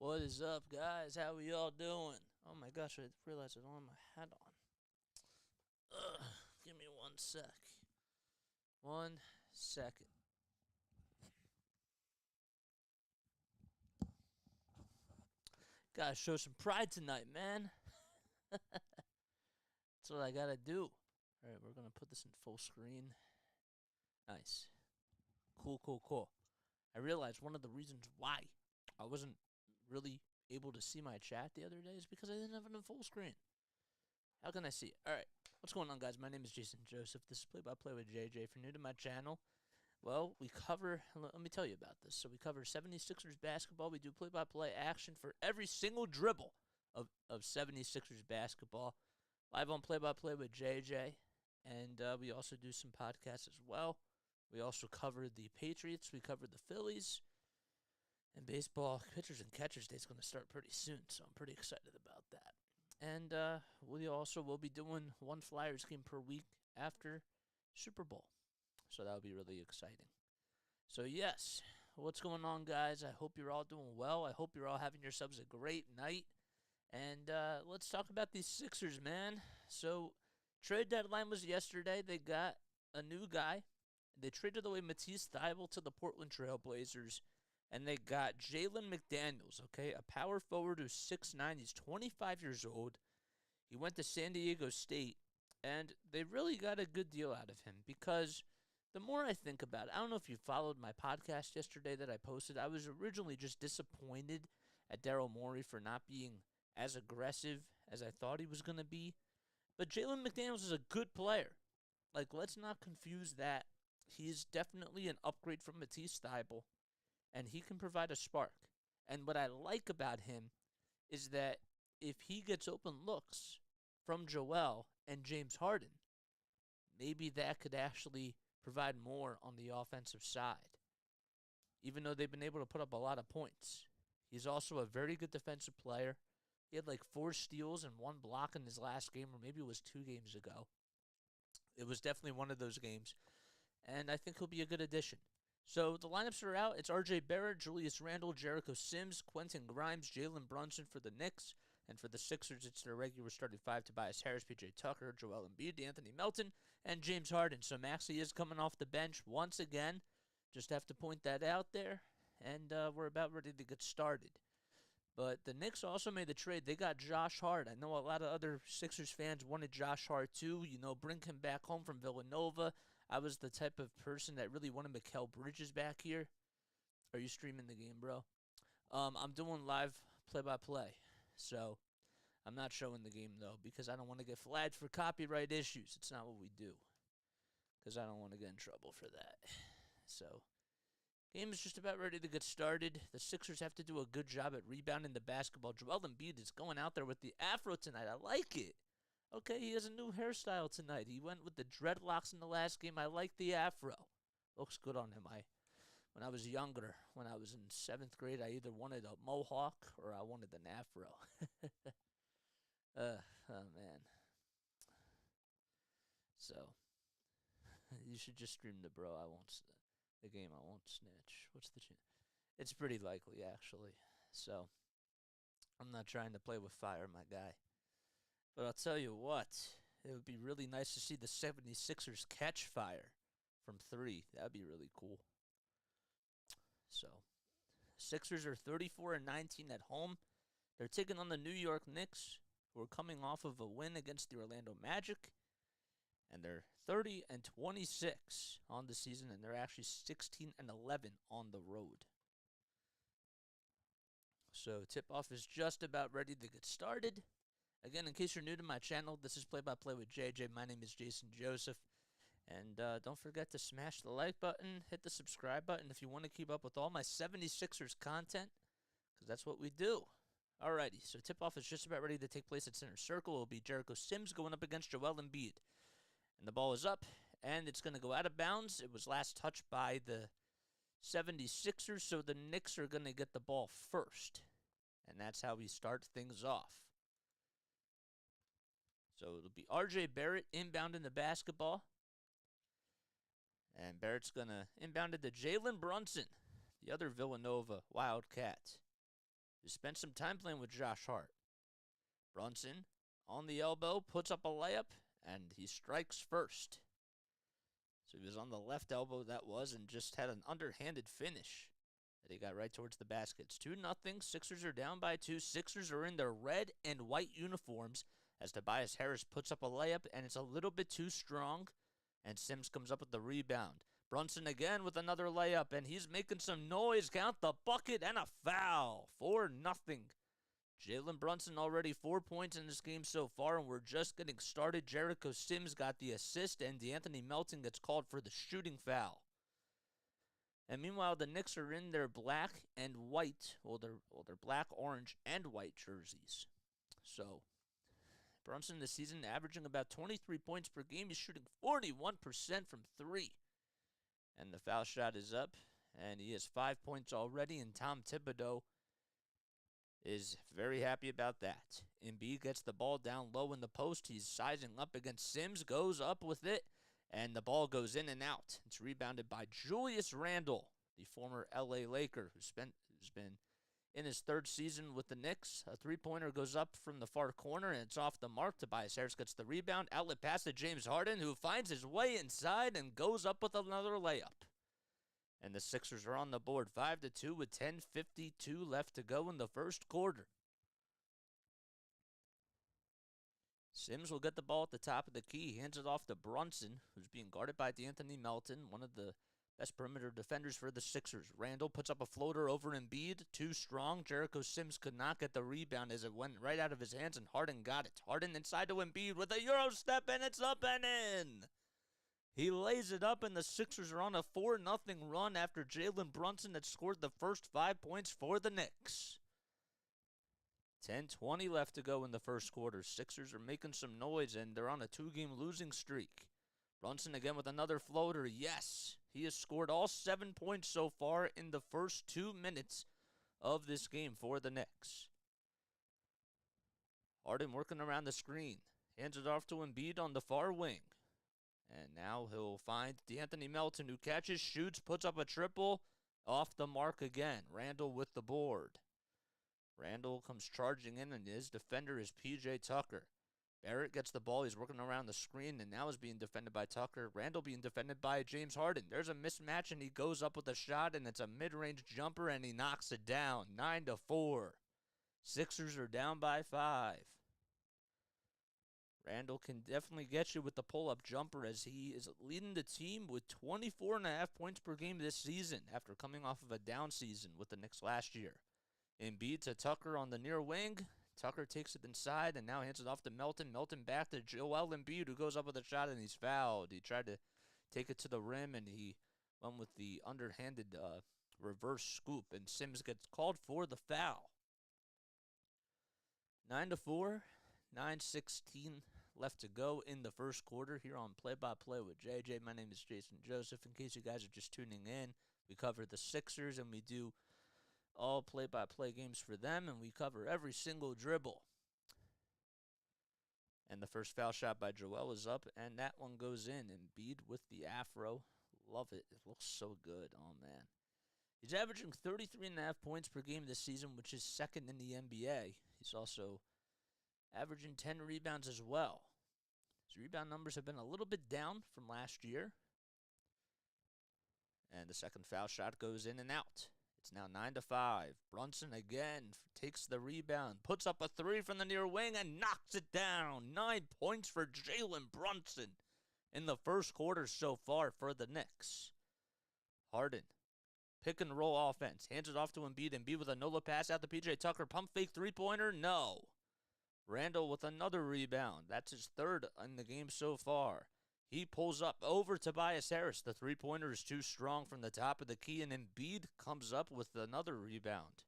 What is up, guys? How we all doing? Oh my gosh, I realized I don't have my hat on. Give me 1 sec. 1 second. Gotta show some pride tonight, man. That's what I gotta do. Alright, we're gonna put this in full screen. Nice. Cool. I realized one of the reasons why I wasn't really able to see my chat the other day is because I didn't have it in full screen. How can I see it? Alright, what's going on, guys? My name is Jason Joseph. This is Play-by-Play with JJ. If you're new to my channel, well, let me tell you about this. So we cover 76ers basketball. We do play-by-play action for every single dribble of 76ers basketball. Live on play-by-play with JJ. And we also do some podcasts as well. We also cover the Patriots. We cover the Phillies. And baseball, pitchers and catchers day is going to start pretty soon, so I'm pretty excited about that. And we also will be doing one Flyers game per week after Super Bowl. So that'll be really exciting. So yes, what's going on, guys? I hope you're all doing well. I hope you're all having yourselves a great night. And let's talk about these Sixers, man. So trade deadline was yesterday. They got a new guy. They traded away Matisse Thybulle to the Portland Trail Blazers. And they got Jalen McDaniels, okay, a power forward who's 6'9". He's 25 years old. He went to San Diego State. And they really got a good deal out of him because the more I think about it, I don't know if you followed my podcast yesterday that I posted. I was originally just disappointed at Daryl Morey for not being as aggressive as I thought he was going to be. But Jalen McDaniels is a good player. Like, let's not confuse that. He's definitely an upgrade from Matisse Thybulle, and he can provide a spark. And what I like about him is that if he gets open looks from Joel and James Harden, maybe that could actually provide more on the offensive side, even though they've been able to put up a lot of points. He's also a very good defensive player. He had like 4 steals and 1 block in his last game, or maybe it was 2 games ago. It was definitely one of those games, and I think he'll be a good addition. So the lineups are out. It's R.J. Barrett, Julius Randle, Jericho Sims, Quentin Grimes, Jalen Brunson for the Knicks. And for the Sixers, it's their regular starting 5, Tobias Harris, P.J. Tucker, Joel Embiid, Anthony Melton, and James Harden. So Maxey is coming off the bench once again. Just have to point that out there. And we're about ready to get started. But the Knicks also made the trade. They got Josh Hart. I know a lot of other Sixers fans wanted Josh Hart too. You know, bring him back home from Villanova. I was the type of person that really wanted Mikal Bridges back here. Are you streaming the game, bro? I'm doing live play-by-play. So I'm not showing the game, though, because I don't want to get flagged for copyright issues. It's not what we do, because I don't want to get in trouble for that. So game is just about ready to get started. The Sixers have to do a good job at rebounding the basketball. Joel Embiid is going out there with the afro tonight. I like it. Okay, he has a new hairstyle tonight. He went with the dreadlocks in the last game. I like the afro. Looks good on him. When I was younger, when I was in 7th grade, I either wanted a mohawk or I wanted an afro. Oh, man. So, you should just stream the bro. The game I won't snitch. What's the chance? It's pretty likely, actually. So, I'm not trying to play with fire, my guy. But I'll tell you what, it would be really nice to see the 76ers catch fire from 3. That would be really cool. So, Sixers are 34-19 at home. They're taking on the New York Knicks, who are coming off of a win against the Orlando Magic. And they're 30-26 on the season, and they're actually 16-11 on the road. So, tip-off is just about ready to get started. Again, in case you're new to my channel, this is Play-by-Play with JJ. My name is Jason Joseph. And don't forget to smash the like button, hit the subscribe button if you want to keep up with all my 76ers content, because that's what we do. Alrighty, so tip-off is just about ready to take place at center circle. It will be Jericho Sims going up against Joel Embiid. And the ball is up, and it's going to go out of bounds. It was last touched by the 76ers, so the Knicks are going to get the ball first. And that's how we start things off. So it'll be R.J. Barrett inbounding the basketball. And Barrett's going to inbound it to Jalen Brunson, the other Villanova Wildcat. who spent some time playing with Josh Hart. Brunson, on the elbow, puts up a layup, and he strikes first. So he was on the left elbow, that was, and just had an underhanded finish that he got right towards the basket. It's 2-0. Sixers are down by 2. Sixers are in their red and white uniforms as Tobias Harris puts up a layup, and it's a little bit too strong, and Sims comes up with the rebound. Brunson again with another layup, and he's making some noise. Count the bucket and a foul. 4-0. Jalen Brunson already 4 points in this game so far, and we're just getting started. Jericho Sims got the assist, and DeAnthony Melton gets called for the shooting foul. And meanwhile, the Knicks are in their black and white, their black, orange, and white jerseys. So Brunson this season averaging about 23 points per game. He's shooting 41% from 3. And the foul shot is up, and he has 5 points already, and Tom Thibodeau is very happy about that. Embiid gets the ball down low in the post. He's sizing up against Sims, goes up with it, and the ball goes in and out. It's rebounded by Julius Randle, the former LA Laker, who's been in his 3rd season with the Knicks. A three-pointer goes up from the far corner, and it's off the mark. Tobias Harris gets the rebound. Outlet pass to James Harden, who finds his way inside and goes up with another layup. And the Sixers are on the board 5-2 with 10:52 left to go in the first quarter. Sims will get the ball at the top of the key. He hands it off to Brunson, who's being guarded by DeAnthony Melton, one of the best perimeter defenders for the Sixers. Randle puts up a floater over Embiid. Too strong. Jericho Sims could not get the rebound as it went right out of his hands, and Harden got it. Harden inside to Embiid with a Euro step, and it's up and in. He lays it up, and the Sixers are on a 4-0 run after Jalen Brunson had scored the first 5 points for the Knicks. 10:20 left to go in the first quarter. Sixers are making some noise, and they're on a 2-game losing streak. Brunson again with another floater. Yes, he has scored all 7 points so far in the first 2 minutes of this game for the Knicks. Harden working around the screen. Hands it off to Embiid on the far wing. And now he'll find DeAnthony Melton, who catches, shoots, puts up a triple, off the mark again. Randle with the board. Randle comes charging in, and his defender is P.J. Tucker. Barrett gets the ball. He's working around the screen, and now is being defended by Tucker. Randle being defended by James Harden. There's a mismatch, and he goes up with a shot, and it's a mid-range jumper, and he knocks it down. 9-4. Sixers are down by 5. Randle can definitely get you with the pull-up jumper, as he is leading the team with 24.5 points per game this season after coming off of a down season with the Knicks last year. Embiid to Tucker on the near wing. Tucker takes it inside and now hands it off to Melton. Melton back to Joel Embiid, who goes up with a shot, and he's fouled. He tried to take it to the rim, and he went with the underhanded reverse scoop, and Sims gets called for the foul. 9-4. 9:16 left to go in the first quarter here on Play-by-Play with JJ. My name is Jason Joseph. In case you guys are just tuning in, we cover the Sixers, and we do all play-by-play games for them, and we cover every single dribble. And the first foul shot by Joel is up, and that one goes in. Embiid with the afro. Love it. It looks so good. Oh, man. He's averaging 33.5 points per game this season, which is second in the NBA. He's also averaging 10 rebounds as well. His rebound numbers have been a little bit down from last year. And the second foul shot goes in and out. It's now 9-5. Brunson again takes the rebound, puts up a three from the near wing, and knocks it down. 9 points for Jalen Brunson in the first quarter so far for the Knicks. Harden, pick and roll offense. Hands it off to Embiid. Embiid with a no-look pass out to P.J. Tucker. Pump fake three-pointer? No. Randle with another rebound. That's his third in the game so far. He pulls up over Tobias Harris. The three-pointer is too strong from the top of the key, and Embiid comes up with another rebound.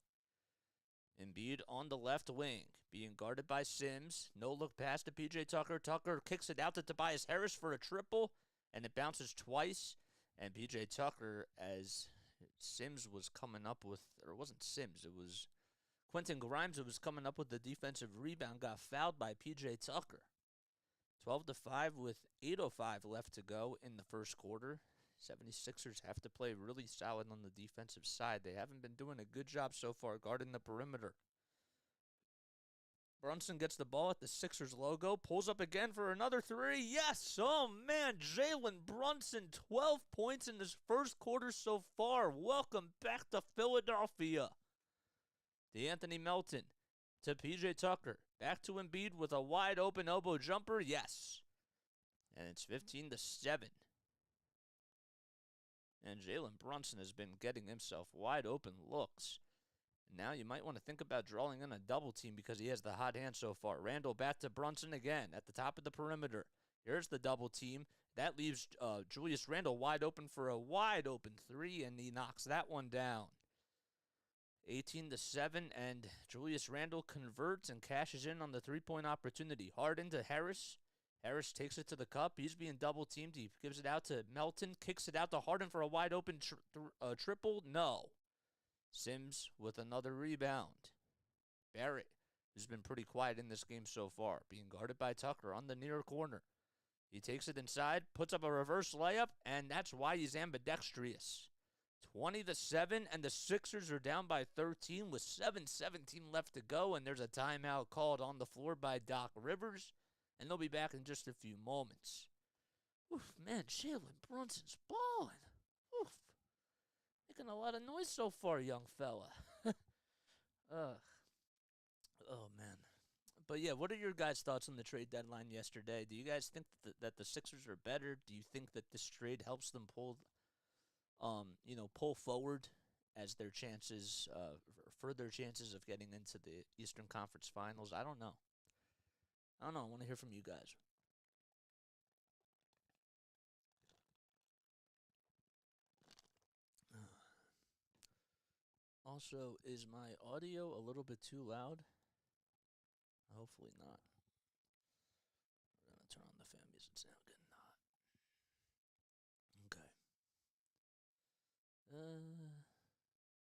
Embiid on the left wing, being guarded by Sims. No-look pass to P.J. Tucker. Tucker kicks it out to Tobias Harris for a triple, and it bounces twice. And P.J. Tucker, as Sims was coming up with, or it wasn't Sims, it was Quentin Grimes, who was coming up with the defensive rebound, got fouled by P.J. Tucker. 12-5 with 8:05 left to go in the first quarter. 76ers have to play really solid on the defensive side. They haven't been doing a good job so far guarding the perimeter. Brunson gets the ball at the Sixers logo, pulls up again for another three. Yes! Oh, man, Jalen Brunson, 12 points in this first quarter so far. Welcome back to Philadelphia. DeAnthony Melton to P.J. Tucker. Back to Embiid with a wide-open elbow jumper. Yes. And it's 15-7. And Jalen Brunson has been getting himself wide-open looks. Now you might want to think about drawing in a double team because he has the hot hand so far. Randall back to Brunson again at the top of the perimeter. Here's the double team. That leaves Julius Randle wide open for a wide open three, and he knocks that one down. 18-7, and Julius Randle converts and cashes in on the three-point opportunity. Harden to Harris. Harris takes it to the cup. He's being double-teamed. He gives it out to Melton, kicks it out to Harden for a wide-open triple. No. Sims with another rebound. Barrett, who's been pretty quiet in this game so far, being guarded by Tucker on the near corner. He takes it inside, puts up a reverse layup, and that's why he's ambidextrous. 20-7, and the Sixers are down by 13 with 7:17 left to go, and there's a timeout called on the floor by Doc Rivers, and they'll be back in just a few moments. Oof, man, Jalen Brunson's balling. Oof. Making a lot of noise so far, young fella. Oh, man. But, yeah, what are your guys' thoughts on the trade deadline yesterday? Do you guys think that the Sixers are better? Do you think that this trade helps them pull forward as their chances, further chances of getting into the Eastern Conference Finals? I don't know. I want to hear from you guys. Also, is my audio a little bit too loud? Hopefully not. We're going to turn on the fan music sound. Good not. Okay.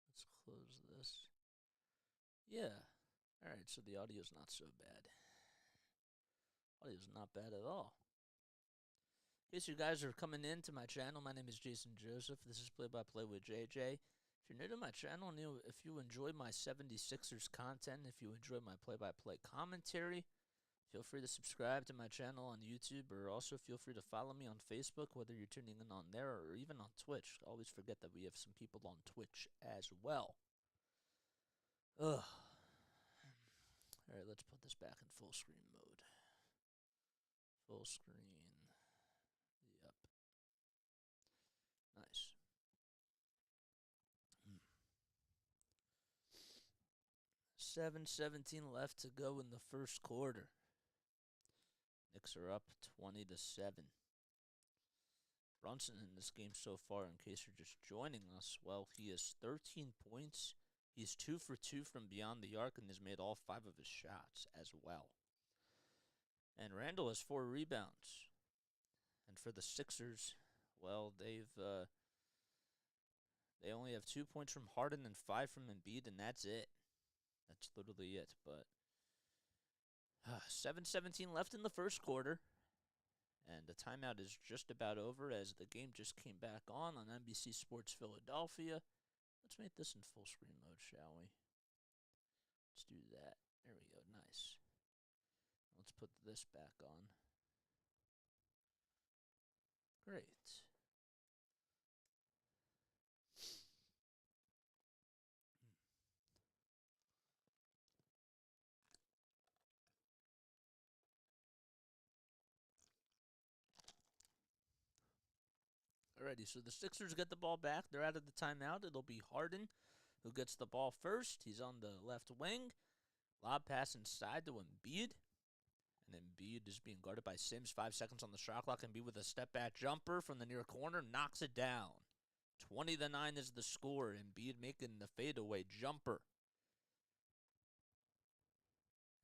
Let's close this. Yeah. Alright, so the audio's not so bad. Audio's not bad at all. In case you guys are coming into my channel, my name is Jason Joseph. This is Play-by-Play with JJ. If you're new to my channel, and if you enjoy my 76ers content, if you enjoy my play-by-play commentary, feel free to subscribe to my channel on YouTube, or also feel free to follow me on Facebook, whether you're tuning in on there or even on Twitch. Always forget that we have some people on Twitch as well. Ugh. Alright, let's put this back in full screen mode. Full screen. Yep. Nice. 7:17 left to go in the first quarter. Knicks are up 20-7. Brunson in this game so far, in case you're just joining us, well, he has 13 points. He's 2 for 2 from beyond the arc and has made all 5 of his shots as well. And Randall has 4 rebounds. And for the Sixers, well, they only have 2 points from Harden and 5 from Embiid, and that's it. That's literally it. But 7:17 left in the first quarter, and the timeout is just about over as the game just came back on NBC Sports Philadelphia. Let's make this in full screen mode, shall we? Let's do that. There we go. Nice. Let's put this back on. Great. Alrighty, so the Sixers get the ball back. They're out of the timeout. It'll be Harden who gets the ball first. He's on the left wing. Lob pass inside to Embiid. And Embiid is being guarded by Sims. 5 seconds on the shot clock. Embiid with a step-back jumper from the near corner. Knocks it down. 20-9 is the score. Embiid making the fadeaway jumper.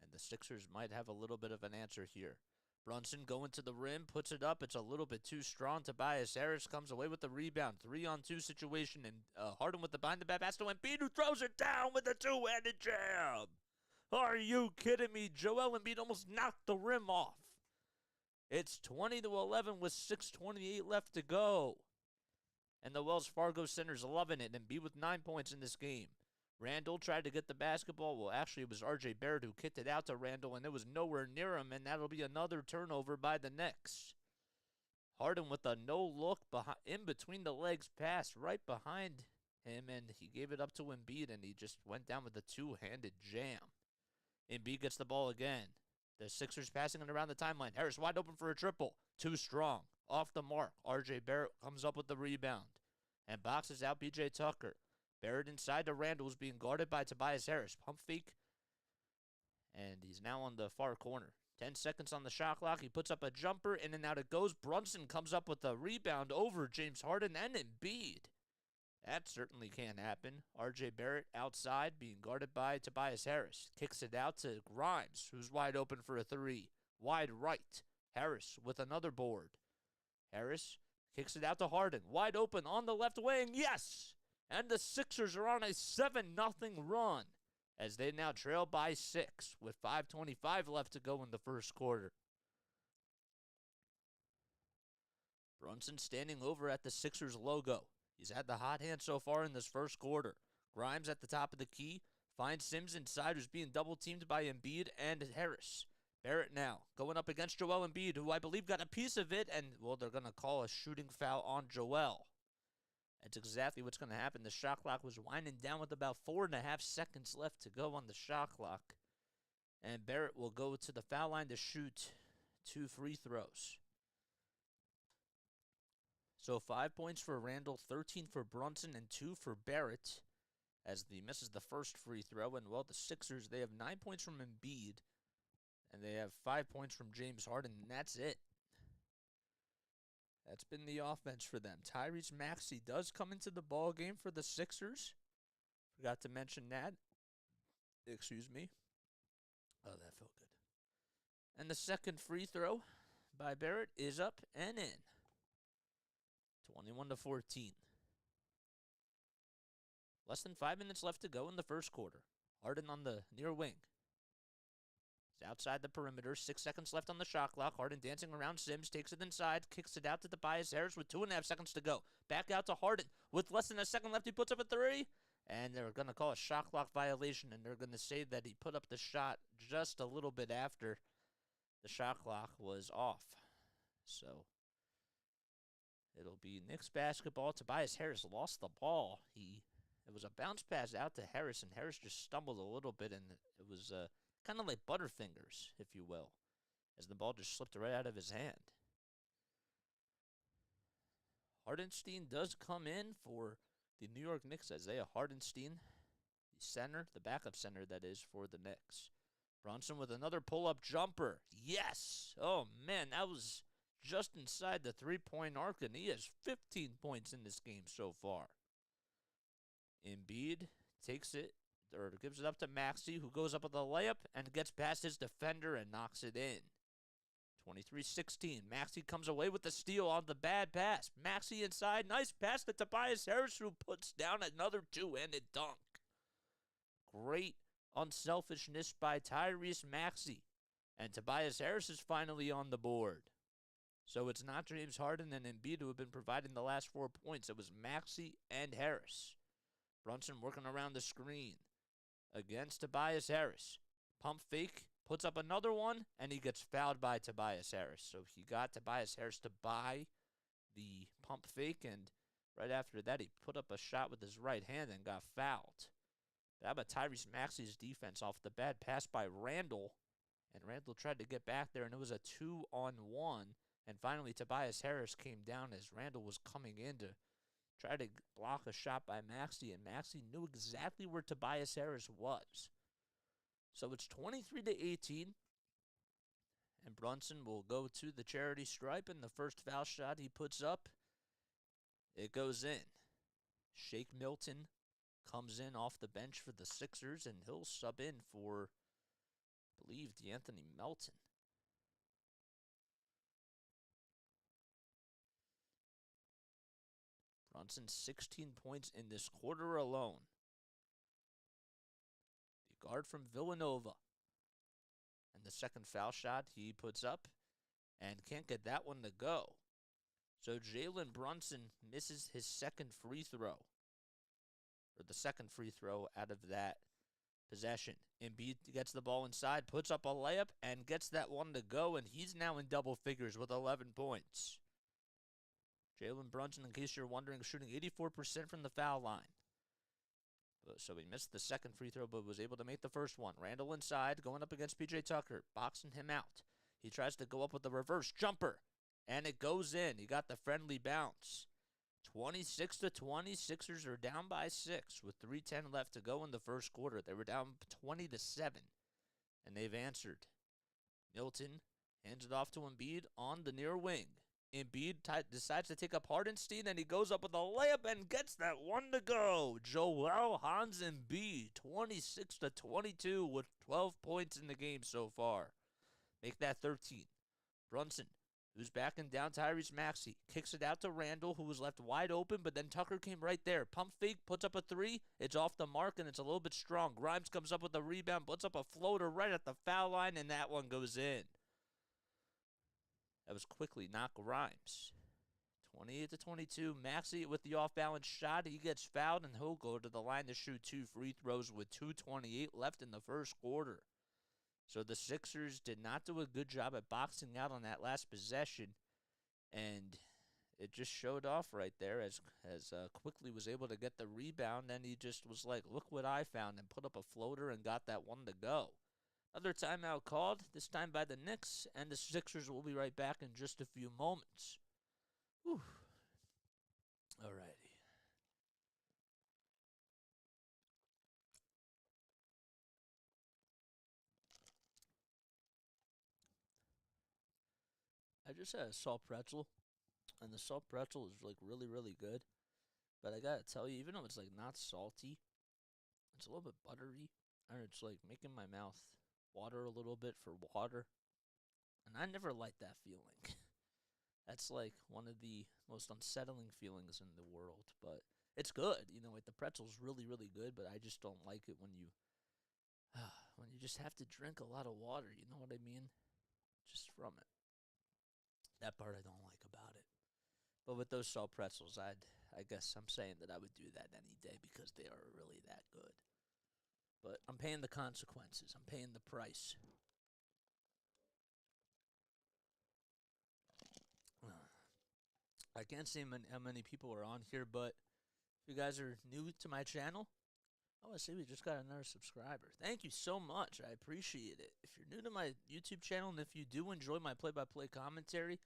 And the Sixers might have a little bit of an answer here. Brunson going to the rim, puts it up. It's a little bit too strong. Tobias Harris comes away with the rebound. 3-on-2 situation, and Harden with the behind-the-back pass to Embiid, who throws it down with a two-handed jam. Are you kidding me? Joel Embiid almost knocked the rim off. It's 20-11 with 6:28 left to go. And the Wells Fargo Center's loving it. Embiid with 9 points in this game. Randall tried to get the basketball. Well, actually, it was R.J. Barrett who kicked it out to Randall, and it was nowhere near him, and that'll be another turnover by the Knicks. Harden with a no-look in between the legs pass right behind him, and he gave it up to Embiid, and he just went down with a two-handed jam. Embiid gets the ball again. The Sixers passing it around the timeline. Harris wide open for a triple. Too strong. Off the mark. R.J. Barrett comes up with the rebound and boxes out B.J. Tucker. Barrett inside to Randall is being guarded by Tobias Harris. Pump fake. And he's now on the far corner. 10 seconds on the shot clock. He puts up a jumper. In and out it goes. Brunson comes up with a rebound over James Harden and Embiid. That certainly can't happen. R.J. Barrett outside being guarded by Tobias Harris. Kicks it out to Grimes, who's wide open for a three. Wide right. Harris with another board. Harris kicks it out to Harden. Wide open on the left wing. Yes! And the Sixers are on a 7-0 run as they now trail by 6 with 5:25 left to go in the first quarter. Brunson standing over at the Sixers logo. He's had the hot hand so far in this first quarter. Grimes at the top of the key. Finds Sims inside, who's being double-teamed by Embiid and Harris. Barrett now going up against Joel Embiid, who I believe got a piece of it, and, well, they're going to call a shooting foul on Joel. That's exactly what's going to happen. The shot clock was winding down with about 4.5 seconds left to go on the shot clock. And Barrett will go to the foul line to shoot 2 free throws. So 5 points for Randall, 13 for Brunson, and 2 for Barrett as he misses the first free throw. And, well, the Sixers, they have 9 points from Embiid, and they have 5 points from James Harden, and that's it. That's been the offense for them. Tyrese Maxey does come into the ball game for the Sixers. Forgot to mention that. Excuse me. Oh, that felt good. And the second free throw by Barrett is up and in. 21-14. Less than 5 minutes left to go in the first quarter. Harden on the near wing. He's outside the perimeter. 6 seconds left on the shot clock. Harden dancing around Sims. Takes it inside. Kicks it out to Tobias Harris with 2.5 seconds to go. Back out to Harden. With less than a second left, he puts up a three. And they're going to call a shot clock violation. And they're going to say that he put up the shot just a little bit after the shot clock was off. So it'll be Knicks basketball. Tobias Harris lost the ball. It was a bounce pass out to Harris, and Harris just stumbled a little bit, and it was kind of like Butterfingers, if you will, as the ball just slipped right out of his hand. Hardenstein does come in for the New York Knicks. Isaiah Hardenstein, the center, the backup center, that is, for the Knicks. Brunson with another pull-up jumper. Yes! Oh, man, that was just inside the three-point arc, and he has 15 points in this game so far. Embiid takes it, or gives it up to Maxey, who goes up with a layup and gets past his defender and knocks it in. 23-16. Maxey comes away with the steal on the bad pass. Maxey inside. Nice pass to Tobias Harris, who puts down another two-handed dunk. Great unselfishness by Tyrese Maxey. And Tobias Harris is finally on the board. So it's not James Harden and Embiid who have been providing the last 4 points. It was Maxey and Harris. Brunson working around the screen against Tobias Harris. Pump fake, puts up another one, and he gets fouled by Tobias Harris. So he got Tobias Harris to buy the pump fake, and right after that he put up a shot with his right hand and got fouled. But how about Tyrese Maxey's defense off the bad pass by Randall? And Randall tried to get back there, and it was a 2-on-1. And finally Tobias Harris came down as Randall was coming in to try to block a shot by Maxey, and Maxey knew exactly where Tobias Harris was. So it's 23-18, and Brunson will go to the charity stripe, and the first foul shot he puts up, it goes in. Shake Milton comes in off the bench for the Sixers, and he'll sub in for, I believe, DeAnthony Melton. Brunson 16 points in this quarter alone. The guard from Villanova. And the second foul shot he puts up and can't get that one to go. So Jalen Brunson misses his second free throw. for the second free throw out of that possession. Embiid gets the ball inside, puts up a layup, and gets that one to go, and he's now in double figures with 11 points. Jalen Brunson, in case you're wondering, shooting 84% from the foul line. So he missed the second free throw, but was able to make the first one. Randall inside, going up against P.J. Tucker, boxing him out. He tries to go up with the reverse jumper, and it goes in. He got the friendly bounce. 26-20, Sixers are down by 6 with 3:10 left to go in the first quarter. They were down 20-7, and they've answered. Milton hands it off to Embiid on the near wing. Embiid decides to take up Hardenstein, and he goes up with a layup and gets that one to go. Joel Hans Embiid, 26-22 with 12 points in the game so far. Make that 13. Brunson, who's backing down Tyrese Maxey, kicks it out to Randall, who was left wide open, but then Tucker came right there. Pump fake, puts up a three. It's off the mark, and it's a little bit strong. Grimes comes up with a rebound, puts up a floater right at the foul line, and that one goes in. That was quickly, not Grimes. 28-22. Maxey with the off-balance shot. He gets fouled, and he'll go to the line to shoot 2 free throws with 2:28 left in the first quarter. So the Sixers did not do a good job at boxing out on that last possession, and it just showed off right there as Quickly was able to get the rebound. Then he just was like, look what I found, and put up a floater and got that one to go. Another timeout called, this time by the Knicks, and the Sixers will be right back in just a few moments. Whew. Alrighty. I just had a salt pretzel, and the salt pretzel is like really, really good. But I gotta tell you, even though it's like not salty, it's a little bit buttery, and it's like making my mouth water a little bit for water. And I never like that feeling. That's like one of the most unsettling feelings in the world. But it's good, like the pretzel's really, really good, but I just don't like it when you just have to drink a lot of water, you know what I mean? Just from it. That part I don't like about it. But with those salt pretzels, I guess I'm saying that I would do that any day because they are really that good. But I'm paying the consequences. I'm paying the price. I can't see how many people are on here, but if you guys are new to my channel, I see we just got another subscriber. Thank you so much. I appreciate it. If you're new to my YouTube channel, and if you do enjoy my play-by-play commentary,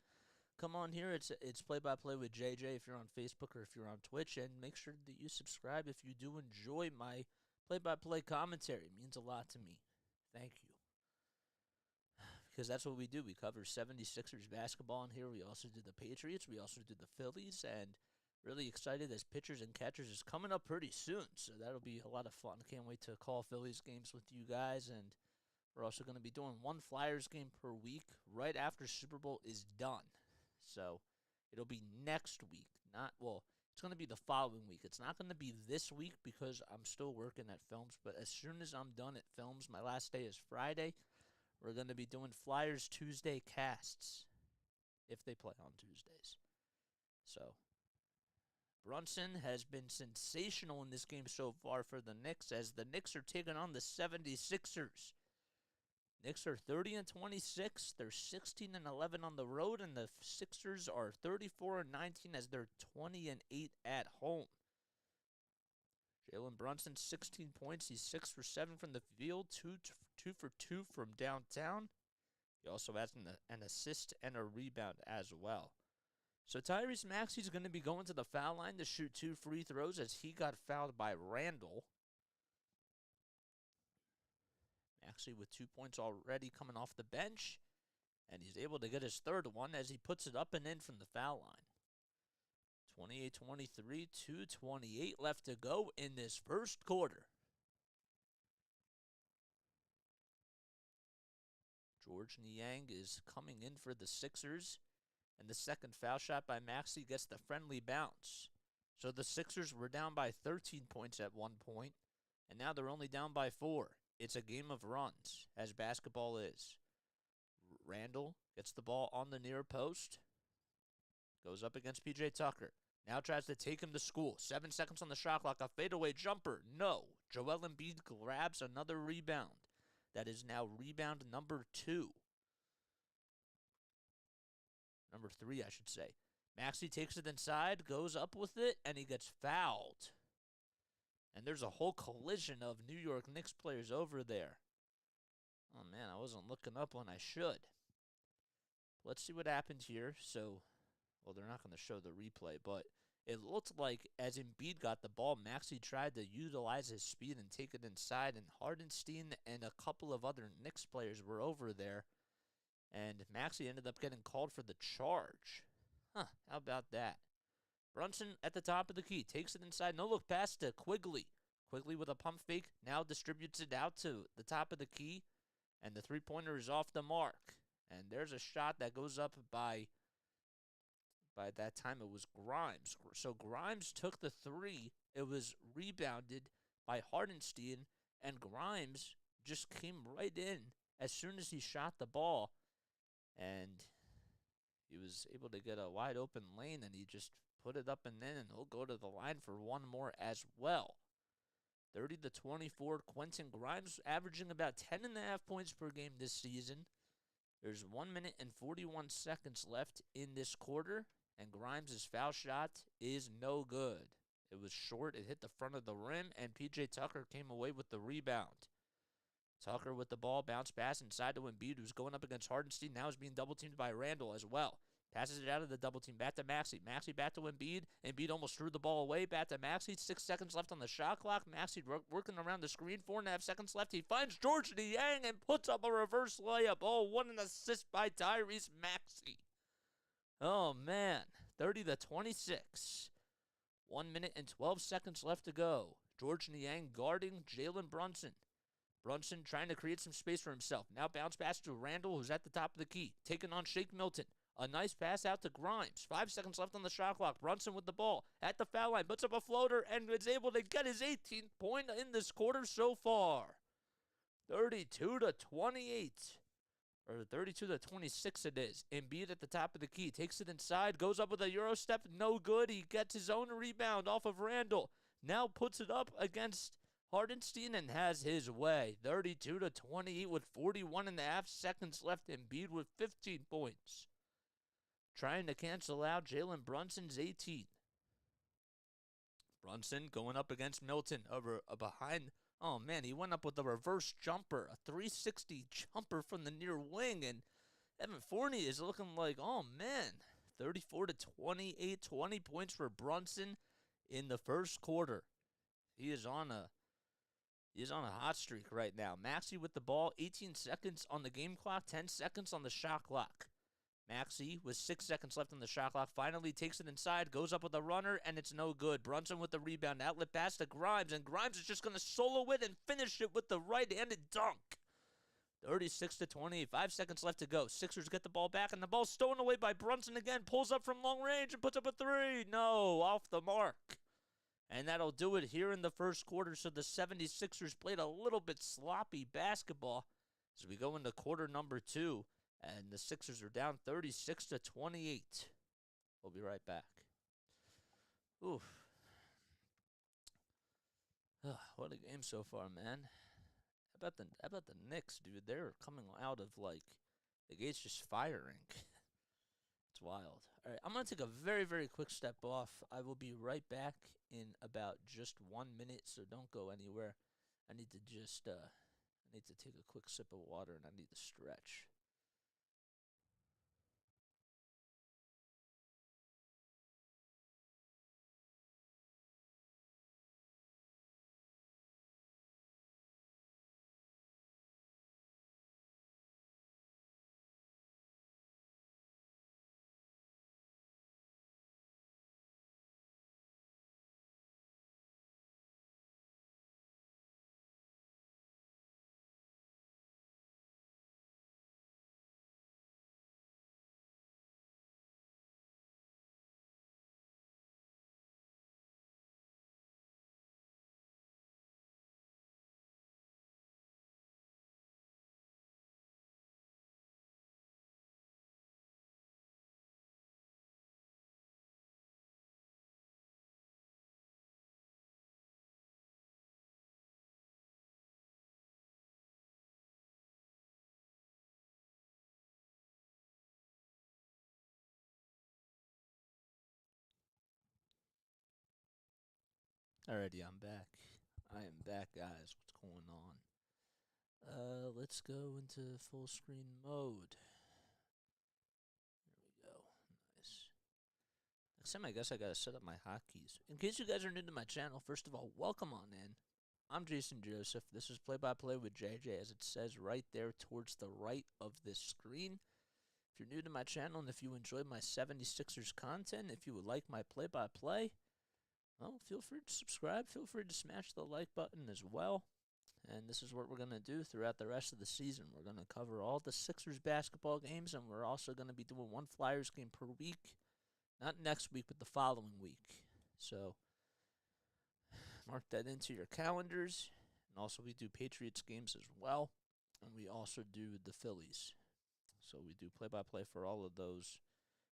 come on here. It's play-by-play with JJ if you're on Facebook or if you're on Twitch, and make sure that you subscribe if you do enjoy my play-by-play commentary. It means a lot to me. Thank you. Because that's what we do. We cover 76ers basketball in here. We also do the Patriots. We also do the Phillies. And really excited as pitchers and catchers is coming up pretty soon. So that'll be a lot of fun. Can't wait to call Phillies games with you guys. And we're also going to be doing one Flyers game per week right after Super Bowl is done. So it'll be next week. It's going to be the following week. It's not going to be this week because I'm still working at films. But as soon as I'm done at films, my last day is Friday. We're going to be doing Flyers Tuesday casts if they play on Tuesdays. So Brunson has been sensational in this game so far for the Knicks as the Knicks are taking on the 76ers. Knicks are 30-26. They're 16-11 on the road, and the Sixers are 34-19 as they're 20-8 at home. Jalen Brunson, 16 points. He's 6 for 7 from the field, 2 for 2 from downtown. He also has an assist and a rebound as well. So Tyrese Maxey's going to be going to the foul line to shoot 2 free throws as he got fouled by Randall. Maxey with 2 points already coming off the bench. And he's able to get his third one as he puts it up and in from the foul line. 28-23, 2:28 left to go in this first quarter. George Niang is coming in for the Sixers. And the second foul shot by Maxey gets the friendly bounce. So the Sixers were down by 13 points at one point, and now they're only down by 4. It's a game of runs, as basketball is. Randall gets the ball on the near post. Goes up against P.J. Tucker. Now tries to take him to school. 7 seconds on the shot clock. A fadeaway jumper. No. Joel Embiid grabs another rebound. That is now rebound number 2. Number 3, I should say. Maxey takes it inside, goes up with it, and he gets fouled. And there's a whole collision of New York Knicks players over there. Oh, man, I wasn't looking up when I should. Let's see what happened here. So, well, they're not going to show the replay, but it looked like as Embiid got the ball, Maxey tried to utilize his speed and take it inside, and Hardenstein and a couple of other Knicks players were over there. And Maxey ended up getting called for the charge. Huh, how about that? Brunson at the top of the key. Takes it inside. No look pass to Quigley. Quigley with a pump fake. Now distributes it out to the top of the key. And the three-pointer is off the mark. And there's a shot that goes up by that time it was Grimes. So Grimes took the 3. It was rebounded by Hardenstein. And Grimes just came right in as soon as he shot the ball. And he was able to get a wide open lane, and he just put it up and in, and he'll go to the line for one more as well. 30-24, Quentin Grimes averaging about 10.5 points per game this season. There's 1 minute and 41 seconds left in this quarter, and Grimes' foul shot is no good. It was short, it hit the front of the rim, and P.J. Tucker came away with the rebound. Tucker with the ball, bounce pass inside to Embiid, who's going up against Hardenstein. Now is being double-teamed by Randall as well. Passes it out of the double team. Back to Maxey. Maxey back to Embiid. Embiid almost threw the ball away. Back to Maxey. 6 seconds left on the shot clock. Maxey working around the screen. 4.5 seconds left. He finds George Niang and puts up a reverse layup. Oh, what an assist by Tyrese Maxey. Oh, man. 30-26. 1 minute and 12 seconds left to go. George Niang guarding Jalen Brunson. Brunson trying to create some space for himself. Now bounce pass to Randall, who's at the top of the key. Taking on Shake Milton. A nice pass out to Grimes. 5 seconds left on the shot clock. Brunson with the ball at the foul line. Puts up a floater and is able to get his 18th point in this quarter so far. 32-28. Or 32-26 it is. Embiid at the top of the key. Takes it inside. Goes up with a Euro step. No good. He gets his own rebound off of Randall. Now puts it up against Hardenstein and has his way. 32-28 with 41.5 seconds left. Embiid with 15 points. Trying to cancel out Jalen Brunson's 18. Brunson going up against Milton over behind. Oh, man, he went up with a reverse jumper, a 360 jumper from the near wing, and Evan Fournier is looking like, oh, man, 34-28, 20 points for Brunson in the first quarter. He is on a hot streak right now. Maxey with the ball, 18 seconds on the game clock, 10 seconds on the shot clock. Maxey with 6 seconds left on the shot clock finally takes it inside, goes up with a runner, and it's no good. Brunson with the rebound, outlet pass to Grimes, and Grimes is just going to solo it and finish it with the right-handed dunk. 36-20, 5 seconds left to go. Sixers get the ball back, and the ball's stolen away by Brunson again. Pulls up from long range and puts up a 3. No, off the mark. And that'll do it here in the first quarter, so the 76ers played a little bit sloppy basketball as we go into quarter number 2. And the Sixers are down 36-28. We'll be right back. Oof. What a game so far, man. How about the Knicks, dude? They're coming out of, like, the gates just firing. It's wild. All right, I'm going to take a very, very quick step off. I will be right back in about just 1 minute, so don't go anywhere. I need to just, take a quick sip of water, and I need to stretch. Alrighty, I'm back. I am back, guys. What's going on? Let's go into full screen mode. There we go. Nice. Next time, I guess I gotta set up my hotkeys. In case you guys are new to my channel, first of all, welcome on in. I'm Jason Joseph. This is Play-by-Play with JJ, as it says right there towards the right of this screen. If you're new to my channel and if you enjoy my 76ers content, if you would like my play-by-play, well, feel free to subscribe. Feel free to smash the like button as well. And this is what we're going to do throughout the rest of the season. We're going to cover all the Sixers basketball games, and we're also going to be doing one Flyers game per week. Not next week, but the following week. So mark that into your calendars. And also we do Patriots games as well. And we also do the Phillies. So we do play-by-play for all of those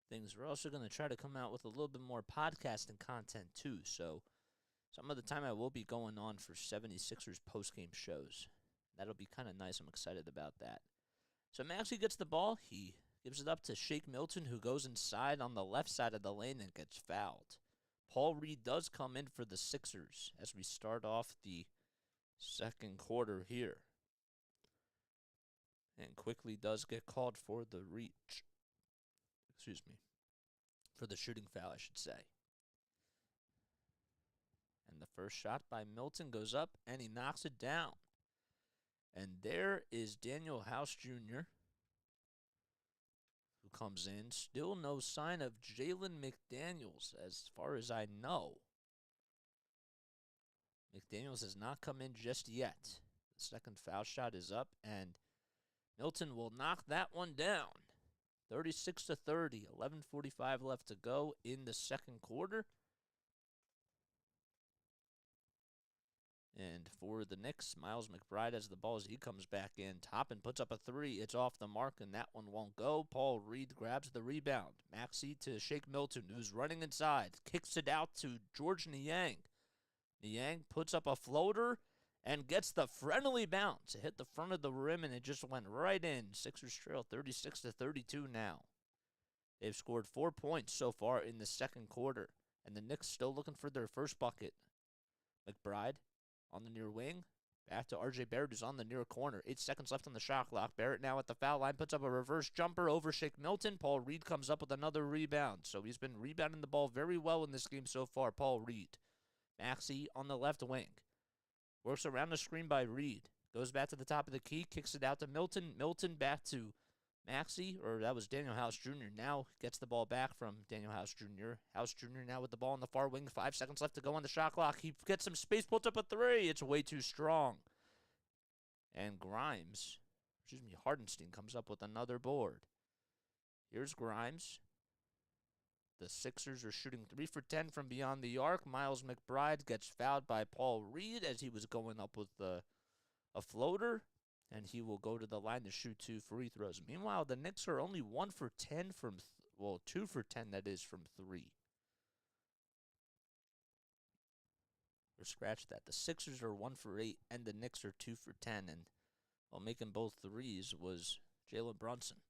things. We're also going to try to come out with a little bit more podcasting content too. So some of the time I will be going on for 76ers post-game shows. That'll be kind of nice. I'm excited about that. So Maxey gets the ball. He gives it up to Shake Milton, who goes inside on the left side of the lane and gets fouled. Paul Reed does come in for the Sixers as we start off the second quarter here. And quickly does get called for the reach. Excuse me. For the shooting foul, I should say. And the first shot by Milton goes up, and he knocks it down. And there is Daniel House Jr., who comes in. Still no sign of Jalen McDaniels, as far as I know. McDaniels has not come in just yet. The second foul shot is up, and Milton will knock that one down. 36-30, 11:45 left to go in the second quarter. And for the Knicks, Miles McBride has the ball as he comes back in. Toppin puts up a three. It's off the mark, and that one won't go. Paul Reed grabs the rebound. Maxey to Shake Milton, who's running inside. Kicks it out to George Niang. Niang puts up a floater and gets the friendly bounce. It hit the front of the rim, and it just went right in. Sixers trail 36-32 now. They've scored 4 points so far in the second quarter, and the Knicks still looking for their first bucket. McBride on the near wing. Back to R.J. Barrett, who's on the near corner. 8 seconds left on the shot clock. Barrett now at the foul line. Puts up a reverse jumper over Shake Milton. Paul Reed comes up with another rebound. So he's been rebounding the ball very well in this game so far, Paul Reed. Maxey on the left wing. Works around the screen by Reed. Goes back to the top of the key. Kicks it out to Milton. Milton back to Maxey, or that was Daniel House Jr. Now gets the ball back from Daniel House Jr. House Jr. now with the ball on the far wing. 5 seconds left to go on the shot clock. He gets some space, puts up a three. It's way too strong. And Hardenstein comes up with another board. Here's Grimes. The Sixers are shooting 3 for 10 from beyond the arc. Miles McBride gets fouled by Paul Reed as he was going up with a floater. And he will go to the line to shoot 2 free throws. Meanwhile, the Knicks are only 1 for 10 from, 2 for 10, that is, from 3. Or scratch that. The Sixers are 1 for 8, and the Knicks are 2 for 10. And while making both threes was Jalen Brunson.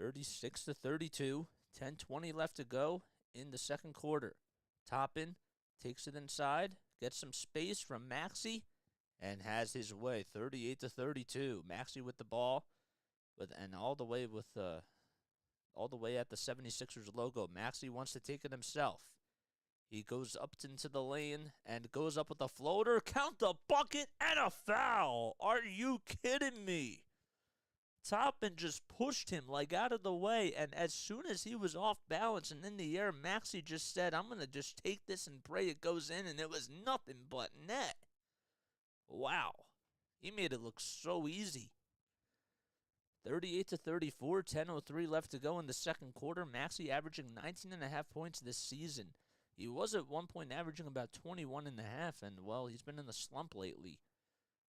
36-32, 10:20 left to go in the second quarter. Toppin takes it inside, gets some space from Maxey, and has his way. 38-32. Maxey with the ball, and all the way at the 76ers logo. Maxey wants to take it himself. He goes up into the lane and goes up with a floater. Count the bucket and a foul. Are you kidding me? Toppin just pushed him like out of the way, and as soon as he was off balance and in the air, Maxey just said, I'm going to just take this and pray it goes in, and it was nothing but net. Wow. He made it look so easy. 38-34, 10:03 left to go in the second quarter. Maxey averaging 19.5 points this season. He was at one point averaging about 21.5, and, well, he's been in the slump lately.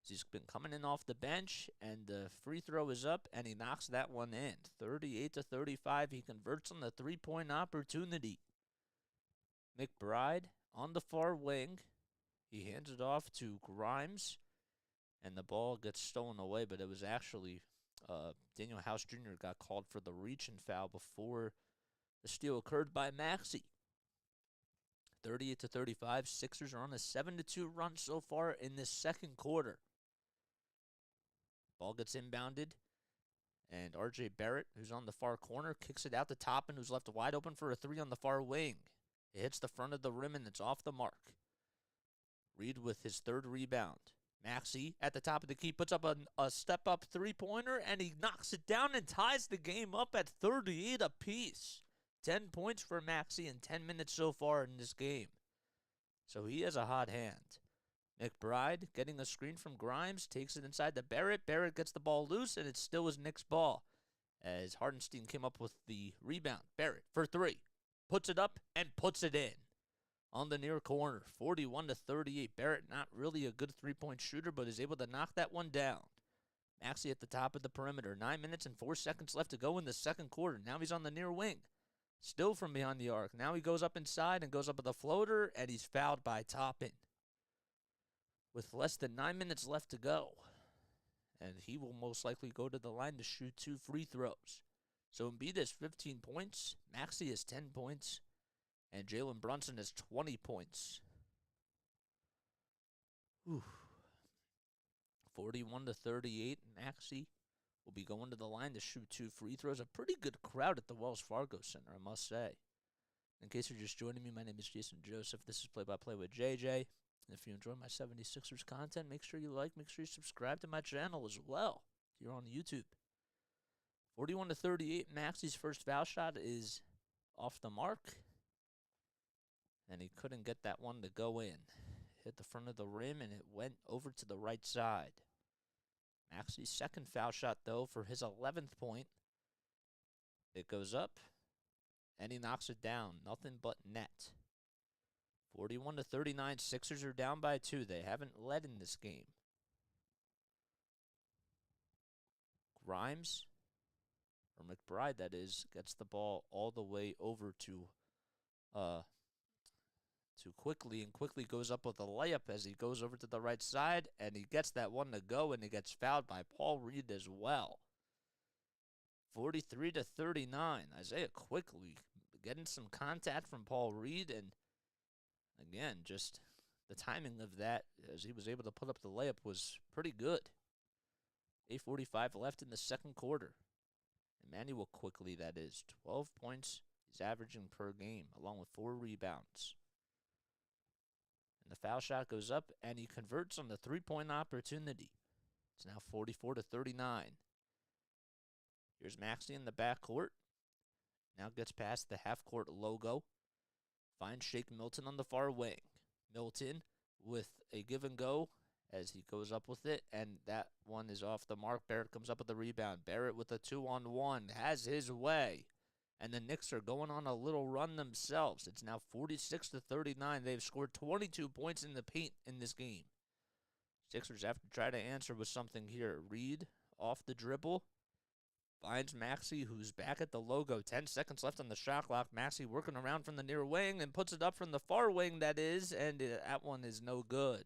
He's been coming in off the bench, and the free throw is up, and he knocks that one in. 38-35, he converts on the three-point opportunity. McBride on the far wing. He hands it off to Grimes, and the ball gets stolen away, but it was actually Daniel House Jr. got called for the reach and foul before the steal occurred by Maxey. 38-35. Sixers are on a 7-2 run so far in this second quarter. Ball gets inbounded, and R.J. Barrett, who's on the far corner, kicks it out to Toppin, who's left wide open for a three on the far wing. It hits the front of the rim, and it's off the mark. Reed with his third rebound. Maxey at the top of the key puts up a step-up three-pointer, and he knocks it down and ties the game up at 38 apiece. 10 points for Maxey in 10 minutes so far in this game. So he has a hot hand. McBride getting a screen from Grimes, takes it inside to Barrett. Barrett gets the ball loose, and it still is Knicks' ball as Hardenstein came up with the rebound. Barrett for three. Puts it up and puts it in. On the near corner, 41-38. Barrett not really a good three-point shooter, but is able to knock that one down. Maxey at the top of the perimeter. 9 minutes and 4 seconds left to go in the second quarter. Now he's on the near wing. Still from behind the arc. Now he goes up inside and goes up with a floater, and he's fouled by Toppin. With less than 9 minutes left to go. And he will most likely go to the line to shoot 2 free throws. So Embiid has 15 points. Maxey has 10 points. And Jalen Brunson has 20 points. 41-38. Maxey will be going to the line to shoot 2 free throws. A pretty good crowd at the Wells Fargo Center, I must say. In case you're just joining me, my name is Jason Joseph. This is Play-by-Play with JJ. And if you enjoy my 76ers content, make sure you like, make sure you subscribe to my channel as well. If you're on YouTube. 41-38. Maxey's first foul shot is off the mark. And he couldn't get that one to go in. Hit the front of the rim, and it went over to the right side. Maxey's second foul shot, though, for his 11th point. It goes up, and he knocks it down. Nothing but net. 41-39. Sixers are down by 2. They haven't led in this game. Grimes, or McBride, that is, gets the ball all the way over to Quickly, and Quickly goes up with a layup as he goes over to the right side, and he gets that one to go, and he gets fouled by Paul Reed as well. 43-39. Isaiah Quickly getting some contact from Paul Reed, and again, just the timing of that as he was able to put up the layup was pretty good. 8:45 left in the second quarter. Emmanuel Quickly, that is, 12 points he's averaging per game, along with 4 rebounds. The foul shot goes up, and he converts on the three-point opportunity. It's now 44-39. Here's Maxey in the backcourt. Now gets past the half-court logo. Finds Shake Milton on the far wing. Milton with a give and go as he goes up with it, and that one is off the mark. Barrett comes up with the rebound. Barrett with a 2-on-1 has his way. And the Knicks are going on a little run themselves. It's now 46-39. They've scored 22 points in the paint in this game. Sixers have to try to answer with something here. Reed off the dribble. Finds Maxey, who's back at the logo. 10 seconds left on the shot clock. Maxey working around from the near wing and puts it up from the far wing, that is. And that one is no good.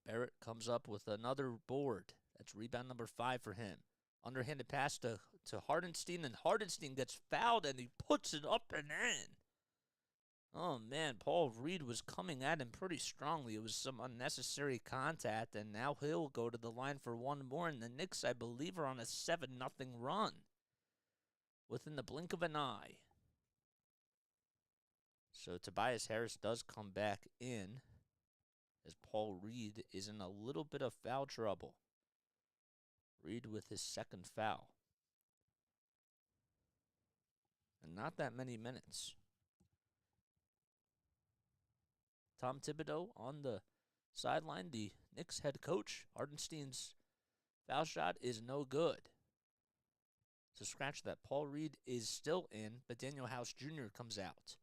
Barrett comes up with another board. That's rebound number 5 for him. Underhanded pass to Hardenstein, and Hardenstein gets fouled, and he puts it up and in. Oh, man, Paul Reed was coming at him pretty strongly. It was some unnecessary contact, and now he'll go to the line for one more, and the Knicks, I believe, are on a 7-0 run within the blink of an eye. So Tobias Harris does come back in as Paul Reed is in a little bit of foul trouble. Reed with his second foul. And not that many minutes. Tom Thibodeau on the sideline, the Knicks head coach. Hardenstein's foul shot is no good. So scratch that. Paul Reed is still in, but Daniel House Jr. comes out.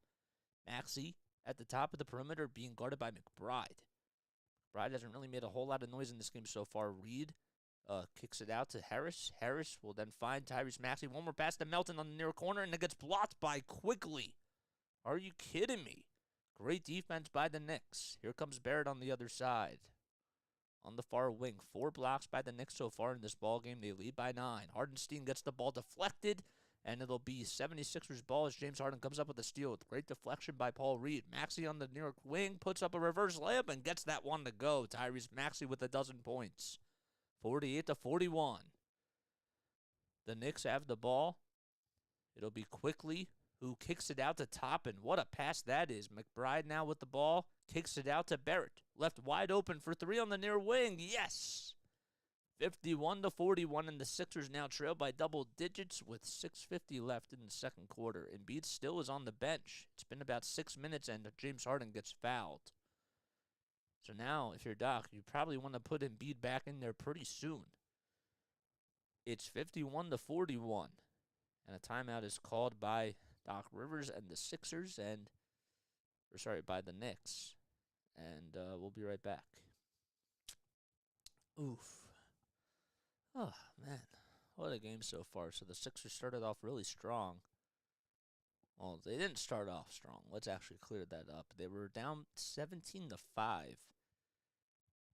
Maxey at the top of the perimeter being guarded by McBride. McBride hasn't really made a whole lot of noise in this game so far. Reed kicks it out to Harris. Harris will then find Tyrese Maxey. One more pass to Melton on the near corner, and it gets blocked by Quickly. Are you kidding me? Great defense by the Knicks. Here comes Barrett on the other side. On the far wing, 4 blocks by the Knicks so far in this ball game. They lead by 9. Hardenstein gets the ball deflected, And it'll be 76ers ball as James Harden comes up with a steal with great deflection by Paul Reed. Maxey on the New York wing puts up a reverse layup and gets that one to go. Tyrese Maxey with 12 points. 48-41. The Knicks have the ball. It'll be Quickly who kicks it out to Toppin. What a pass that is. McBride now with the ball. Kicks it out to Barrett. Left wide open for three on the near wing. Yes! 51-41, and the Sixers now trail by double digits with 6:50 left in the second quarter. Embiid still is on the bench. It's been about 6 minutes, and James Harden gets fouled. So now, if you're Doc, you probably want to put Embiid back in there pretty soon. It's 51-41, and a timeout is called by Doc Rivers and the Sixers, by the Knicks. And we'll be right back. Oof. Oh, man. What a game so far. So the Sixers started off really strong. Well, they didn't start off strong. Let's actually clear that up. They were down 17-5.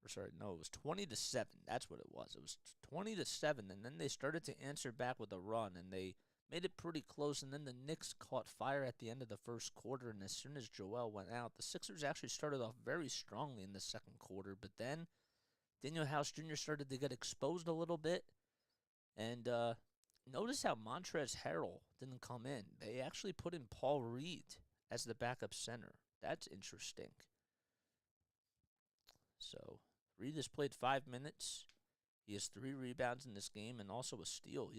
It was 20-7. That's what it was. It was 20-7, and then they started to answer back with a run, and they made it pretty close, and then the Knicks caught fire at the end of the first quarter, and as soon as Joel went out, the Sixers actually started off very strongly in the second quarter, but then Daniel House Jr. started to get exposed a little bit, and notice how Montrezl Harrell didn't come in. They actually put in Paul Reed as the backup center. That's interesting. So, Reed has played 5 minutes. He has 3 rebounds in this game and also a steal.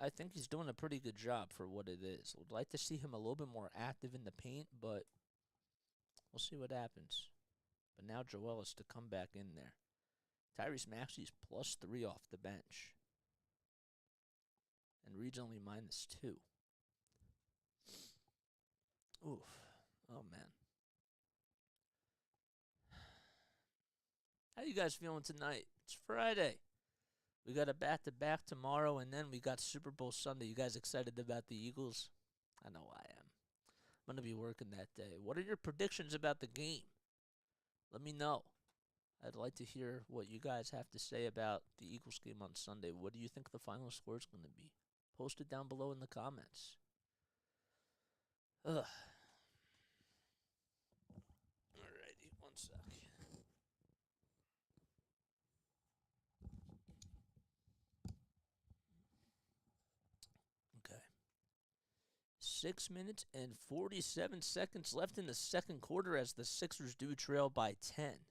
I think he's doing a pretty good job for what it is. Would like to see him a little bit more active in the paint, but we'll see what happens. But now Joel is to come back in there. Tyrese Maxey's +3 off the bench. And Reed's only -2. Oof. Oh, man. How you guys feeling tonight? It's Friday. We got a back-to-back tomorrow, and then we got Super Bowl Sunday. You guys excited about the Eagles? I know I am. I'm going to be working that day. What are your predictions about the game? Let me know. I'd like to hear what you guys have to say about the Eagles game on Sunday. What do you think the final score is going to be? Post it down below in the comments. Ugh. Alrighty, one sec. Okay. 6 minutes and 47 seconds left in the second quarter as the Sixers do trail by 10.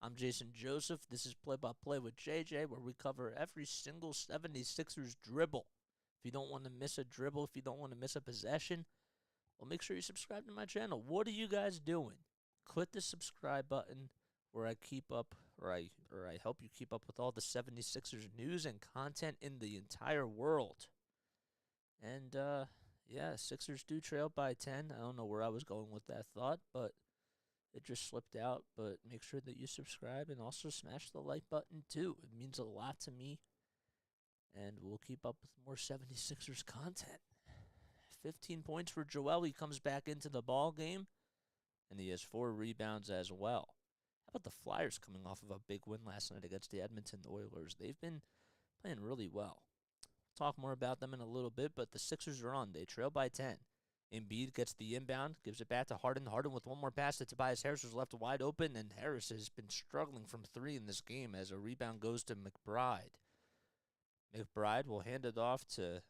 I'm Jason Joseph. This is Play-by-Play with JJ, where we cover every single 76ers dribble. If you don't want to miss a dribble, if you don't want to miss a possession, well, make sure you subscribe to my channel. What are you guys doing? Click the subscribe button where I keep up, or I help you keep up with all the 76ers news and content in the entire world. And, Sixers do trail by 10. I don't know where I was going with that thought, but it just slipped out. But make sure that you subscribe and also smash the like button, too. It means a lot to me. And we'll keep up with more 76ers content. 15 points for Joel. He comes back into the ball game, and he has 4 rebounds as well. How about the Flyers coming off of a big win last night against the Edmonton Oilers? They've been playing really well. Talk more about them in a little bit, but the Sixers are on. They trail by 10. Embiid gets the inbound, gives it back to Harden. Harden with one more pass to Tobias Harris, was left wide open, and Harris has been struggling from 3 in this game as a rebound goes to McBride. McBride will hand it off to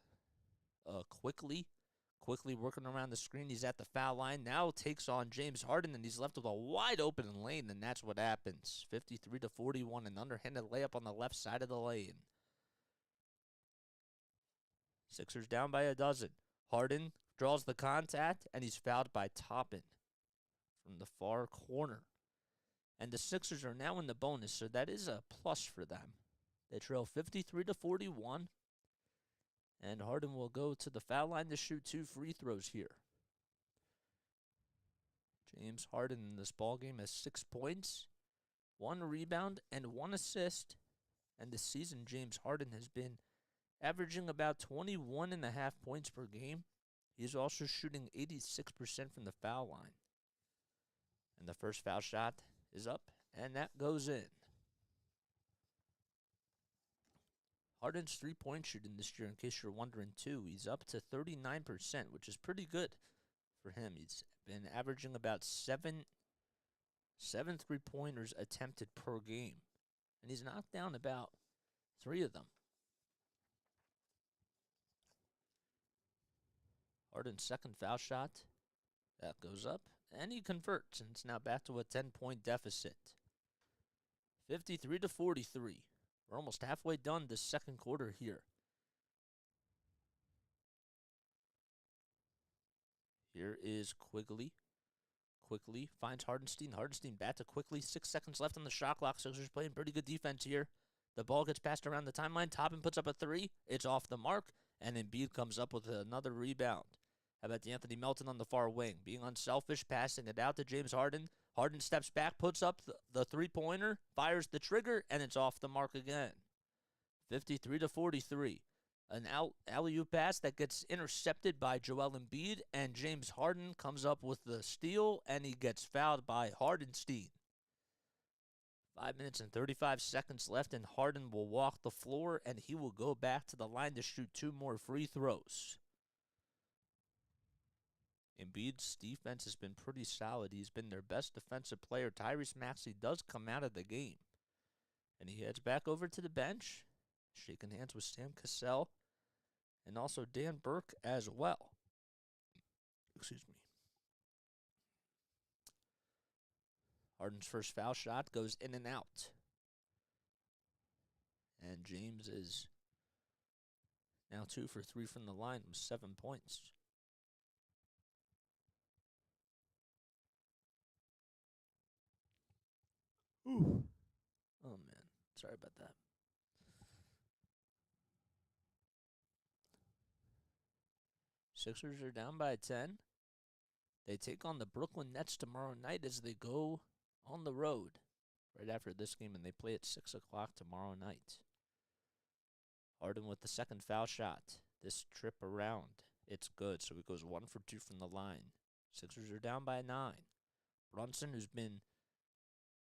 Quickly working around the screen. He's at the foul line. Now takes on James Harden, and he's left with a wide open lane, and that's what happens. 53-41, an underhanded layup on the left side of the lane. Sixers down by 12. Harden draws the contact, and he's fouled by Toppin from the far corner. And the Sixers are now in the bonus, so that is a plus for them. They trail 53-41. And Harden will go to the foul line to shoot 2 free throws here. James Harden in this ballgame has 6 points, 1 rebound, and 1 assist. And this season, James Harden has been averaging about 21.5 points per game. He's also shooting 86% from the foul line. And the first foul shot is up, and that goes in. Harden's three-point shooting this year, in case you're wondering, too, he's up to 39%, which is pretty good for him. He's been averaging about seven three-pointers attempted per game, and he's knocked down about 3 of them. Harden's second foul shot, that goes up, and he converts, and it's now back to a 10-point deficit. 53-43. We're almost halfway done this second quarter here. Here is Quigley. Quickly finds Hardenstein. Hardenstein back to Quickly. 6 seconds left on the shot clock. Sixers playing pretty good defense here. The ball gets passed around the timeline. Toppin puts up a 3. It's off the mark, and Embiid comes up with another rebound. How about D'Anthony Melton on the far wing? Being unselfish, passing it out to James Harden. Harden steps back, puts up the three-pointer, fires the trigger, and it's off the mark again. 53-43. An alley-oop pass that gets intercepted by Joel Embiid, and James Harden comes up with the steal, and he gets fouled by Hardenstein. 5 minutes and 35 seconds left, and Harden will walk the floor, and he will go back to the line to shoot 2 more free throws. Embiid's defense has been pretty solid. He's been their best defensive player. Tyrese Maxey does come out of the game, and he heads back over to the bench, shaking hands with Sam Cassell and also Dan Burke as well. Excuse me. Harden's first foul shot goes in and out. And James is now 2 for 3 from the line with 7 points. Ooh. Oh, man. Sorry about that. Sixers are down by 10. They take on the Brooklyn Nets tomorrow night as they go on the road right after this game, and they play at 6 o'clock tomorrow night. Harden with the second foul shot. This trip around, it's good, so he goes 1 for 2 from the line. Sixers are down by 9. Brunson, who's been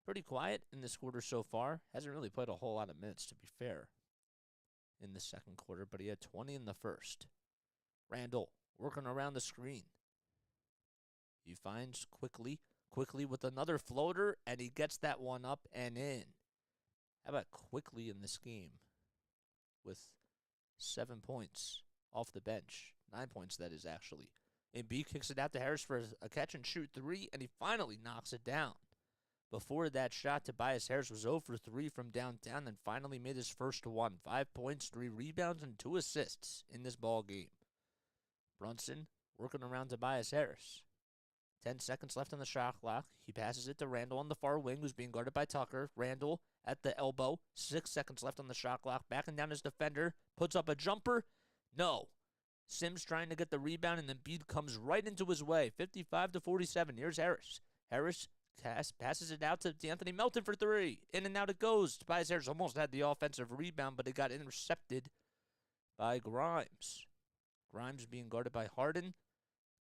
pretty quiet in this quarter so far, hasn't really played a whole lot of minutes, to be fair, in the second quarter, but he had 20 in the first. Randall working around the screen. He finds Quickly with another floater, and he gets that one up and in. How about Quickly in this game with 7 points off the bench? 9 points, that is, actually. Embiid kicks it out to Harris for a catch-and-shoot 3, and he finally knocks it down. Before that shot, Tobias Harris was 0 for 3 from downtown and finally made his first one. 5 points, 3 rebounds, and 2 assists in this ball game. Brunson working around Tobias Harris. 10 seconds left on the shot clock. He passes it to Randall on the far wing, who's being guarded by Tucker. Randall at the elbow. 6 seconds left on the shot clock. Backing down his defender. Puts up a jumper. No. Sims trying to get the rebound, and Embiid comes right into his way. 55-47. Here's Harris. Harris passes it out to D'Anthony Melton for 3. In and out it goes. Tobias Harris almost had the offensive rebound, but it got intercepted by Grimes. Grimes being guarded by Harden.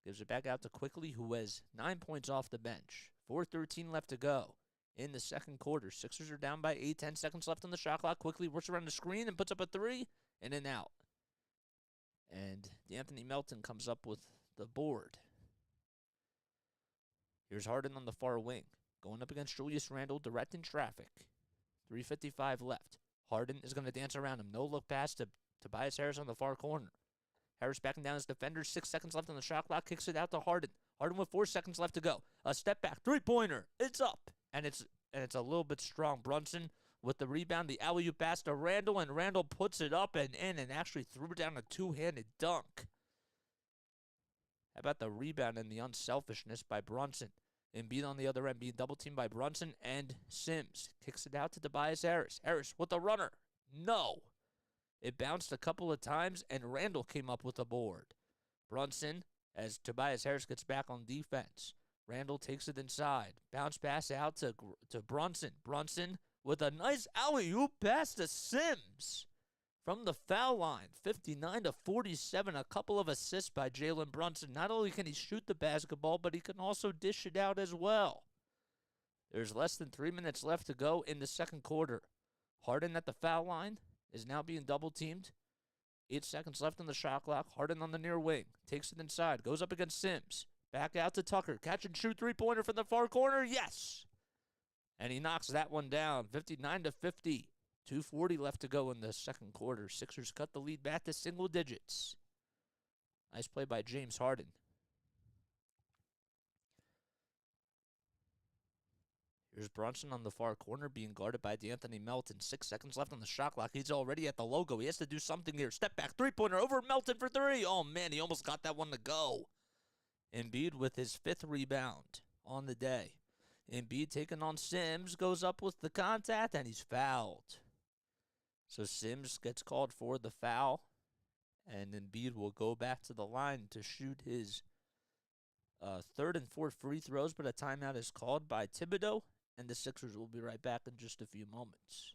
Gives it back out to Quickly, who has 9 points off the bench. 4:13 left to go in the second quarter. Sixers are down by 8. 10 seconds left on the shot clock. Quickly works around the screen and puts up a 3. In and out. And D'Anthony Melton comes up with the board. Here's Harden on the far wing. Going up against Julius Randle, directing traffic. 3:55 left. Harden is going to dance around him. No look pass to Tobias Harris on the far corner. Harris backing down his defender. 6 seconds left on the shot clock. Kicks it out to Harden. Harden with 4 seconds left to go. A step back. 3-pointer. It's up. And it's a little bit strong. Brunson with the rebound. The alley-oop pass to Randle. And Randle puts it up and in and actually threw down a two-handed dunk. How about the rebound and the unselfishness by Brunson? Embiid on the other end being double-teamed by Brunson and Sims. Kicks it out to Tobias Harris. Harris with the runner. No. It bounced a couple of times, and Randle came up with a board. Brunson, as Tobias Harris gets back on defense. Randle takes it inside. Bounce pass out to Brunson. Brunson with a nice alley-oop pass to Sims from the foul line. 59-47, a couple of assists by Jalen Brunson. Not only can he shoot the basketball, but he can also dish it out as well. There's less than 3 minutes left to go in the second quarter. Harden at the foul line is now being double-teamed. 8 seconds left on the shot clock. Harden on the near wing. Takes it inside. Goes up against Sims. Back out to Tucker. Catch and shoot three-pointer from the far corner. Yes! And he knocks that one down. 59-50. 2:40 left to go in the second quarter. Sixers cut the lead back to single digits. Nice play by James Harden. Here's Brunson on the far corner being guarded by D'Anthony Melton. 6 seconds left on the shot clock. He's already at the logo. He has to do something here. Step back, three-pointer over Melton for three. Oh, man, he almost got that one to go. Embiid with his 5th rebound on the day. Embiid taking on Sims, goes up with the contact, and he's fouled. So Sims gets called for the foul, and Embiid will go back to the line to shoot his 3rd and 4th free throws, but a timeout is called by Thibodeau, and the Sixers will be right back in just a few moments.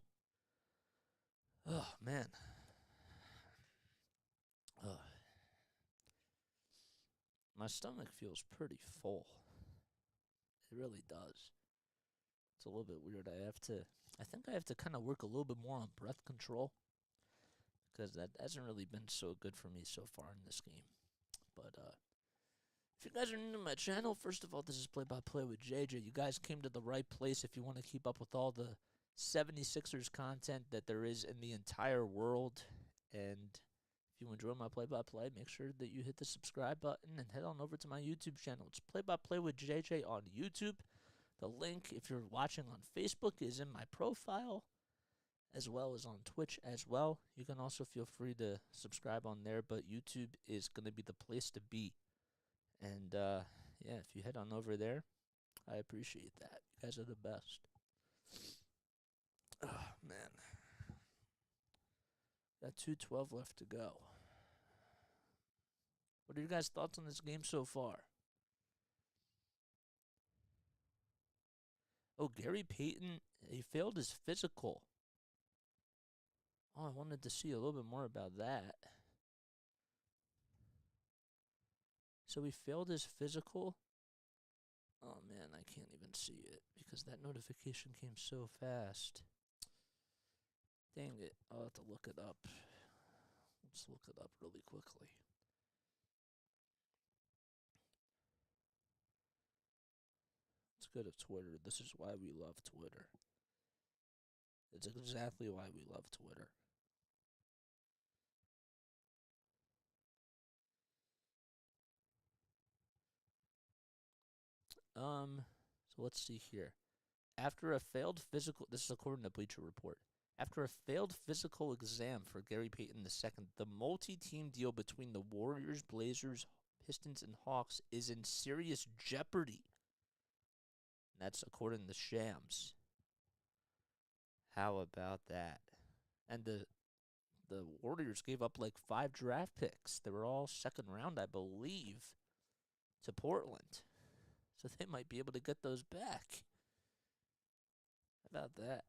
Oh, man. My stomach feels pretty full. It really does. It's a little bit weird. I think I have to kind of work a little bit more on breath control, because that hasn't really been so good for me so far in this game. But if you guys are new to my channel, first of all, this is Play-by-Play with JJ. You guys came to the right place if you want to keep up with all the 76ers content that there is in the entire world. And if you enjoy my play-by-play, make sure that you hit the subscribe button and head on over to my YouTube channel. It's Play-by-Play with JJ on YouTube. The link, if you're watching on Facebook, is in my profile, as well as on Twitch as well. You can also feel free to subscribe on there, but YouTube is going to be the place to be. And, yeah, if you head on over there, I appreciate that. You guys are the best. Oh, man. Got 2:12 left to go. What are your guys' thoughts on this game so far? Oh, Gary Payton, he failed his physical. Oh, I wanted to see a little bit more about that. So he failed his physical? Oh, man, I can't even see it because that notification came so fast. Dang it, I'll have to look it up. Let's look it up really quickly. Let's go to Twitter. This is why we love Twitter. It's exactly why we love Twitter. So let's see here. After a failed physical, this is according to Bleacher Report. After a failed physical exam for Gary Payton II, the multi-team deal between the Warriors, Blazers, Pistons, and Hawks is in serious jeopardy. And that's according to Shams. How about that? And the Warriors gave up like 5 draft picks. They were all second round, I believe, to Portland. So they might be able to get those back. How about that?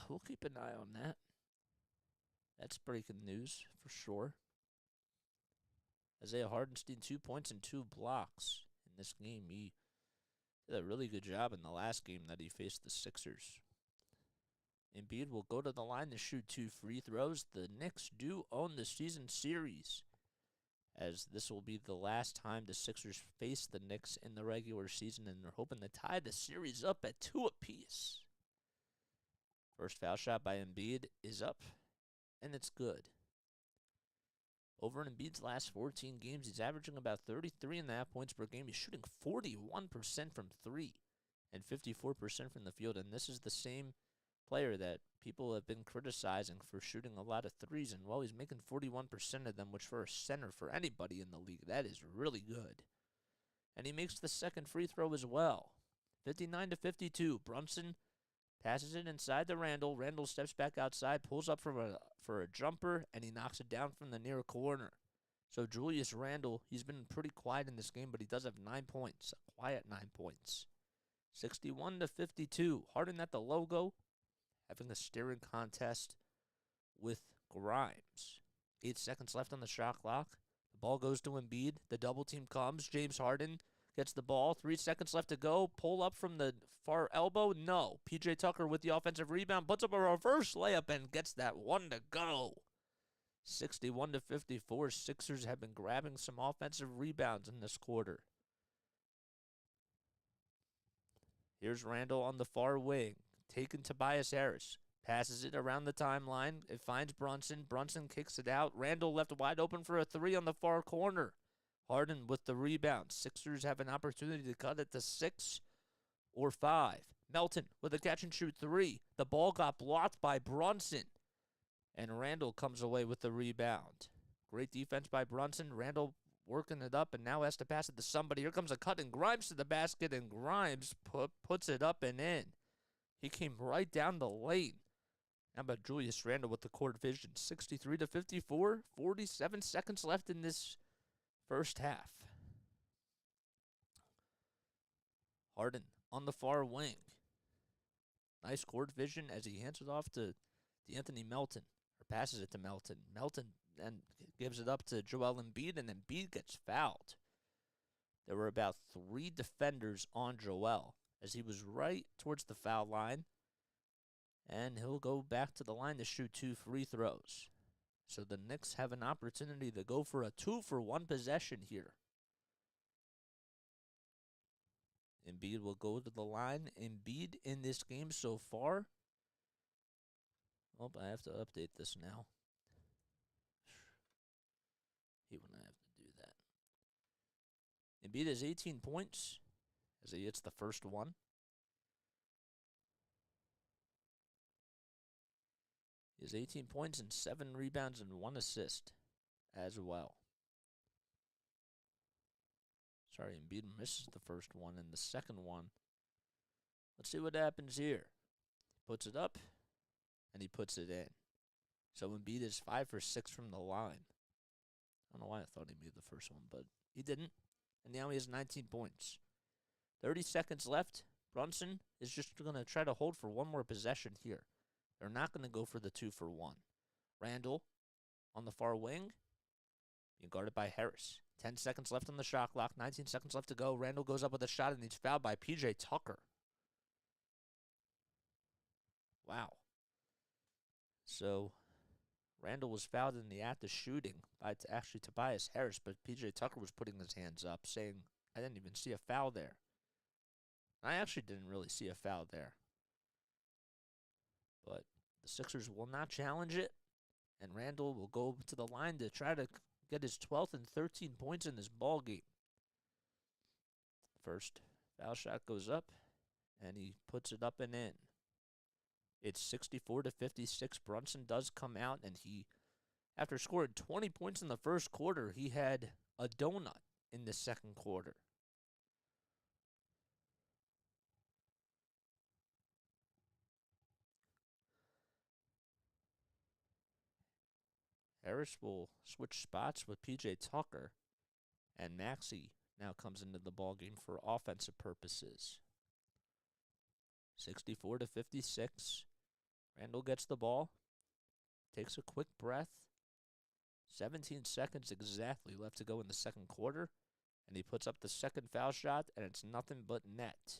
We'll keep an eye on that. That's breaking news for sure. Isaiah Hardenstein, 2 points and 2 blocks in this game. He did a really good job in the last game that he faced the Sixers. Embiid will go to the line to shoot 2 free throws. The Knicks do own the season series, as this will be the last time the Sixers face the Knicks in the regular season, and they're hoping to tie the series up at 2 apiece. First foul shot by Embiid is up, and it's good. Over in Embiid's last 14 games, he's averaging about 33.5 points per game. He's shooting 41% from 3 and 54% from the field, and this is the same player that people have been criticizing for shooting a lot of threes, and while he's making 41% of them, which for a center for anybody in the league, that is really good. And he makes the second free throw as well. 59-52. Brunson passes it inside to Randall. Randall steps back outside, pulls up for a jumper, and he knocks it down from the near corner. So Julius Randle, he's been pretty quiet in this game, but he does have 9 points. A quiet 9 points. 61-52. Harden at the logo, having a staring contest with Grimes. 8 seconds left on the shot clock. The ball goes to Embiid. The double team comes. James Harden gets the ball. 3 seconds left to go. Pull up from the far elbow. No. PJ Tucker with the offensive rebound. Puts up a reverse layup and gets that one to go. 61-54. Sixers have been grabbing some offensive rebounds in this quarter. Here's Randall on the far wing. Taking Tobias Harris. Passes it around the timeline. It finds Brunson. Brunson kicks it out. Randall left wide open for a 3 on the far corner. Harden with the rebound. Sixers have an opportunity to cut it to 6 or 5. Melton with a catch-and-shoot 3. The ball got blocked by Brunson. And Randall comes away with the rebound. Great defense by Brunson. Randall working it up and now has to pass it to somebody. Here comes a cut and Grimes to the basket, and Grimes puts it up and in. He came right down the lane. How about Julius Randle with the court vision? 63-54. 47 seconds left in this first half. Harden on the far wing. Nice court vision as he hands it off to Anthony Melton. Or passes it to Melton. Melton then gives it up to Joel Embiid, and Embiid gets fouled. There were about 3 defenders on Joel as he was right towards the foul line. And he'll go back to the line to shoot 2 free throws. So the Knicks have an opportunity to go for a 2-for-1 possession here. Embiid will go to the line. Embiid in this game so far. Oh, I have to update this now. Hate when I have to do that. Embiid has 18 points as he hits the first one. He has 18 points and 7 rebounds and 1 assist as well. Sorry, Embiid misses the first one and the second one. Let's see what happens here. He puts it up, and he puts it in. So Embiid is 5 for 6 from the line. I don't know why I thought he made the first one, but he didn't. And now he has 19 points. 30 seconds left. Brunson is just going to try to hold for one more possession here. They're not going to go for the 2-for-1. Randall on the far wing, being guarded by Harris. 10 seconds left on the shot clock. 19 seconds left to go. Randall goes up with a shot, and he's fouled by PJ Tucker. Wow. So Randall was fouled in the act of shooting by actually Tobias Harris, but PJ Tucker was putting his hands up, saying, I didn't even see a foul there. I actually didn't really see a foul there. But the Sixers will not challenge it, and Randall will go to the line to try to get his 12th and 13 points in this ball game. First foul shot goes up, and he puts it up and in. It's 64-56. Brunson does come out, and he, after scoring 20 points in the first quarter, he had a donut in the second quarter. Harris will switch spots with PJ Tucker, and Maxey now comes into the ballgame for offensive purposes. 64-56. Randall gets the ball, takes a quick breath. 17 seconds exactly left to go in the second quarter, and he puts up the second foul shot, and it's nothing but net.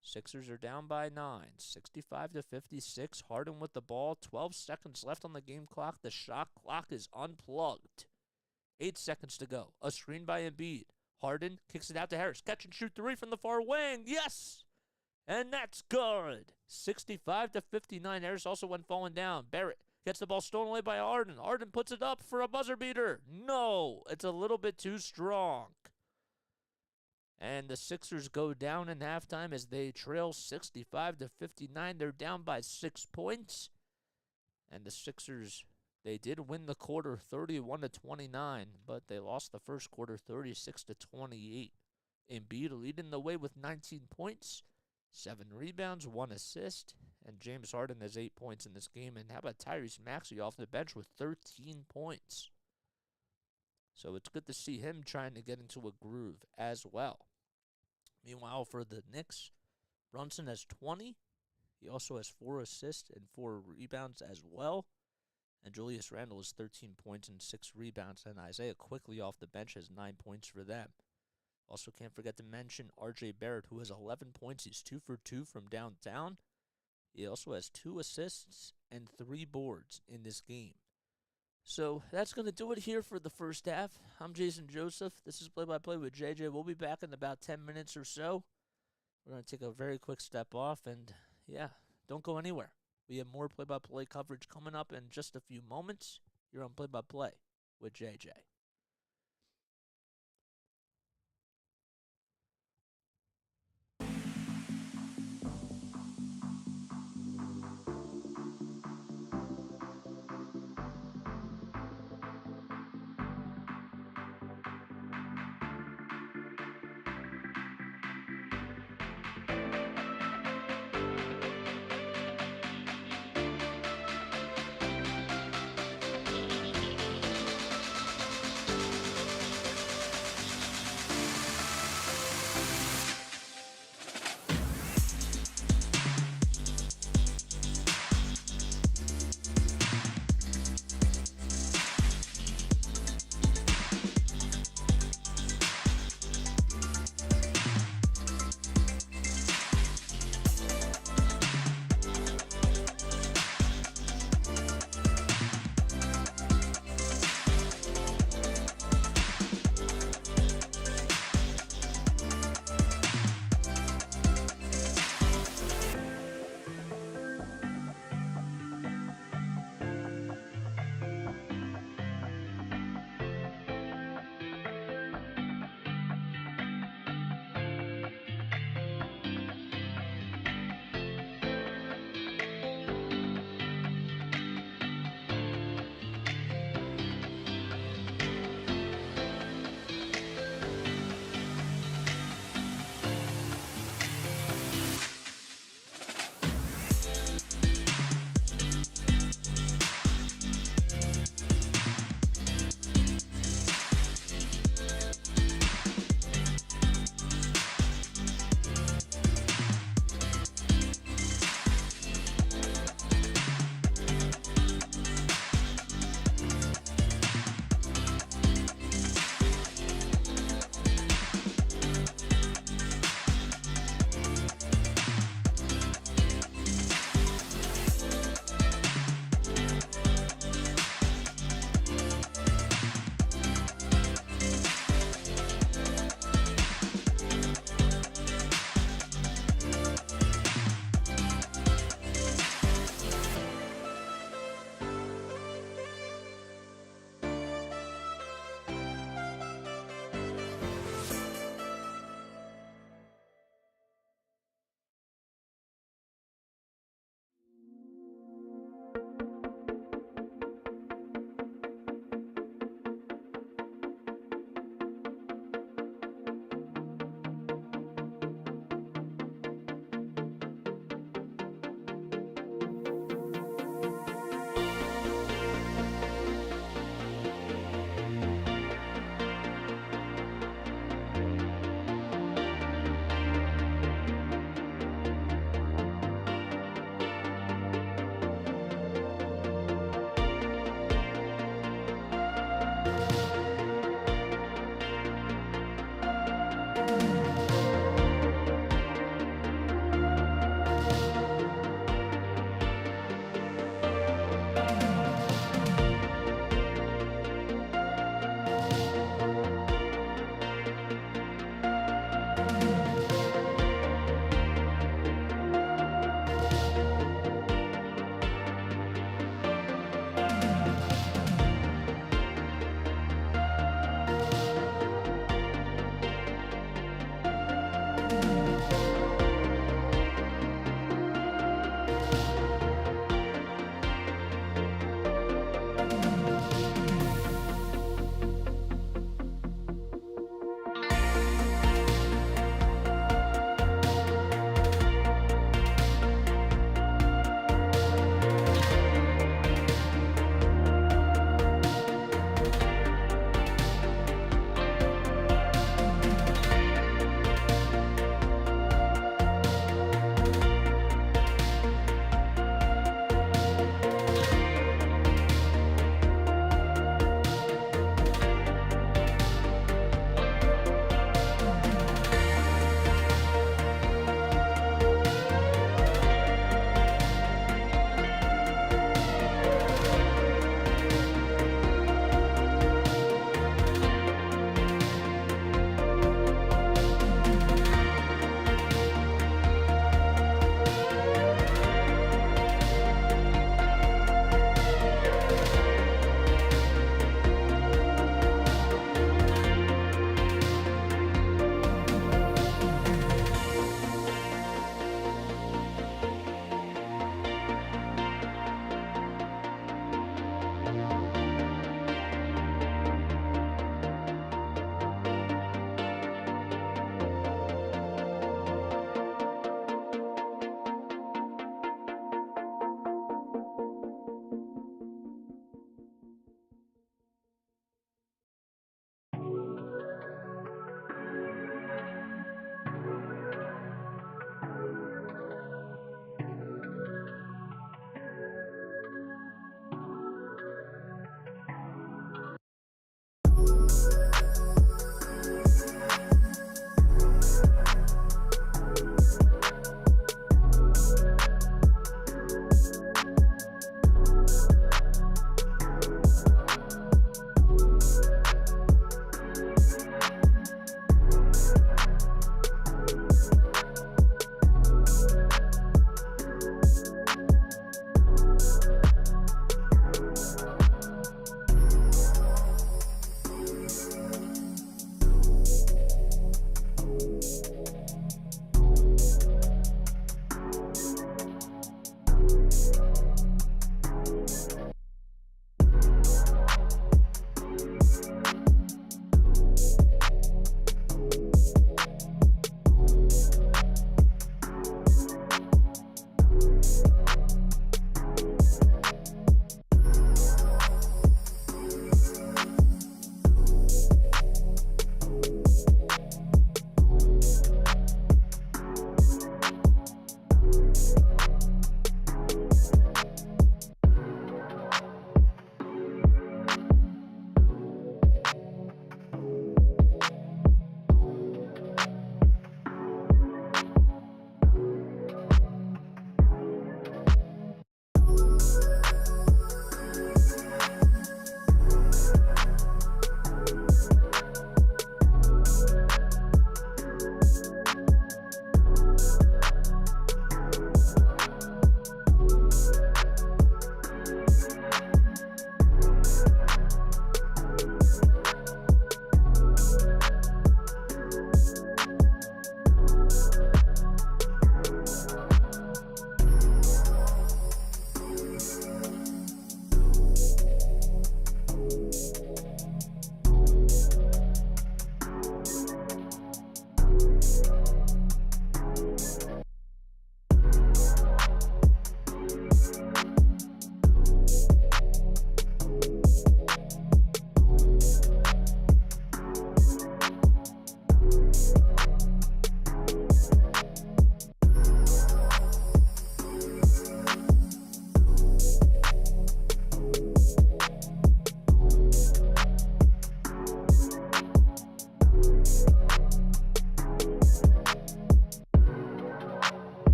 Sixers are down by 9, 65-56. Harden with the ball, 12 seconds left on the game clock. The shot clock is unplugged. 8 seconds to go. A screen by Embiid. Harden kicks it out to Harris. Catch and shoot 3 from the far wing. Yes! And that's good. 65-59. Harris also went falling down. Barrett gets the ball stolen away by Harden. Harden puts it up for a buzzer beater. No, it's a little bit too strong. And the Sixers go down in halftime as they trail 65-59. They're down by 6 points. And the Sixers, they did win the quarter 31-29, but they lost the first quarter 36-28. Embiid leading the way with 19 points, 7 rebounds, 1 assist. And James Harden has 8 points in this game. And how about Tyrese Maxey off the bench with 13 points? So it's good to see him trying to get into a groove as well. Meanwhile, for the Knicks, Brunson has 20. He also has 4 assists and 4 rebounds as well. And Julius Randle has 13 points and 6 rebounds. And Isaiah Quickly off the bench has 9 points for them. Also, can't forget to mention R.J. Barrett, who has 11 points. He's 2 for 2 from downtown. He also has 2 assists and 3 boards in this game. So that's going to do it here for the first half. I'm Jason Joseph. This is Play-by-Play with JJ. We'll be back in about 10 minutes or so. We're going to take a very quick step off, and yeah, don't go anywhere. We have more Play-by-Play coverage coming up in just a few moments. You're on Play-by-Play with JJ.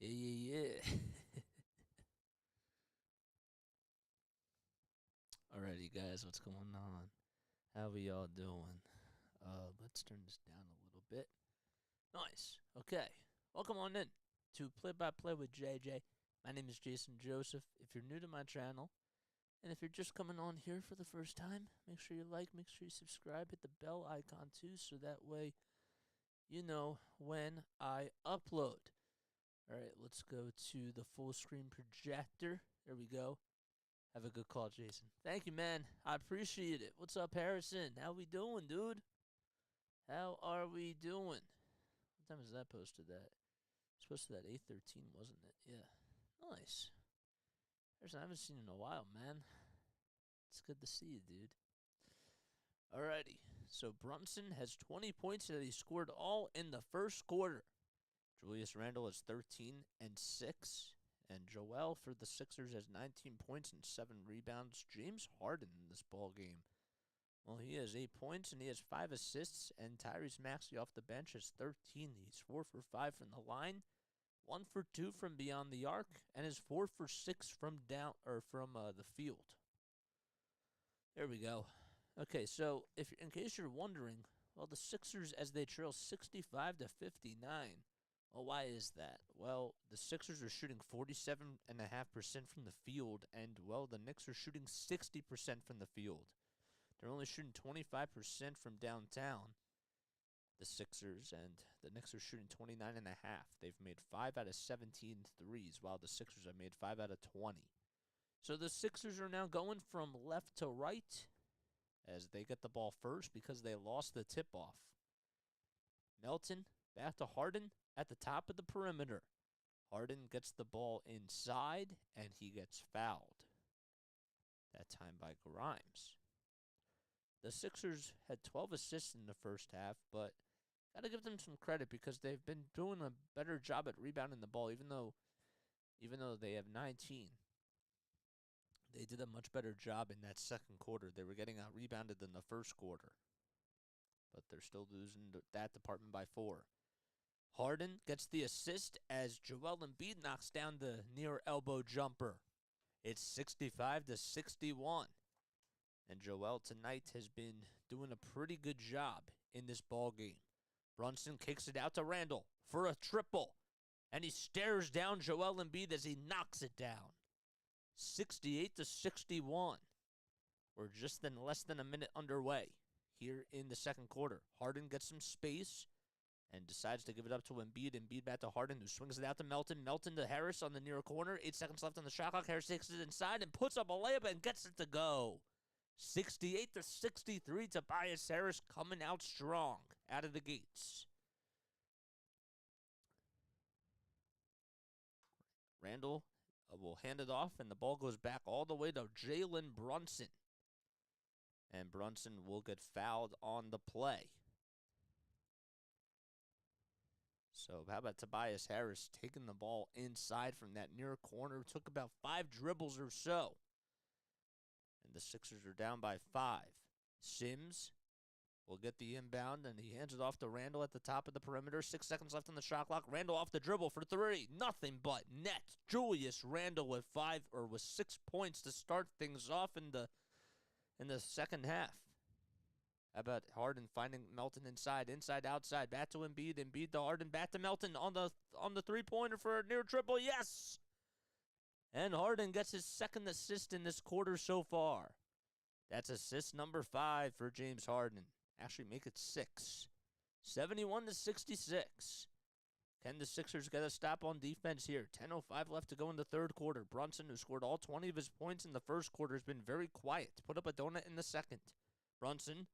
Yeah. Alrighty, guys, what's going on? How we all doing? Let's turn this down a little bit. Nice. Okay. Welcome on in to Play by Play with JJ. My name is Jason Joseph. If you're new to my channel, and if you're just coming on here for the first time, make sure you like, make sure you subscribe, hit the bell icon too, so that way you know when I upload. Alright, let's go to the full screen projector. There we go. Have a good call, Jason. Thank you, man. I appreciate it. What's up, Harrison? How we doing, dude? How are we doing? What time is that posted at? It's posted at 8:13, wasn't it? Yeah. Nice. Harrison, I haven't seen you in a while, man. It's good to see you, dude. Alrighty. So Brunson has 20 points that he scored all in the first quarter. Julius Randle has 13 and 6. And Joel for the Sixers has 19 points and 7 rebounds. James Harden in this ball game, well, he has 8 points and he has 5 assists. And Tyrese Maxey off the bench has 13. He's 4 for 5 from the line, 1 for 2 from beyond the arc, and is 4 for 6 from the field. There we go. Okay, so in case you're wondering, well, the Sixers, as they trail 65 to 59. Well, why is that? Well, the Sixers are shooting 47.5% from the field, and, well, the Knicks are shooting 60% from the field. They're only shooting 25% from downtown, the Sixers, and the Knicks are shooting 29.5. They've made 5 out of 17 threes, while the Sixers have made 5 out of 20. So the Sixers are now going from left to right as they get the ball first because they lost the tip-off. Melton back to Harden at the top of the perimeter. Harden gets the ball inside, and he gets fouled. That time by Grimes. The Sixers had 12 assists in the first half, but got to give them some credit because they've been doing a better job at rebounding the ball, even though they have 19. They did a much better job in that second quarter. They were getting out-rebounded than the first quarter, but they're still losing that department by 4. Harden gets the assist as Joel Embiid knocks down the near elbow jumper. It's 65 to 61. And Joel tonight has been doing a pretty good job in this ball game. Brunson kicks it out to Randle for a triple. And he stares down Joel Embiid as he knocks it down. 68 to 61. We're just less than a minute underway here in the second quarter. Harden gets some space and decides to give it up to Embiid. Embiid back to Harden, who swings it out to Melton. Melton to Harris on the near corner. 8 seconds left on the shot clock. Harris takes it inside and puts up a layup and gets it to go. 68 to 63. Tobias Harris coming out strong out of the gates. Randle will hand it off, and the ball goes back all the way to Jalen Brunson. And Brunson will get fouled on the play. So how about Tobias Harris taking the ball inside from that near corner? Took about 5 dribbles or so. And the Sixers are down by 5. Sims will get the inbound, and he hands it off to Randle at the top of the perimeter. 6 seconds left on the shot clock. Randle off the dribble for 3. Nothing but net. Julius Randle with 6 points to start things off in the second half. How about Harden finding Melton inside, outside, back to Embiid, Embiid to Harden, back to Melton on the three-pointer for a near triple. Yes! And Harden gets his second assist in this quarter so far. That's assist number 5 for James Harden. Actually, make it 6. 71 to 66. Can the Sixers get a stop on defense here? 10:05 left to go in the third quarter. Brunson, who scored all 20 of his points in the first quarter, has been very quiet. Put up a donut in the second. Brunson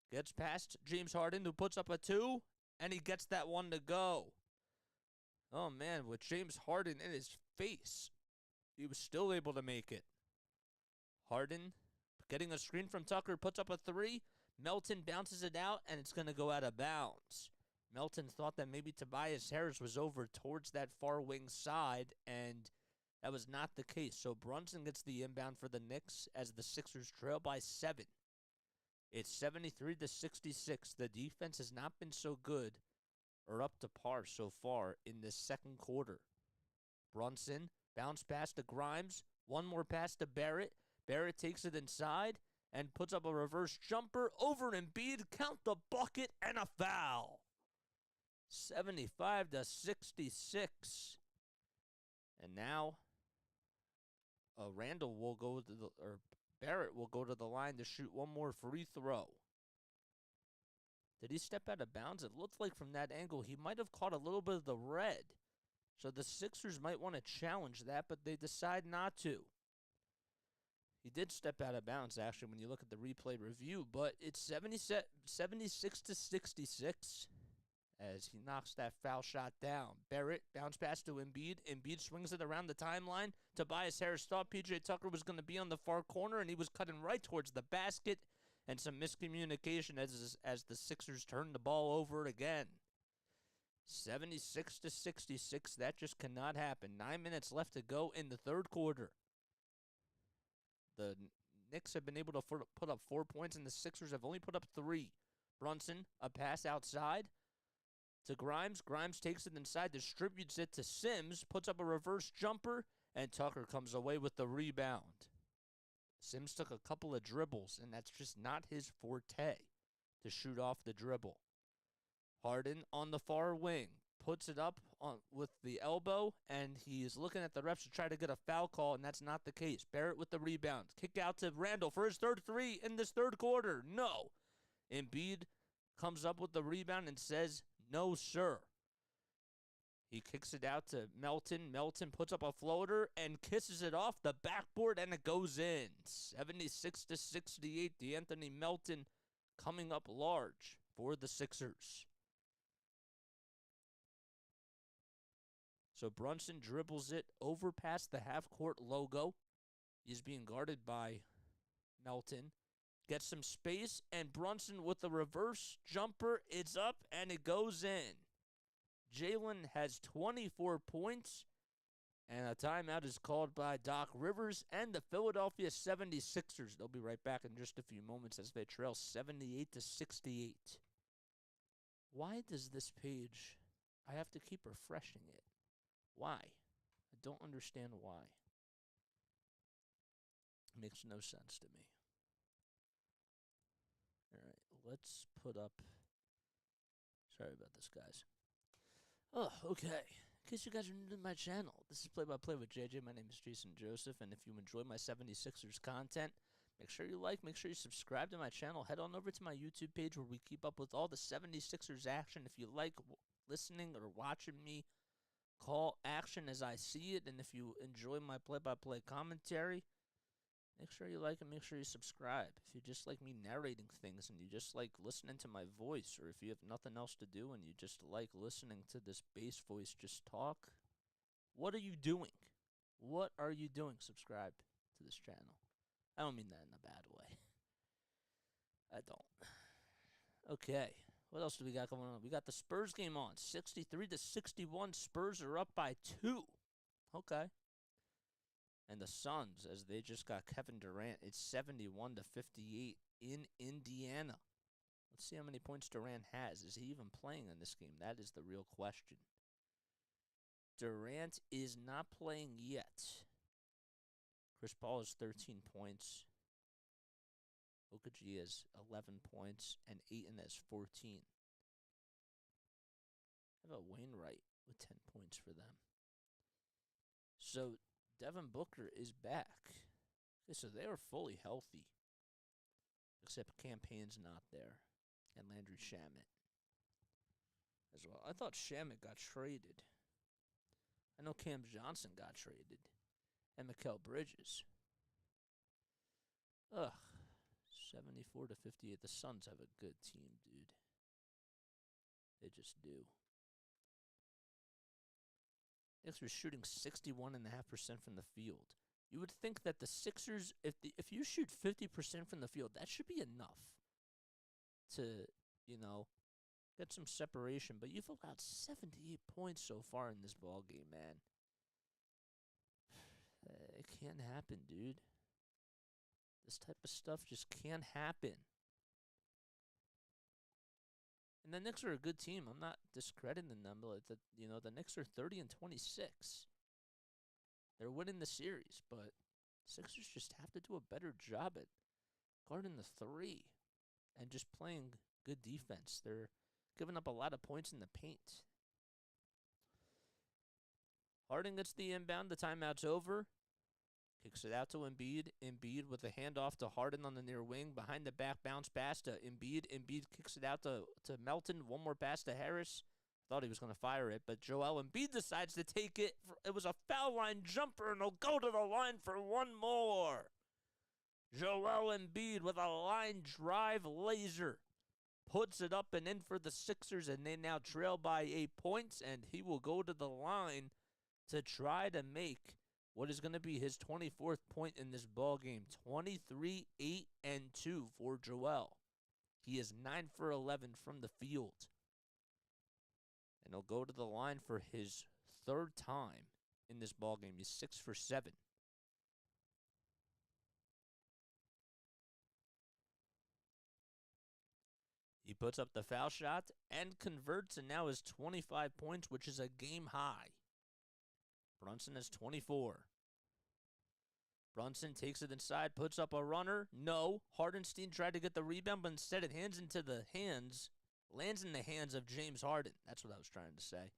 gets past James Harden, who puts up a 2, and he gets that one to go. Oh, man, with James Harden in his face, he was still able to make it. Harden getting a screen from Tucker, puts up a 3. Melton bounces it out, and it's going to go out of bounds. Melton thought that maybe Tobias Harris was over towards that far wing side, and that was not the case. So Brunson gets the inbound for the Knicks as the Sixers trail by 7. It's 73 to 66. The defense has not been so good or up to par so far in this second quarter. Brunson, bounce pass to Grimes, one more pass to Barrett. Barrett takes it inside and puts up a reverse jumper over Embiid. Count the bucket and a foul. 75-66. And now Randall will go to Barrett will go to the line to shoot one more free throw. Did he step out of bounds? It looked like from that angle he might have caught a little bit of the red. So the Sixers might want to challenge that, but they decide not to. He did step out of bounds, actually, when you look at the replay review, but it's 76-66 as he knocks that foul shot down. Barrett, bounce pass to Embiid. Embiid swings it around the timeline. Tobias Harris thought P.J. Tucker was going to be on the far corner, and he was cutting right towards the basket, and some miscommunication as the Sixers turned the ball over again. 76-66, that just cannot happen. 9 minutes left to go in the third quarter. The Knicks have been able to put up 4 points, and the Sixers have only put up 3. Brunson, a pass outside to Grimes. Grimes takes it inside, distributes it to Sims, puts up a reverse jumper, and Tucker comes away with the rebound. Sims took a couple of dribbles, and that's just not his forte, to shoot off the dribble. Harden on the far wing puts it up with the elbow, and he is looking at the refs to try to get a foul call, and that's not the case. Barrett with the rebound. Kick out to Randall for his third 3 in this third quarter. No. Embiid comes up with the rebound and says, no, sir. He kicks it out to Melton. Melton puts up a floater and kisses it off the backboard, and it goes in. 76-68. DeAnthony Melton coming up large for the Sixers. So Brunson dribbles it over past the half-court logo. He's being guarded by Melton. Gets some space, and Brunson with the reverse jumper. It's up, and it goes in. Jalen has 24 points, and a timeout is called by Doc Rivers and the Philadelphia 76ers. They'll be right back in just a few moments as they trail 78-68. Why does this page, I have to keep refreshing it? Why? I don't understand why. It makes no sense to me. All right, let's put up. Sorry about this, guys. Oh, okay. In case you guys are new to my channel, this is Play-by-Play with JJ. My name is Jason Joseph, and if you enjoy my 76ers content, make sure you like, make sure you subscribe to my channel. Head on over to my YouTube page where we keep up with all the 76ers action. If you like listening or watching me call action as I see it, and if you enjoy my play-by-play commentary, make sure you like and make sure you subscribe. If you just like me narrating things and you just like listening to my voice, or if you have nothing else to do and you just like listening to this bass voice just talk, what are you doing? What are you doing? Subscribe to this channel. I don't mean that in a bad way. I don't. Okay. What else do we got going on? We got the Spurs game on. 63-61. Spurs are up by 2. Okay. And the Suns, as they just got Kevin Durant, it's 71-58 in Indiana. Let's see how many points Durant has. Is he even playing in this game? That is the real question. Durant is not playing yet. Chris Paul has 13 points. Okaji has 11 points, and Ayton has 14. How about Wainwright with 10 points for them? So Devin Booker is back. Okay, so they are fully healthy. Except Campaign's not there. And Landry Shamet as well. I thought Shamet got traded. I know Cam Johnson got traded. And Mikal Bridges. Ugh. 74-58. The Suns have a good team, dude. They just do. Knicks are shooting 61.5% from the field. You would think that the Sixers, if you shoot 50% from the field, that should be enough to, get some separation. But you've allowed 78 points so far in this ball game, man. It can't happen, dude. This type of stuff just can't happen. And the Knicks are a good team. I'm not discrediting them. The Knicks are 30-26. They're winning the series, but Sixers just have to do a better job at guarding the three and just playing good defense. They're giving up a lot of points in the paint. Harden gets the inbound. The timeout's over. Kicks it out to Embiid. Embiid with a handoff to Harden on the near wing. Behind the back bounce pass to Embiid. Embiid kicks it out to Melton. One more pass to Harris. Thought he was going to fire it, but Joel Embiid decides to take it. It was a foul line jumper, and he'll go to the line for one more. Joel Embiid with a line drive laser. Puts it up and in for the Sixers, and they now trail by 8 points, and he will go to the line to try to make what is going to be his 24th point in this ball game. 23, 8, and 2 for Joel. He is 9 for 11 from the field. And he'll go to the line for his third time in this ball game. He's 6 for 7. He puts up the foul shot and converts, and now is 25 points, which is a game high. Brunson has 24. Brunson takes it inside, puts up a runner. No. Hardenstein tried to get the rebound, but instead it lands in the hands of James Harden. That's what I was trying to say.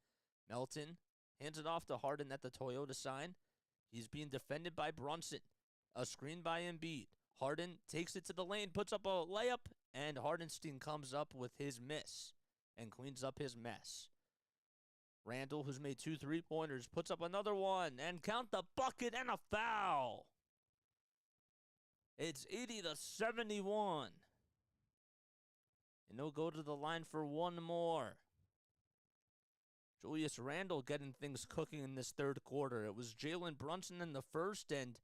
Melton hands it off to Harden at the Toyota sign. He's being defended by Brunson. A screen by Embiid. Harden takes it to the lane, puts up a layup, and Hardenstein comes up with his miss and cleans up his mess. Randall, who's made 2 3-pointers, puts up another one, and count the bucket and a foul. It's 80-71. And they'll go to the line for one more. Julius Randle getting things cooking in this third quarter. It was Jalen Brunson in the first, and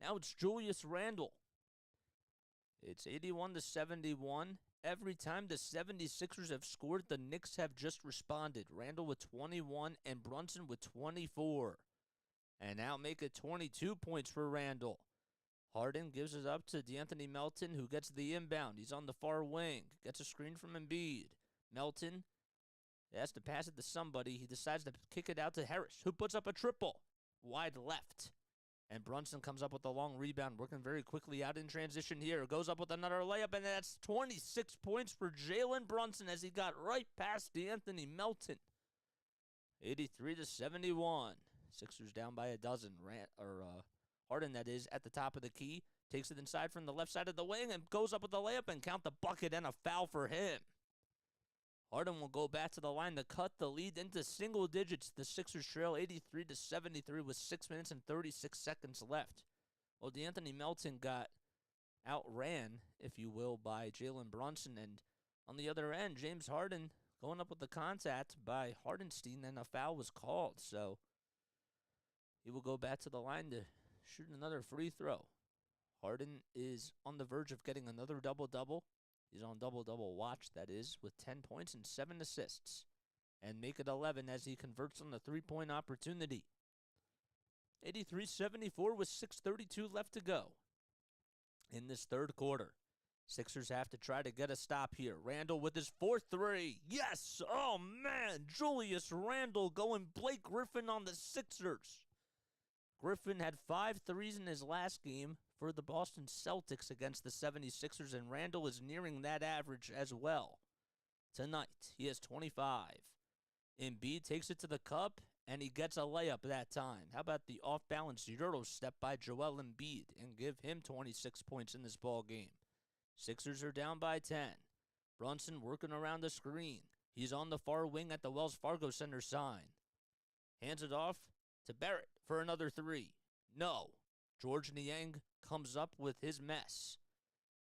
now it's Julius Randle. It's 81-71. Every time the 76ers have scored, the Knicks have just responded. Randle with 21 and Brunson with 24. And now make it 22 points for Randle. Harden gives it up to D'Anthony Melton, who gets the inbound. He's on the far wing. Gets a screen from Embiid. Melton has to pass it to somebody. He decides to kick it out to Harris, who puts up a triple. Wide left. And Brunson comes up with a long rebound, working very quickly out in transition here. Goes up with another layup, and that's 26 points for Jalen Brunson as he got right past D'Anthony Melton. 83-71. Sixers down by a dozen. Harden, that is, at the top of the key. Takes it inside from the left side of the wing and goes up with a layup and count the bucket and a foul for him. Harden will go back to the line to cut the lead into single digits. The Sixers trail 83-73 with 6 minutes and 36 seconds left. Well, D'Anthony Melton got outran, if you will, by Jalen Brunson. And on the other end, James Harden going up with the contact by Hardenstein, and a foul was called. So he will go back to the line to shoot another free throw. Harden is on the verge of getting another double-double. He's on double-double watch, that is, with 10 points and 7 assists. And make it 11 as he converts on the three-point opportunity. 83-74 with 6:32 left to go in this third quarter. Sixers have to try to get a stop here. Randle with his fourth three. Yes! Oh, man! Julius Randle going Blake Griffin on the Sixers. Griffin had 5 threes in his last game for the Boston Celtics against the 76ers, and Randle is nearing that average as well. Tonight, he has 25. Embiid takes it to the cup, and he gets a layup that time. How about the off-balance Euro step by Joel Embiid and give him 26 points in this ball game? Sixers are down by 10. Brunson working around the screen. He's on the far wing at the Wells Fargo Center sign. Hands it off to Barrett for another three. No. George Niang comes up with his mess.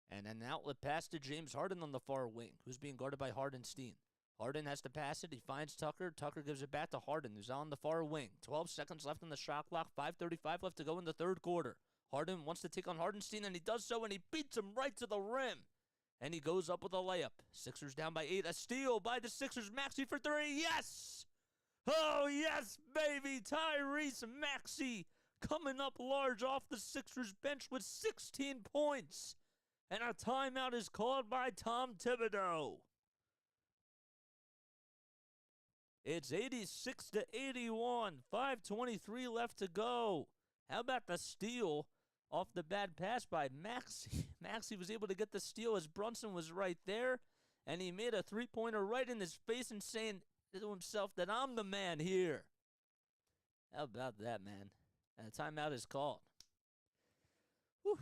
And an outlet pass to James Harden on the far wing, who's being guarded by Hardenstein. Harden has to pass it. He finds Tucker. Tucker gives it back to Harden, who's on the far wing. 12 seconds left on the shot clock. 5:35 left to go in the third quarter. Harden wants to take on Hardenstein, and he does so, and he beats him right to the rim. And he goes up with a layup. Sixers down by 8. A steal by the Sixers. Maxey for 3. Yes! Oh, yes, baby. Tyrese Maxey coming up large off the Sixers bench with 16 points. And a timeout is called by Tom Thibodeau. It's 86-81. 5:23 left to go. How about the steal off the bad pass by Maxey? Maxey was able to get the steal as Brunson was right there, and he made a three-pointer right in his face and saying to himself that I'm the man here. How about that, man? And a timeout is called. Whew.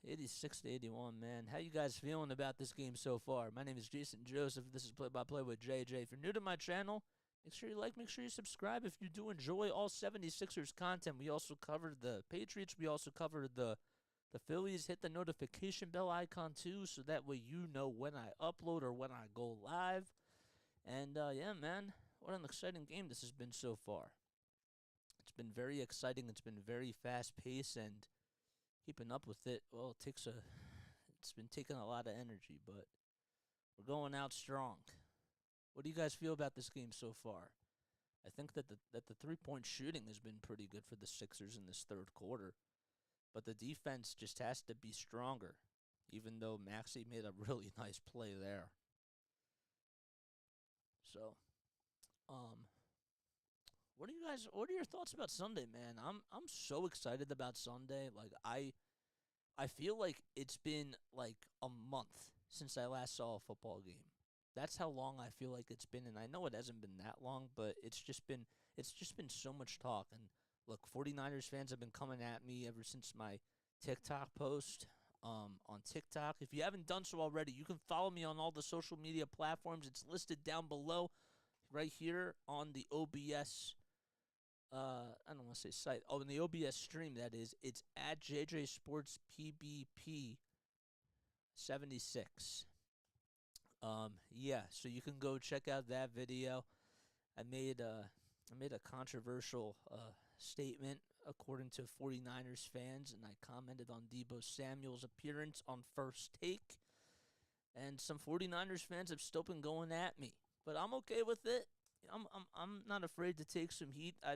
86-81, man. How you guys feeling about this game so far? My name is Jason Joseph. This is Play-by-Play with JJ. If you're new to my channel, make sure you like, make sure you subscribe. If you do enjoy all 76ers content, we also covered the Patriots. We also covered the Phillies. Hit the notification bell icon, too, so that way you know when I upload or when I go live. And, yeah, man, what an exciting game this has been so far. It's been very exciting. It's been very fast-paced, and keeping up with it, well, it's been taking a lot of energy, but we're going out strong. What do you guys feel about this game so far? I think that the three-point shooting has been pretty good for the Sixers in this third quarter, but the defense just has to be stronger, even though Maxey made a really nice play there. So, what are your thoughts about Sunday, man? I'm so excited about Sunday. Like I feel like it's been like a month since I last saw a football game. That's how long I feel like it's been, and I know it hasn't been that long, but it's just been so much talk. And look, 49ers fans have been coming at me ever since my TikTok post on TikTok. If you haven't done so already, you can follow me on all the social media platforms. It's listed down below right here on the OBS I don't want to say site. Oh, in the OBS stream, that is. It's at JJ Sports PBP 76. Yeah, so you can go check out that video. I made a controversial statement according to 49ers fans, and I commented on Deebo Samuel's appearance on First Take. And some 49ers fans have still been going at me, but I'm okay with it. I'm not afraid to take some heat. I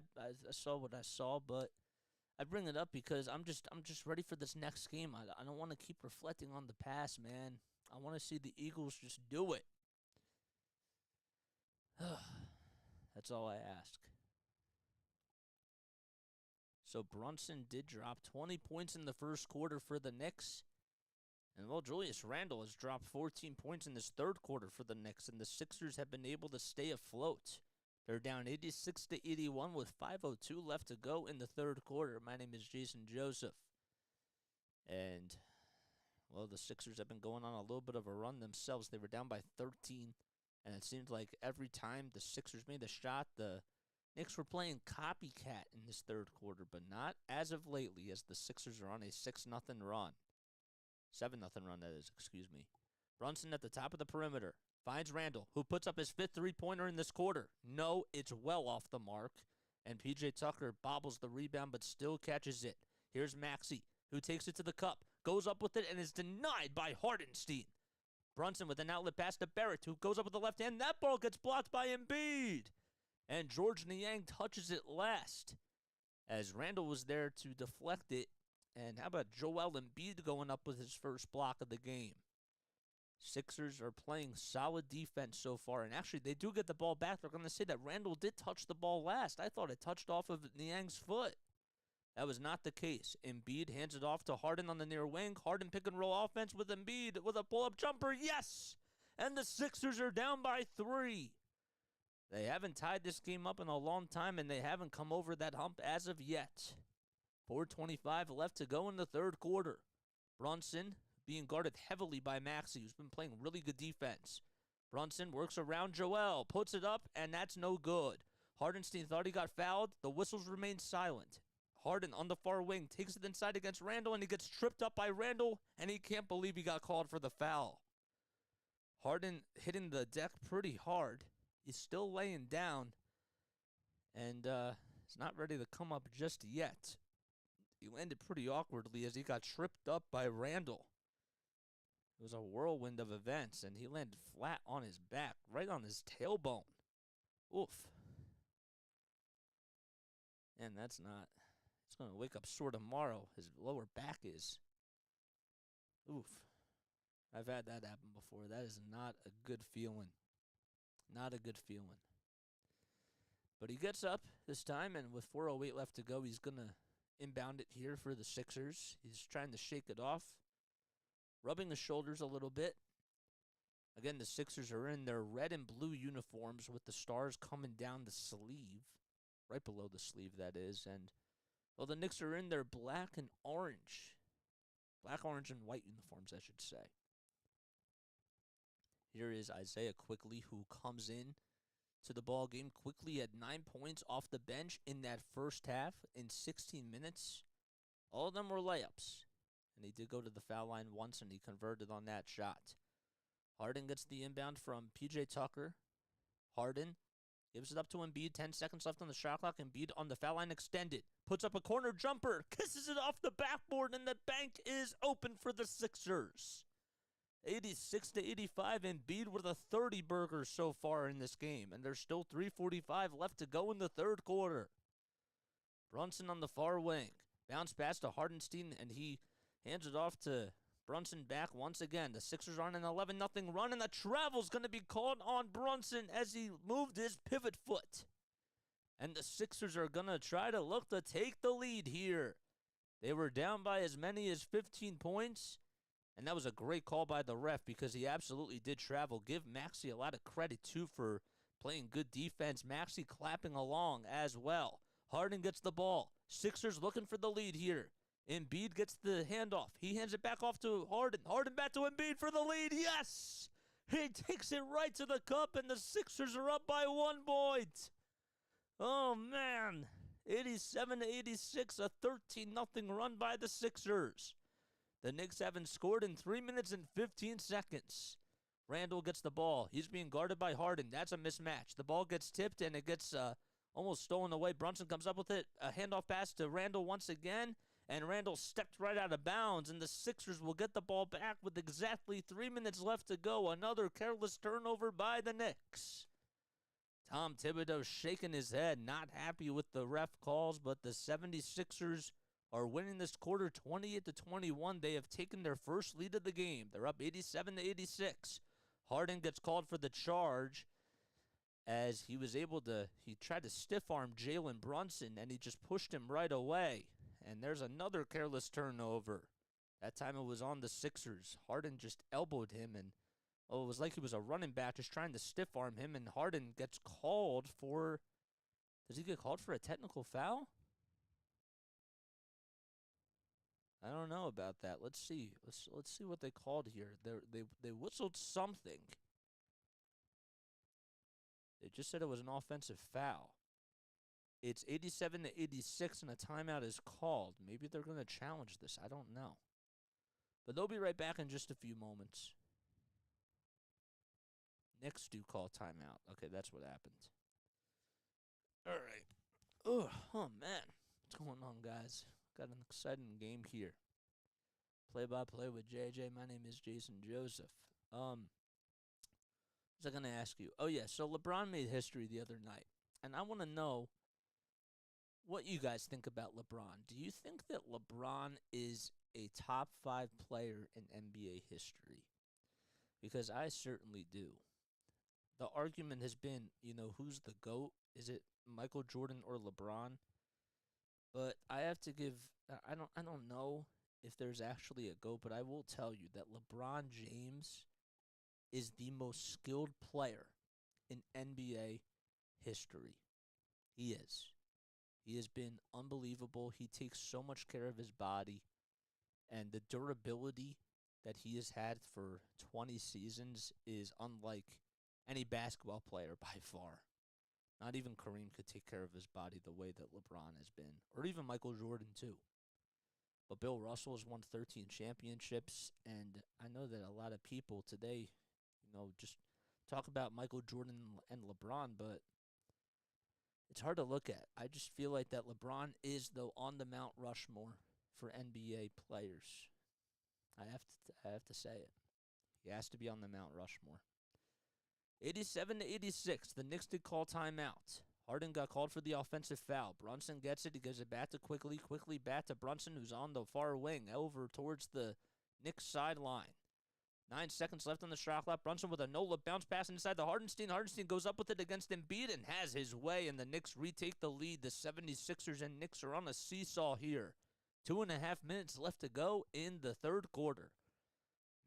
saw what I saw, but I bring it up because I'm just ready for this next game. I don't want to keep reflecting on the past, man. I want to see the Eagles just do it. That's all I ask. So Brunson did drop 20 points in the first quarter for the Knicks. And, well, Julius Randle has dropped 14 points in this third quarter for the Knicks, and the Sixers have been able to stay afloat. They're down 86-81 with 5:02 left to go in the third quarter. My name is Jason Joseph. And, well, the Sixers have been going on a little bit of a run themselves. They were down by 13, and it seemed like every time the Sixers made a shot, the Knicks were playing copycat in this third quarter, but not as of lately, as the Sixers are on a 6-0 run. 7-0 run, that is, excuse me. Brunson at the top of the perimeter. Finds Randle, who puts up his fifth three-pointer in this quarter. No, it's well off the mark. And P.J. Tucker bobbles the rebound, but still catches it. Here's Maxey, who takes it to the cup, goes up with it, and is denied by Hardenstein. Brunson with an outlet pass to Barrett, who goes up with the left hand. That ball gets blocked by Embiid. And George Niang touches it last, as Randle was there to deflect it. And how about Joel Embiid going up with his first block of the game? Sixers are playing solid defense so far. And actually, they do get the ball back. They're going to say that Randle did touch the ball last. I thought it touched off of Niang's foot. That was not the case. Embiid hands it off to Harden on the near wing. Harden pick and roll offense with Embiid with a pull-up jumper. Yes! And the Sixers are down by 3. They haven't tied this game up in a long time, and they haven't come over that hump as of yet. 4:25 left to go in the third quarter. Brunson being guarded heavily by Maxey, who's been playing really good defense. Brunson works around Joel, puts it up, and that's no good. Hardenstein thought he got fouled. The whistles remain silent. Harden on the far wing takes it inside against Randle, and he gets tripped up by Randle, and he can't believe he got called for the foul. Harden hitting the deck pretty hard. He's still laying down, and he's not ready to come up just yet. He landed pretty awkwardly as he got tripped up by Randle. It was a whirlwind of events, and he landed flat on his back, right on his tailbone. Oof. And that's not... He's going to wake up sore tomorrow. His lower back is. Oof. I've had that happen before. That is not a good feeling. Not a good feeling. But he gets up this time, and with 4:08 left to go, he's going to inbound it here for the Sixers. He's trying to shake it off, rubbing the shoulders a little bit. Again, the Sixers are in their red and blue uniforms with the stars coming down the sleeve, right below the sleeve, that is. And, well, the Knicks are in their black, orange, and white uniforms, I should say. Here is Isaiah Quickly, who comes in to the ball game. Quickly had 9 points off the bench in that first half in 16 minutes. All of them were layups. And he did go to the foul line once, and he converted on that shot. Harden gets the inbound from P.J. Tucker. Harden gives it up to Embiid. 10 seconds left on the shot clock. Embiid on the foul line extended. Puts up a corner jumper. Kisses it off the backboard, and the bank is open for the Sixers. 86-85. Embiid with a 30-burger so far in this game. And there's still 3:45 left to go in the third quarter. Brunson on the far wing. Bounce pass to Hardenstein, and he hands it off to Brunson back once again. The Sixers are on an 11-0 run, and the travel's going to be called on Brunson as he moved his pivot foot. And the Sixers are going to try to look to take the lead here. They were down by as many as 15 points, and that was a great call by the ref because he absolutely did travel. Give Maxey a lot of credit, too, for playing good defense. Maxey clapping along as well. Harden gets the ball. Sixers looking for the lead here. Embiid gets the handoff. He hands it back off to Harden. Harden back to Embiid for the lead. Yes! He takes it right to the cup, and the Sixers are up by 1 point. Oh, man. 87-86, a 13-0 run by the Sixers. The Knicks haven't scored in 3 minutes and 15 seconds. Randall gets the ball. He's being guarded by Harden. That's a mismatch. The ball gets tipped, and it gets almost stolen away. Brunson comes up with it. A handoff pass to Randall once again. And Randall stepped right out of bounds, and the Sixers will get the ball back with exactly 3 minutes left to go. Another careless turnover by the Knicks. Tom Thibodeau shaking his head, not happy with the ref calls, but the 76ers are winning this quarter 28-21. They have taken their first lead of the game. They're up 87-86. Harden gets called for the charge as he tried to stiff-arm Jalen Brunson, and he just pushed him right away. And there's another careless turnover. That time it was on the Sixers. Harden just elbowed him, and it was like he was a running back just trying to stiff-arm him, and Harden gets called for... Does he get called for a technical foul? I don't know about that. Let's see. Let's see what they called here. They whistled something. They just said it was an offensive foul. It's 87-86, and a timeout is called. Maybe they're going to challenge this. I don't know. But they'll be right back in just a few moments. Knicks do call timeout. Okay, that's what happened. All right. Oh, man. What's going on, guys? Got an exciting game here. Play-by-play with JJ. My name is Jason Joseph. What was I going to ask you? Oh, yeah, so LeBron made history the other night. And I want to know what you guys think about LeBron. Do you think that LeBron is a top 5 player in NBA history? Because I certainly do. The argument has been, who's the GOAT? Is it Michael Jordan or LeBron? But I have to give, I don't know if there's actually a GOAT, but I will tell you that LeBron James is the most skilled player in NBA history. He is. He has been unbelievable. He takes so much care of his body, and the durability that he has had for 20 seasons is unlike any basketball player by far. Not even Kareem could take care of his body the way that LeBron has been, or even Michael Jordan too. But Bill Russell has won 13 championships, and I know that a lot of people today, just talk about Michael Jordan and LeBron, but it's hard to look at. I just feel like that LeBron is, though, on the Mount Rushmore for NBA players. I have to say it. He has to be on the Mount Rushmore. 87-86. The Knicks did call timeout. Harden got called for the offensive foul. Brunson gets it. He gives it back to Quickly. Quickly back to Brunson, who's on the far wing over towards the Knicks sideline. 9 seconds left on the shot clock. Brunson with a no-look bounce pass inside to Hardenstein. Hardenstein goes up with it against Embiid and has his way, and the Knicks retake the lead. The 76ers and Knicks are on a seesaw here. 2.5 minutes left to go in the third quarter.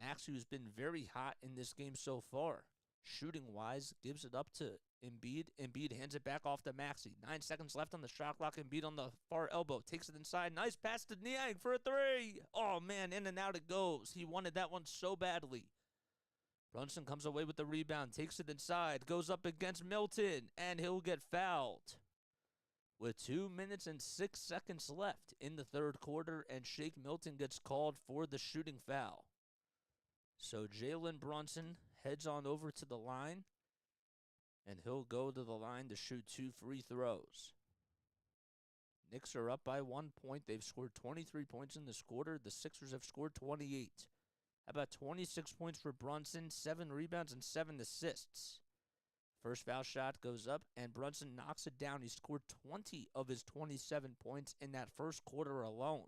Maxey, who's been very hot in this game so far, shooting-wise, gives it up to Embiid. Embiid hands it back off to Maxey. 9 seconds left on the shot clock. Embiid on the far elbow. Takes it inside. Nice pass to Niang for a three. Oh, man, in and out it goes. He wanted that one so badly. Brunson comes away with the rebound. Takes it inside. Goes up against Milton, and he'll get fouled. With 2 minutes and 6 seconds left in the third quarter, and Shake Milton gets called for the shooting foul. So Jalen Brunson heads on over to the line, and he'll go to the line to shoot 2 free throws. Knicks are up by 1 point. They've scored 23 points in this quarter. The Sixers have scored 28. How about 26 points for Brunson, 7 rebounds, and 7 assists. First foul shot goes up, and Brunson knocks it down. He scored 20 of his 27 points in that first quarter alone.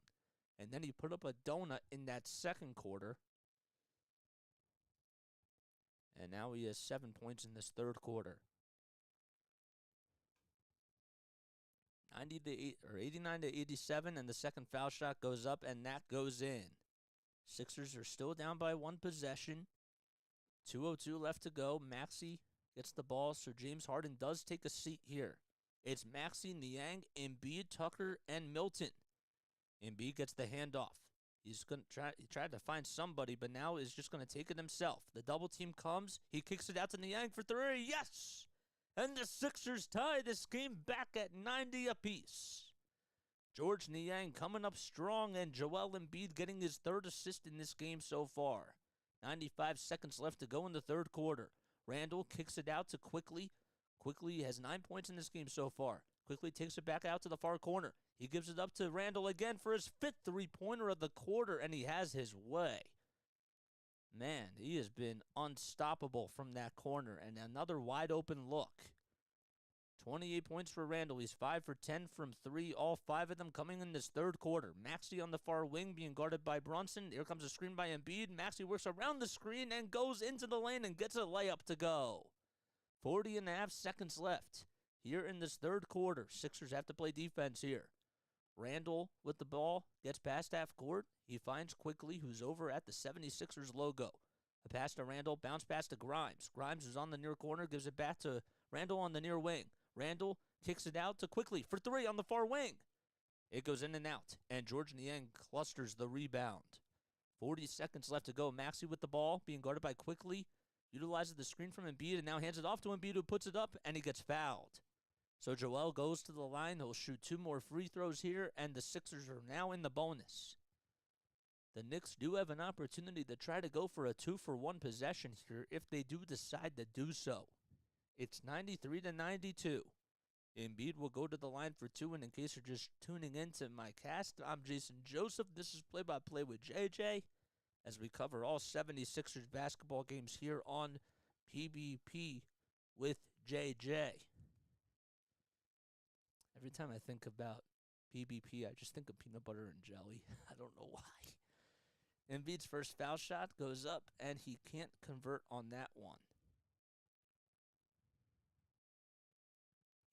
And then he put up a donut in that second quarter. And now he has 7 points in this third quarter. 89 to 87, and the second foul shot goes up, and that goes in. Sixers are still down by 1 possession. 2:02 left to go. Maxey gets the ball, so James Harden does take a seat here. It's Maxey, Niang, Embiid, Tucker, and Milton. Embiid gets the handoff. He's going to try to find somebody, but now is just going to take it himself. The double team comes. He kicks it out to Niang for 3. Yes! And the Sixers tie this game back at 90 apiece. George Niang coming up strong, and Joel Embiid getting his 3rd assist in this game so far. 95 seconds left to go in the third quarter. Randall kicks it out to Quickly. Quickly has 9 points in this game so far. Quickly takes it back out to the far corner. He gives it up to Randall again for his 5th three-pointer of the quarter, and he has his way. Man, he has been unstoppable from that corner, and another wide-open look. 28 points for Randall. He's 5 for 10 from 3, all 5 of them coming in this third quarter. Maxey on the far wing being guarded by Brunson. Here comes a screen by Embiid. Maxey works around the screen and goes into the lane and gets a layup to go. 40.5 seconds left here in this third quarter. Sixers have to play defense here. Randall with the ball gets past half court. He finds Quickly, who's over at the 76ers logo. A pass to Randall, bounce pass to Grimes. Grimes is on the near corner, gives it back to Randall on the near wing. Randall kicks it out to Quickly for 3 on the far wing. It goes in and out, and George Niang clusters the rebound. 40 seconds left to go. Maxey with the ball, being guarded by Quickly, utilizes the screen from Embiid and now hands it off to Embiid, who puts it up, and he gets fouled. So Joel goes to the line. He'll shoot 2 more free throws here, and the Sixers are now in the bonus. The Knicks do have an opportunity to try to go for a 2-for-1 possession here if they do decide to do so. It's 93 to 92. Embiid will go to the line for 2, and in case you're just tuning into my cast, I'm Jason Joseph. This is Play-by-Play with JJ as we cover all 76ers basketball games here on PBP with JJ. Every time I think about PBP, I just think of peanut butter and jelly. I don't know why. Embiid's first foul shot goes up, and he can't convert on that one.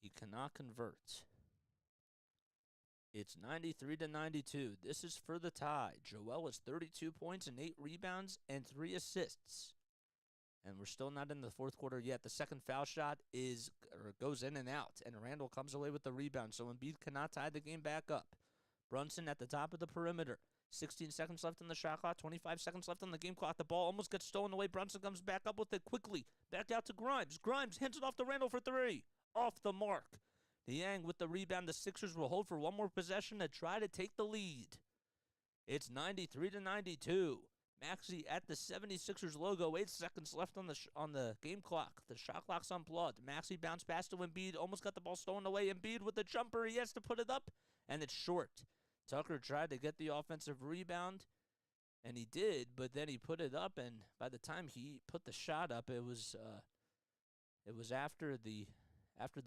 He cannot convert. It's 93 to 92. This is for the tie. Joel has 32 points and 8 rebounds and 3 assists. And we're still not in the fourth quarter yet. The second foul shot goes in and out, and Randall comes away with the rebound, so Embiid cannot tie the game back up. Brunson at the top of the perimeter. 16 seconds left on the shot clock, 25 seconds left on the game clock. The ball almost gets stolen away. Brunson comes back up with it quickly. Back out to Grimes. Grimes hands it off to Randall for 3. Off the mark. Niang with the rebound. The Sixers will hold for 1 more possession to try to take the lead. It's 93 to 92. Maxey at the 76ers logo. 8 seconds left on the game clock. The shot clock's unplugged. Maxey bounced past to Embiid. Almost got the ball stolen away. Embiid with the jumper. He has to put it up, and it's short. Tucker tried to get the offensive rebound, and he did, but then he put it up, and by the time he put the shot up, it was after the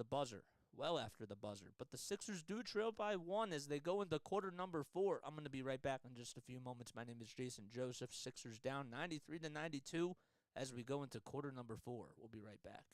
buzzer well after the buzzer. But the Sixers do trail by 1 as they go into quarter number 4. I'm going to be right back in just a few moments. My name is Jason Joseph. Sixers down 93-92 as we go into quarter number 4. We'll be right back.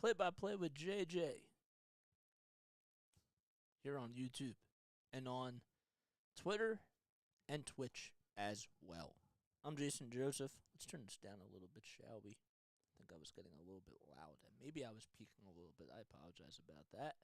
Play-by-play with JJ here on YouTube and on Twitter and Twitch as well. I'm Jason Joseph. Let's turn this down a little bit, shall we? I think I was getting a little bit loud, and maybe I was peaking a little bit. I apologize about that.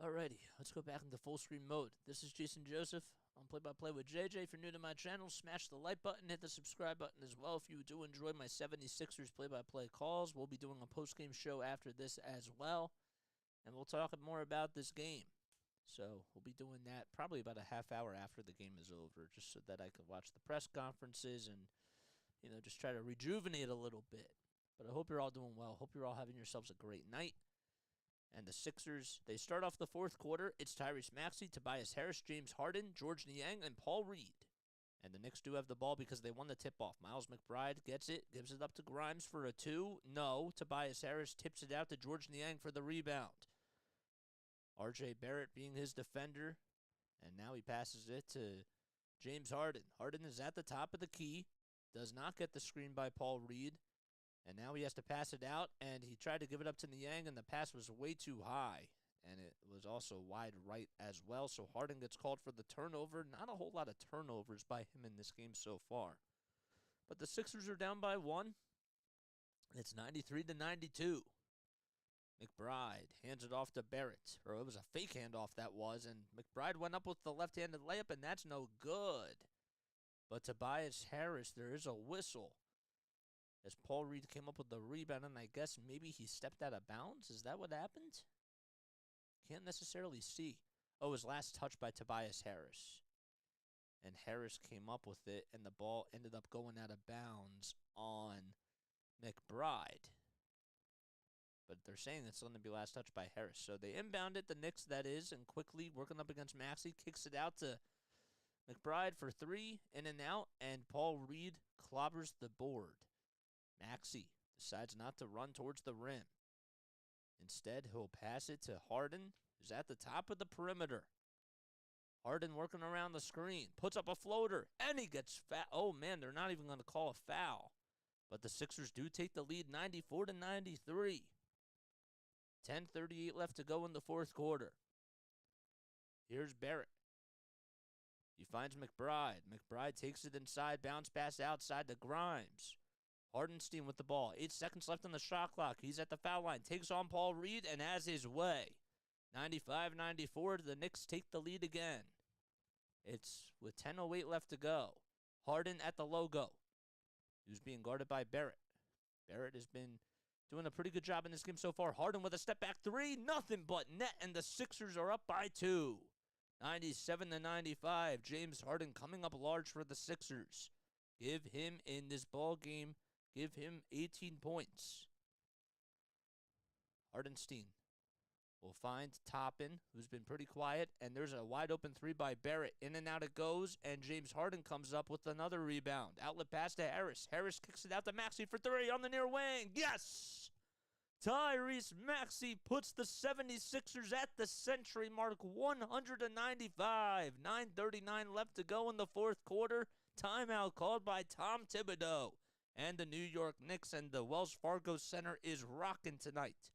Alrighty, let's go back into full screen mode. This is Jason Joseph on Play-by-Play with JJ. If you're new to my channel, smash the like button, hit the subscribe button as well. If you do enjoy my 76ers play-by-play calls, we'll be doing a post-game show after this as well. And we'll talk more about this game. So we'll be doing that probably about a half hour after the game is over, just so that I can watch the press conferences and, just try to rejuvenate a little bit. But I hope you're all doing well. Hope you're all having yourselves a great night. And the Sixers, they start off the fourth quarter. It's Tyrese Maxey, Tobias Harris, James Harden, George Niang, and Paul Reed. And the Knicks do have the ball because they won the tip-off. Miles McBride gets it, gives it up to Grimes for a 2. No. Tobias Harris tips it out to George Niang for the rebound. R.J. Barrett being his defender. And now he passes it to James Harden. Harden is at the top of the key. Does not get the screen by Paul Reed. And now he has to pass it out, and he tried to give it up to Niang, and the pass was way too high. And it was also wide right as well, so Harden gets called for the turnover. Not a whole lot of turnovers by him in this game so far. But the Sixers are down by 1. It's 93-92. McBride hands it off to Barrett. Or it was a fake handoff that was, and McBride went up with the left-handed layup, and that's no good. But Tobias Harris, there is a whistle. As Paul Reed came up with the rebound, and I guess maybe he stepped out of bounds? Is that what happened? Can't necessarily see. Oh, his last touch by Tobias Harris. And Harris came up with it, and the ball ended up going out of bounds on McBride. But they're saying it's going to be last touch by Harris. So they inbound it, the Knicks, that is, and quickly working up against Maxey, kicks it out to McBride for 3, in and out, and Paul Reed clobbers the board. Maxey decides not to run towards the rim. Instead, he'll pass it to Harden, who's at the top of the perimeter. Harden working around the screen, puts up a floater, and he gets fouled. Oh, man, they're not even going to call a foul. But the Sixers do take the lead 94-93. 10:38 left to go in the fourth quarter. Here's Barrett. He finds McBride. McBride takes it inside, bounce pass outside to Grimes. Hardenstein with the ball. 8 seconds left on the shot clock. He's at the foul line. Takes on Paul Reed and has his way. 95-94. The Knicks take the lead again. It's with 10:08 left to go. Harden at the logo. Who's being guarded by Barrett. Barrett has been doing a pretty good job in this game so far. Harden with a step back 3. Nothing but net. And the Sixers are up by 2. 97-95. James Harden coming up large for the Sixers. Give him in this ball game Give him 18 points. Hardenstein will find Toppin, who's been pretty quiet, and there's a wide-open three by Barrett. In and out it goes, and James Harden comes up with another rebound. Outlet pass to Harris. Harris kicks it out to Maxey for three on the near wing. Yes! Tyrese Maxey puts the 76ers at the century mark, 195. 9:39 left to go in the fourth quarter. Timeout called by Tom Thibodeau. And the New York Knicks, and the Wells Fargo Center is rocking tonight.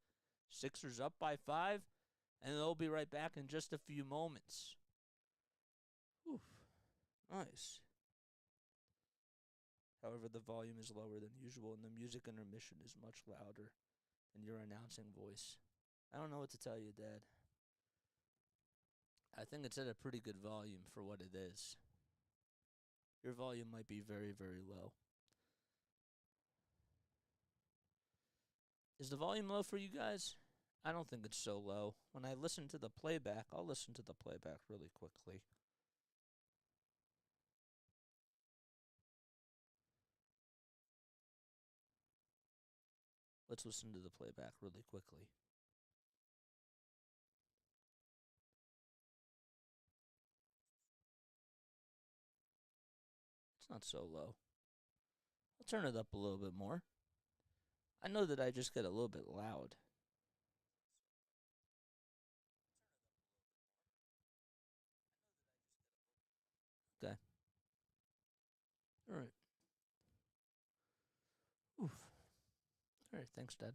Sixers up by 5, and they'll be right back in just a few moments. Whew. Nice. However, the volume is lower than usual, and the music intermission is much louder than your announcing voice. I don't know what to tell you, Dad. I think it's at a pretty good volume for what it is. Your volume might be very, very low. Is the volume low for you guys? I don't think it's so low. When I listen to the playback, I'll listen to the playback really quickly. Let's listen to the playback really quickly. It's not so low. I'll turn it up a little bit more. I know that I just get a little bit loud. Okay. All right. Oof. All right, thanks, Dad.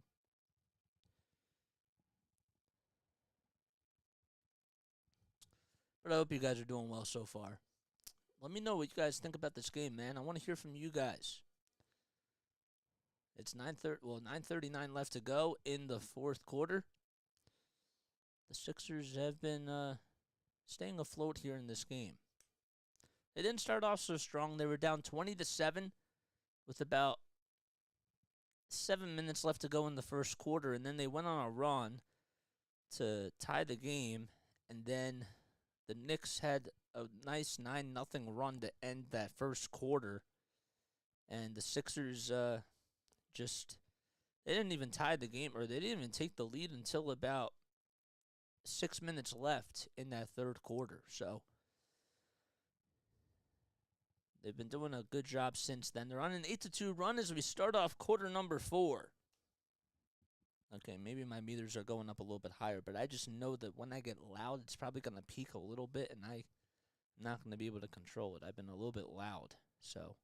But I hope you guys are doing well so far. Let me know what you guys think about this game, man. I want to hear from you guys. It's 9:39 left to go in the fourth quarter. The Sixers have been staying afloat here in this game. They didn't start off so strong. They were down 20-7 with about 7 minutes left to go in the first quarter, and then they went on a run to tie the game, and then the Knicks had a nice 9-0 run to end that first quarter, and the Sixers they didn't even tie the game, or they didn't even take the lead until about 6 minutes left in that third quarter. So they've been doing a good job since then. They're on an 8-2 run as we start off quarter number 4. Okay, maybe my meters are going up a little bit higher, but I just know that when I get loud, it's probably going to peak a little bit, and I'm not going to be able to control it. I've been a little bit loud, so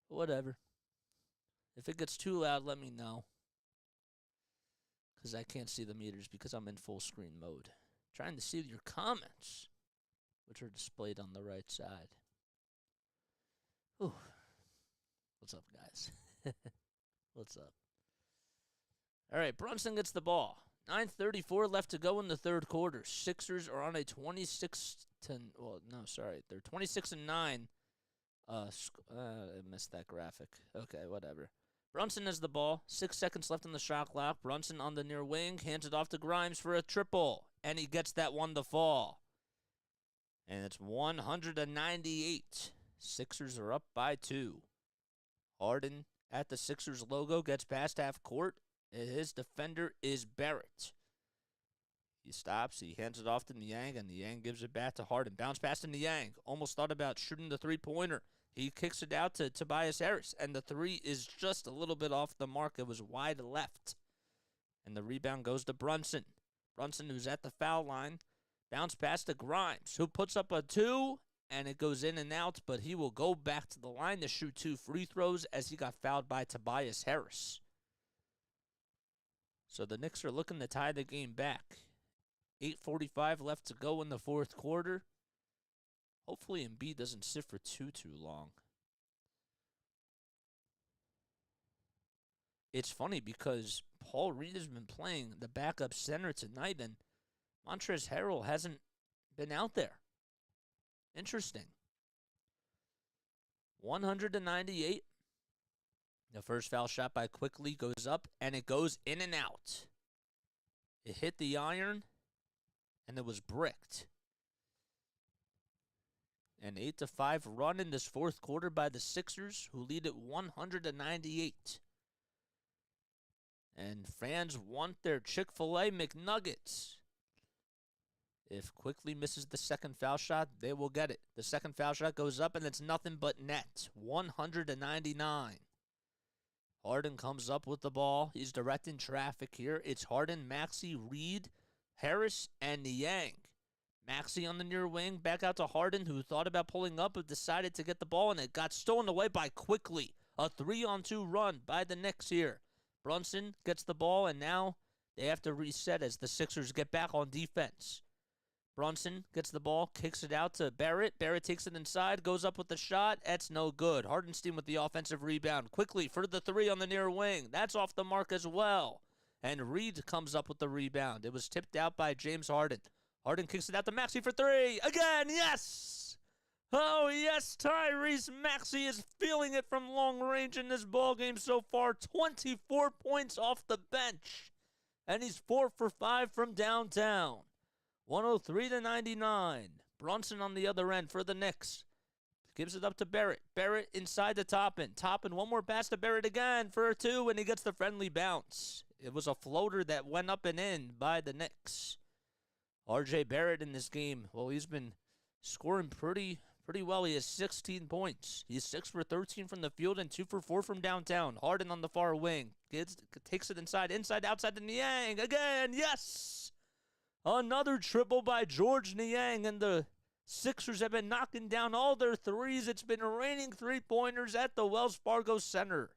whatever. If it gets too loud, let me know, because I can't see the meters because I'm in full screen mode. Trying to see your comments, which are displayed on the right side. Ooh. What's up, guys? What's up? All right, Brunson gets the ball. 9:34 left to go in the third quarter. Sixers are on a 26-9. I missed that graphic. Okay, whatever. Brunson has the ball. 6 seconds left on the shot clock. Brunson on the near wing. Hands it off to Grimes for a triple. And he gets that one to fall. And it's 198. Sixers are up by 2. Harden at the Sixers logo gets past half court. His defender is Barrett. He stops. He hands it off to Niang, and Niang gives it back to Harden. Bounce pass to Niang. Almost thought about shooting the three-pointer. He kicks it out to Tobias Harris, and the three is just a little bit off the mark. It was wide left. And the rebound goes to Brunson. Brunson, who's at the foul line, bounce pass to Grimes, who puts up a 2, and it goes in and out, but he will go back to the line to shoot 2 free throws as he got fouled by Tobias Harris. So the Knicks are looking to tie the game back. 8:45 left to go in the fourth quarter. Hopefully Embiid doesn't sit for too long. It's funny because Paul Reed has been playing the backup center tonight, and Montrezl Harrell hasn't been out there. Interesting. 198. The first foul shot by Quickly goes up, and it goes in and out. It hit the iron, and it was bricked. An 8-5 run in this fourth quarter by the Sixers, who lead at 198. And fans want their Chick-fil-A McNuggets. If Quickly misses the second foul shot, they will get it. The second foul shot goes up, and it's nothing but net. 199. Harden comes up with the ball. He's directing traffic here. It's Harden, Maxey, Reed, Harris, and Niang. Maxey on the near wing, back out to Harden, who thought about pulling up but decided to get the ball, and it got stolen away by Quickly. A 3-on-2 run by the Knicks here. Brunson gets the ball, and now they have to reset as the Sixers get back on defense. Brunson gets the ball, kicks it out to Barrett. Barrett takes it inside, goes up with the shot. That's no good. Hardenstein with the offensive rebound. Quickly for the 3 on the near wing. That's off the mark as well. And Reed comes up with the rebound. It was tipped out by James Harden. Harden kicks it out to Maxey for 3. Again, yes! Oh, yes, Tyrese Maxey is feeling it from long range in this ballgame so far. 24 points off the bench. And he's 4 for 5 from downtown. 103-99. Brunson on the other end for the Knicks. Gives it up to Barrett. Barrett inside to Toppin. Toppin, one more pass to Barrett again for a 2, and he gets the friendly bounce. It was a floater that went up and in by the Knicks. R.J. Barrett in this game, well, he's been scoring pretty well. He has 16 points. He's 6 for 13 from the field and 2 for 4 from downtown. Harden on the far wing. Takes it inside, outside to Niang. Again, yes! Another triple by George Niang, and the Sixers have been knocking down all their threes. It's been raining three-pointers at the Wells Fargo Center.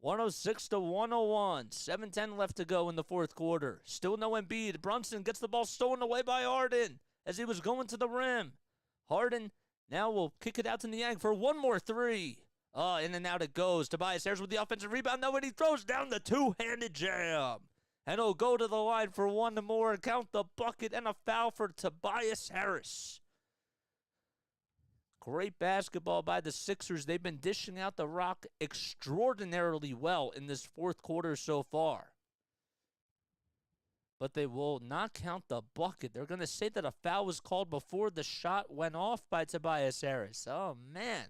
106-101. 7:10 left to go in the fourth quarter. Still no Embiid. Brunson gets the ball stolen away by Harden as he was going to the rim. Harden now will kick it out to Niang for one more 3. In and out it goes. Tobias Harris with the offensive rebound. Now when he throws down the two-handed jam. And he'll go to the line for one more. Count the bucket and a foul for Tobias Harris. Great basketball by the Sixers. They've been dishing out the rock extraordinarily well in this fourth quarter so far. But they will not count the bucket. They're going to say that a foul was called before the shot went off by Tobias Harris. Oh, man.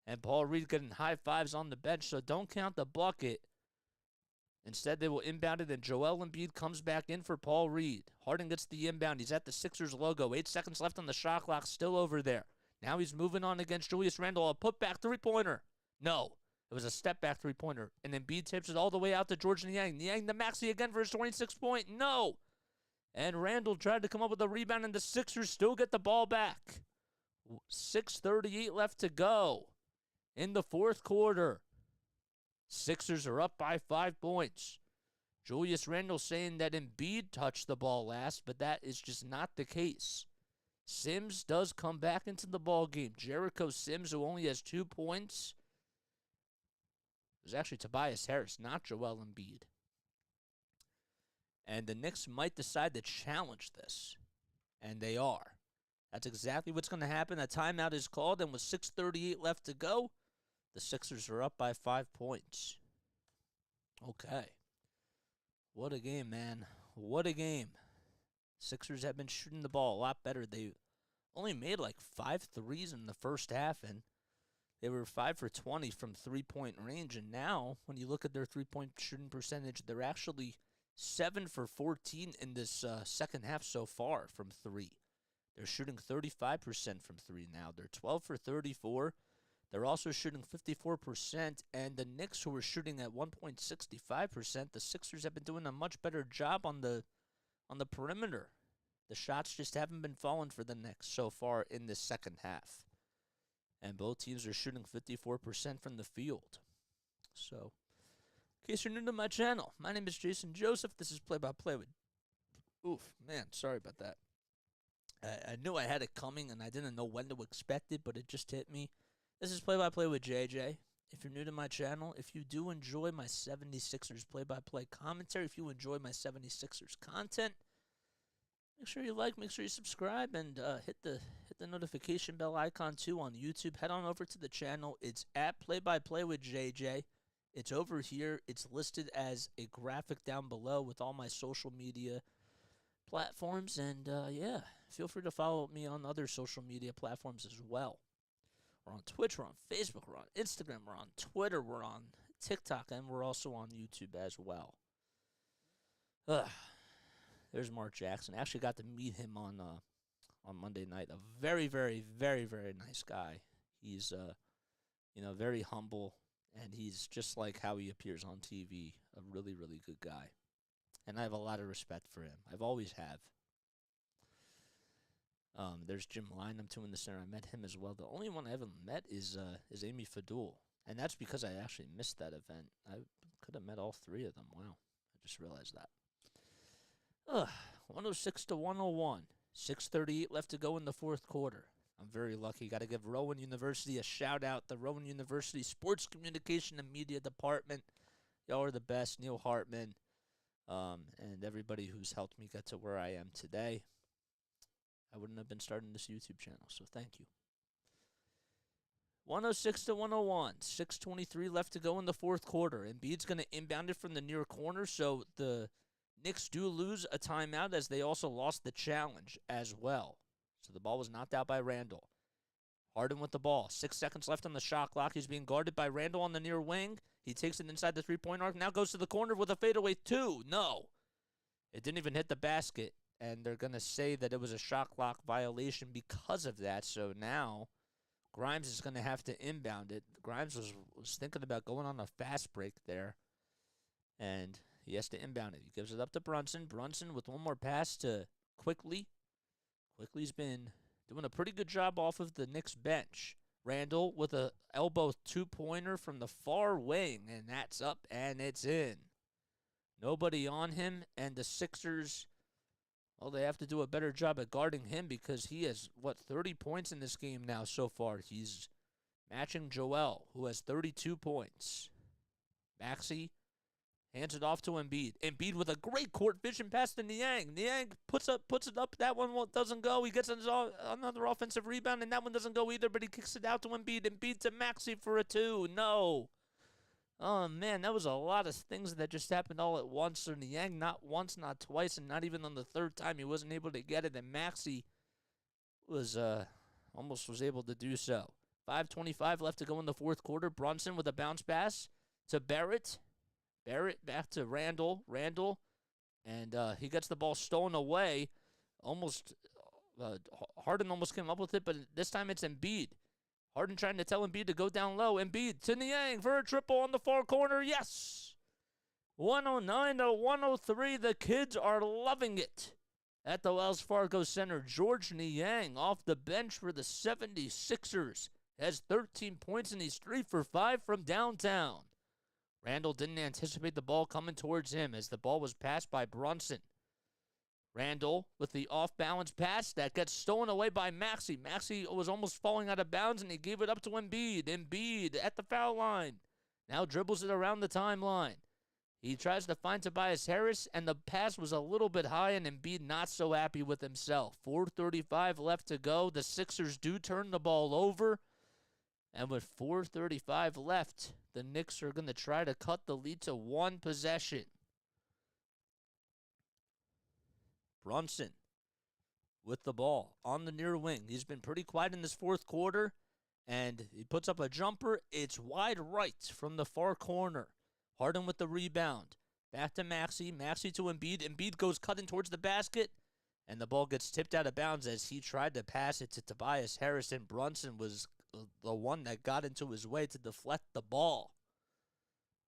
And Paul Reed getting high fives on the bench, so don't count the bucket. Instead, they will inbound it, and Joel Embiid comes back in for Paul Reed. Harden gets the inbound. He's at the Sixers logo. 8 seconds left on the shot clock, still over there. Now he's moving on against Julius Randle. A putback three-pointer. No. It was a step-back three-pointer. And Embiid tips it all the way out to George Niang. Niang to Maxey again for his 26-point. No. And Randle tried to come up with a rebound, and the Sixers still get the ball back. 6:38 left to go in the fourth quarter. Sixers are up by 5 points. Julius Randle saying that Embiid touched the ball last, but that is just not the case. Sims does come back into the ball game. Jericho Sims, who only has 2 points. It was actually Tobias Harris, not Joel Embiid. And the Knicks might decide to challenge this. And they are. That's exactly what's going to happen. A timeout is called, and with 6:38 left to go, the Sixers are up by 5 points. Okay. What a game, man. What a game. Sixers have been shooting the ball a lot better. They only made like 5 threes in the first half, and they were 5 for 20 from three-point range. And now, when you look at their three-point shooting percentage, they're actually 7 for 14 in this second half so far from 3. They're shooting 35% from 3 now. They're 12 for 34. They're also shooting 54%, and the Knicks, who were shooting at 1.65%, the Sixers have been doing a much better job on the perimeter. The shots just haven't been falling for the Knicks so far in this second half. And both teams are shooting 54% from the field. So, in case you're new to my channel, my name is Jason Joseph. This is Play-by-Play with... Oof, man, sorry about that. I knew I had it coming, and I didn't know when to expect it, but it just hit me. This is Play-by-Play with JJ. If you're new to my channel, if you do enjoy my 76ers play-by-play commentary, if you enjoy my 76ers content, make sure you like, make sure you subscribe, and hit the notification bell icon too on YouTube. Head on over to the channel. It's at Play-by-Play with JJ. It's over here. It's listed as a graphic down below with all my social media platforms. And, yeah, feel free to follow me on other social media platforms as well. We're on Twitch, we're on Facebook, we're on Instagram, we're on Twitter, we're on TikTok, and we're also on YouTube as well. There's Mark Jackson. I actually got to meet him on Monday night. A very, very, very, very nice guy. He's, very humble, and he's just like how he appears on TV, a really, really good guy. And I have a lot of respect for him. I've always have. There's Jim Lynam, too, in the center. I met him as well. The only one I haven't met is Amy Fadul, and that's because I actually missed that event. I could have met all three of them. Wow, I just realized that. 106 to 101. 6:38 left to go in the fourth quarter. I'm very lucky. Got to give Rowan University a shout-out. The Rowan University Sports Communication and Media Department. Y'all are the best. Neil Hartman, and everybody who's helped me get to where I am today. I wouldn't have been starting this YouTube channel, so thank you. 106 to 101. 6:23 left to go in the fourth quarter. Embiid's going to inbound it from the near corner, so the Knicks do lose a timeout as they also lost the challenge as well. So the ball was knocked out by Randall. Harden with the ball. 6 seconds left on the shot clock. He's being guarded by Randall on the near wing. He takes it inside the three-point arc. Now goes to the corner with a fadeaway two. No. It didn't even hit the basket. And they're going to say that it was a shot clock violation because of that. So now Grimes is going to have to inbound it. Grimes was thinking about going on a fast break there. And he has to inbound it. He gives it up to Brunson. Brunson with one more pass to Quickly. Quickly's been doing a pretty good job off of the Knicks bench. Randall with a elbow two-pointer from the far wing. And that's up and it's in. Nobody on him. And the Sixers, well, they have to do a better job at guarding him because he has, 30 points in this game now so far. He's matching Joel, who has 32 points. Maxey hands it off to Embiid. Embiid with a great court vision pass to Niang. Niang puts it up. That one doesn't go. He gets another offensive rebound, and that one doesn't go either, but he kicks it out to Embiid. Embiid to Maxey for a two. No. Oh, man, that was a lot of things that just happened all at once. So Niang not once, not twice, and not even on the third time he wasn't able to get it, and Maxey was almost was able to do so. 5:25 left to go in the fourth quarter. Brunson with a bounce pass to Barrett. Barrett back to Randall. And he gets the ball stolen away. Harden almost came up with it, but this time it's Embiid. Harden trying to tell Embiid to go down low. Embiid to Niang for a triple on the far corner. Yes! 109 to 103. The kids are loving it at the Wells Fargo Center. George Niang off the bench for the 76ers has 13 points, and he's 3 for 5 from downtown. Randall didn't anticipate the ball coming towards him as the ball was passed by Brunson. Randall with the off-balance pass that gets stolen away by Maxey. Maxey was almost falling out of bounds, and he gave it up to Embiid. Embiid at the foul line. Now dribbles it around the timeline. He tries to find Tobias Harris, and the pass was a little bit high, and Embiid not so happy with himself. 4:35 left to go. The Sixers do turn the ball over. And with 4:35 left, the Knicks are going to try to cut the lead to one possession. Brunson with the ball on the near wing. He's been pretty quiet in this fourth quarter, and he puts up a jumper. It's wide right from the far corner. Harden with the rebound. Back to Maxey. Maxey to Embiid. Embiid goes cutting towards the basket, and the ball gets tipped out of bounds as he tried to pass it to Tobias Harris, and Brunson was the one that got into his way to deflect the ball.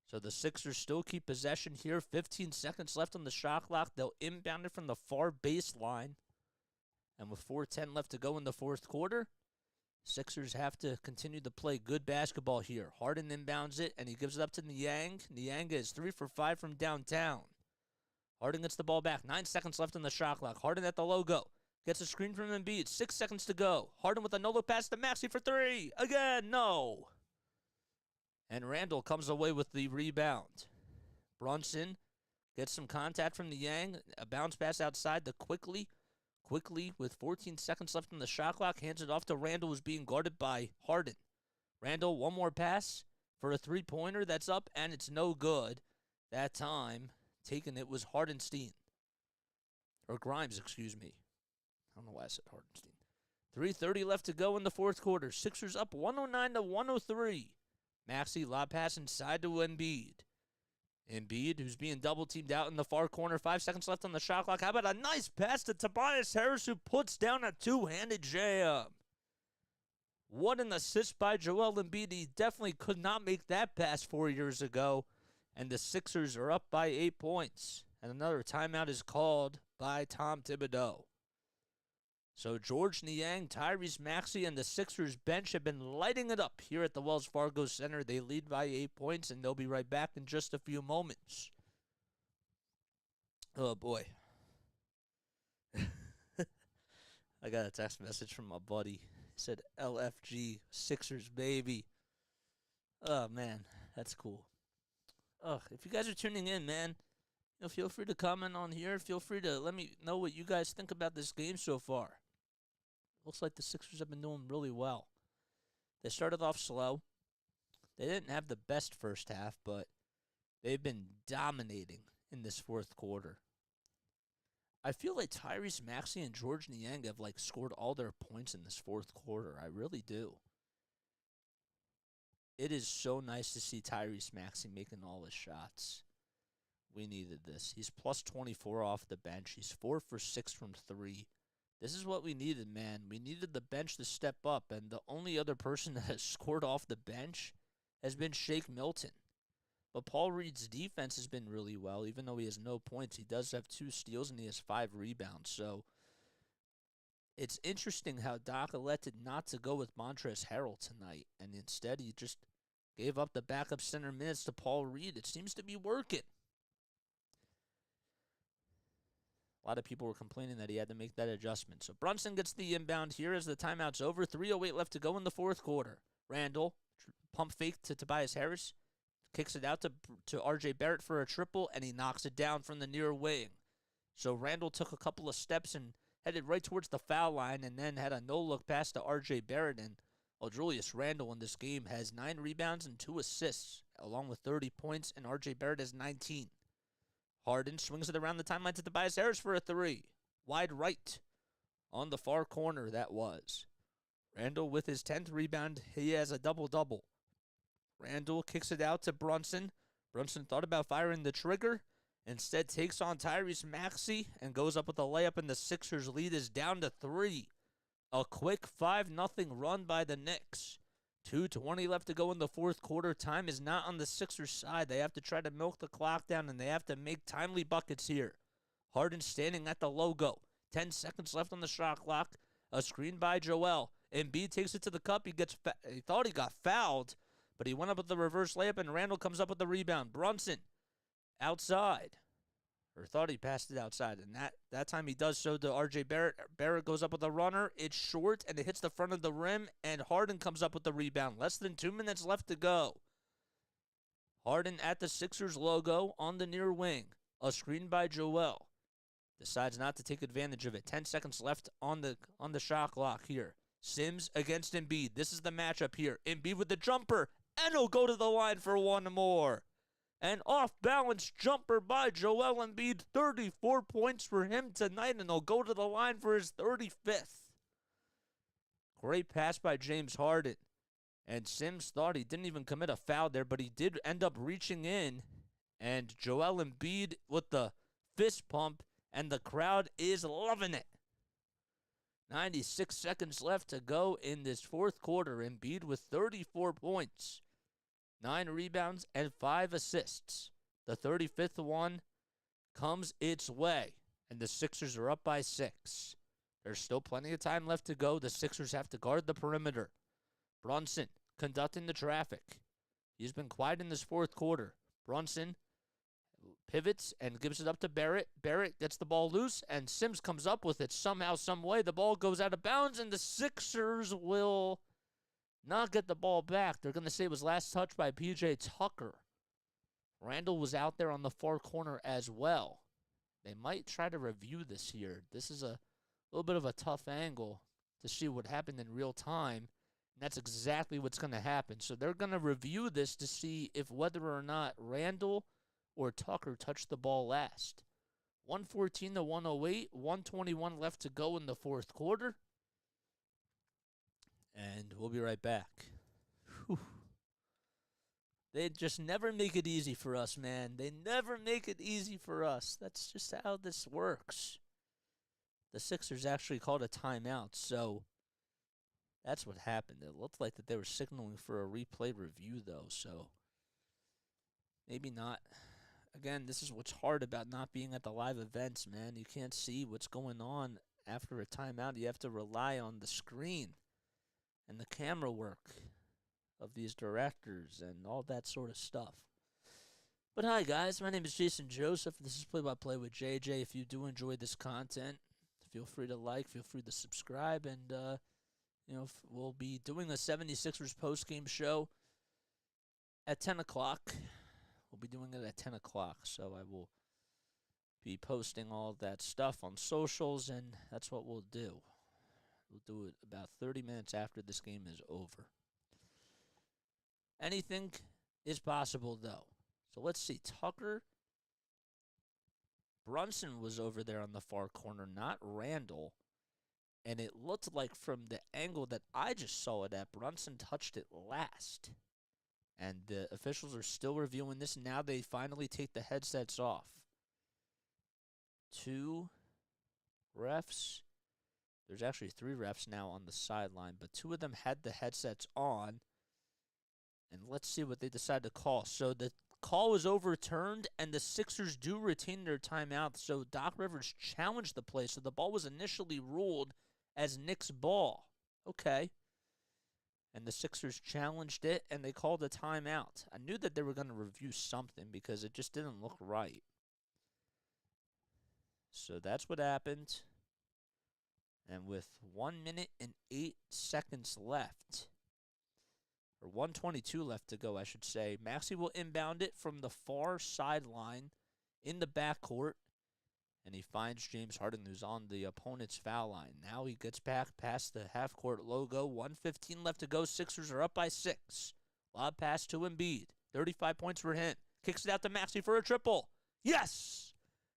So the Sixers still keep possession here. 15 seconds left on the shot clock. They'll inbound it from the far baseline. And with 4:10 left to go in the fourth quarter, Sixers have to continue to play good basketball here. Harden inbounds it, and he gives it up to Niang. Niang is 3 for 5 from downtown. Harden gets the ball back. 9 seconds left on the shot clock. Harden at the logo. Gets a screen from Embiid. 6 seconds to go. Harden with a no-look pass to Maxey for 3. Again, no. And Randall comes away with the rebound. Brunson gets some contact from Niang. A bounce pass outside to Quickly. Quickly, with 14 seconds left on the shot clock, hands it off to Randall, who's being guarded by Harden. Randall, one more pass for a three-pointer that's up, and it's no good. That time, taking it was Hardenstein. Or Grimes, excuse me. I don't know why I said Hardenstein. 3:30 left to go in the fourth quarter. Sixers up 109-103. Maxey lob pass inside to Embiid. Embiid, who's being double-teamed out in the far corner. 5 seconds left on the shot clock. How about a nice pass to Tobias Harris, who puts down a two-handed jam? What an assist by Joel Embiid. He definitely could not make that pass 4 years ago. And the Sixers are up by 8 points. And another timeout is called by Tom Thibodeau. So George Niang, Tyrese Maxey, and the Sixers bench have been lighting it up here at the Wells Fargo Center. They lead by 8 points, and they'll be right back in just a few moments. Oh, boy. I got a text message from my buddy. He said, LFG, Sixers, baby. Oh, man, that's cool. If you guys are tuning in, man, feel free to comment on here. Feel free to let me know what you guys think about this game so far. Looks like the Sixers have been doing really well. They started off slow. They didn't have the best first half, but they've been dominating in this fourth quarter. I feel like Tyrese Maxey and George Niang have scored all their points in this fourth quarter. I really do. It is so nice to see Tyrese Maxey making all his shots. We needed this. He's plus 24 off the bench. He's 4 for 6 from 3. This is what we needed, man. We needed the bench to step up, and the only other person that has scored off the bench has been Shake Milton. But Paul Reed's defense has been really well. Even though he has no points, he does have 2 steals, and he has 5 rebounds. So it's interesting how Doc elected not to go with Montrezl Harrell tonight, and instead he just gave up the backup center minutes to Paul Reed. It seems to be working. A lot of people were complaining that he had to make that adjustment. So Brunson gets the inbound here as the timeout's over. 3:08 left to go in the fourth quarter. Randall, pump fake to Tobias Harris. Kicks it out to R.J. Barrett for a triple, and he knocks it down from the near wing. So Randall took a couple of steps and headed right towards the foul line, and then had a no-look pass to R.J. Barrett. And Julius Randle in this game has 9 rebounds and 2 assists, along with 30 points, and R.J. Barrett has 19. Harden swings it around the timeline to Tobias Harris for a 3. Wide right on the far corner, that was. Randall with his 10th rebound. He has a double-double. Randall kicks it out to Brunson. Brunson thought about firing the trigger. Instead takes on Tyrese Maxey and goes up with a layup, and the Sixers lead is down to 3. A quick 5-0 run by the Knicks. 2:20 left to go in the fourth quarter. Time is not on the Sixers' side. They have to try to milk the clock down, and they have to make timely buckets here. Harden standing at the logo. 10 seconds left on the shot clock. A screen by Joel. Embiid takes it to the cup. He thought he got fouled, but he went up with the reverse layup, and Randall comes up with the rebound. Brunson outside. Or thought he passed it outside, and that time he does so to R.J. Barrett. Barrett goes up with a runner. It's short, and it hits the front of the rim, and Harden comes up with the rebound. Less than 2 minutes left to go. Harden at the Sixers logo on the near wing. A screen by Joel. Decides not to take advantage of it. 10 seconds left on the shot clock here. Sims against Embiid. This is the matchup here. Embiid with the jumper, and he'll go to the line for one more. An off-balance jumper by Joel Embiid. 34 points for him tonight, and he'll go to the line for his 35th. Great pass by James Harden. And Sims thought he didn't even commit a foul there, but he did end up reaching in. And Joel Embiid with the fist pump, and the crowd is loving it. 96 seconds left to go in this fourth quarter. Embiid with 34 points. 9 rebounds and 5 assists. The 35th one comes its way, and the Sixers are up by 6. There's still plenty of time left to go. The Sixers have to guard the perimeter. Brunson conducting the traffic. He's been quiet in this fourth quarter. Brunson pivots and gives it up to Barrett. Barrett gets the ball loose, and Sims comes up with it somehow, some way. The ball goes out of bounds, and the Sixers will not get the ball back. They're going to say it was last touched by P.J. Tucker. Randall was out there on the far corner as well. They might try to review this here. This is a little bit of a tough angle to see what happened in real time. And that's exactly what's going to happen. So they're going to review this to see if whether or not Randall or Tucker touched the ball last. 114 to 108. 121 left to go in the fourth quarter. And we'll be right back. Whew. They just never make it easy for us, man. They never make it easy for us. That's just how this works. The Sixers actually called a timeout, so that's what happened. It looked like that they were signaling for a replay review, though, so maybe not. Again, this is what's hard about not being at the live events, man. You can't see what's going on after a timeout. You have to rely on the screen and the camera work of these directors and all that sort of stuff. But hi, guys. My name is Jason Joseph. This is Play-by-Play with JJ. If you do enjoy this content, feel free to like, feel free to subscribe, and, we'll be doing a 76ers post-game show at 10 o'clock. We'll be doing it at 10 o'clock, so I will be posting all that stuff on socials, and that's what we'll do. We'll do it about 30 minutes after this game is over. Anything is possible, though. So let's see. Tucker Brunson was over there on the far corner, not Randall. And it looked like from the angle that I just saw it at, Brunson touched it last. And the officials are still reviewing this. Now they finally take the headsets off. 2 refs. There's actually 3 refs now on the sideline, but 2 of them had the headsets on. And let's see what they decide to call. So the call was overturned, and the Sixers do retain their timeout. So Doc Rivers challenged the play. So the ball was initially ruled as Knicks' ball. Okay. And the Sixers challenged it, and they called a timeout. I knew that they were going to review something because it just didn't look right. So that's what happened. And with 1 minute and 8 seconds left, or 1:22 left to go, I should say, Maxey will inbound it from the far sideline in the backcourt, and he finds James Harden, who's on the opponent's foul line. Now he gets back past the half-court logo. 1:15 left to go. Sixers are up by 6. Lob pass to Embiid. 35 points for him. Kicks it out to Maxey for a triple. Yes!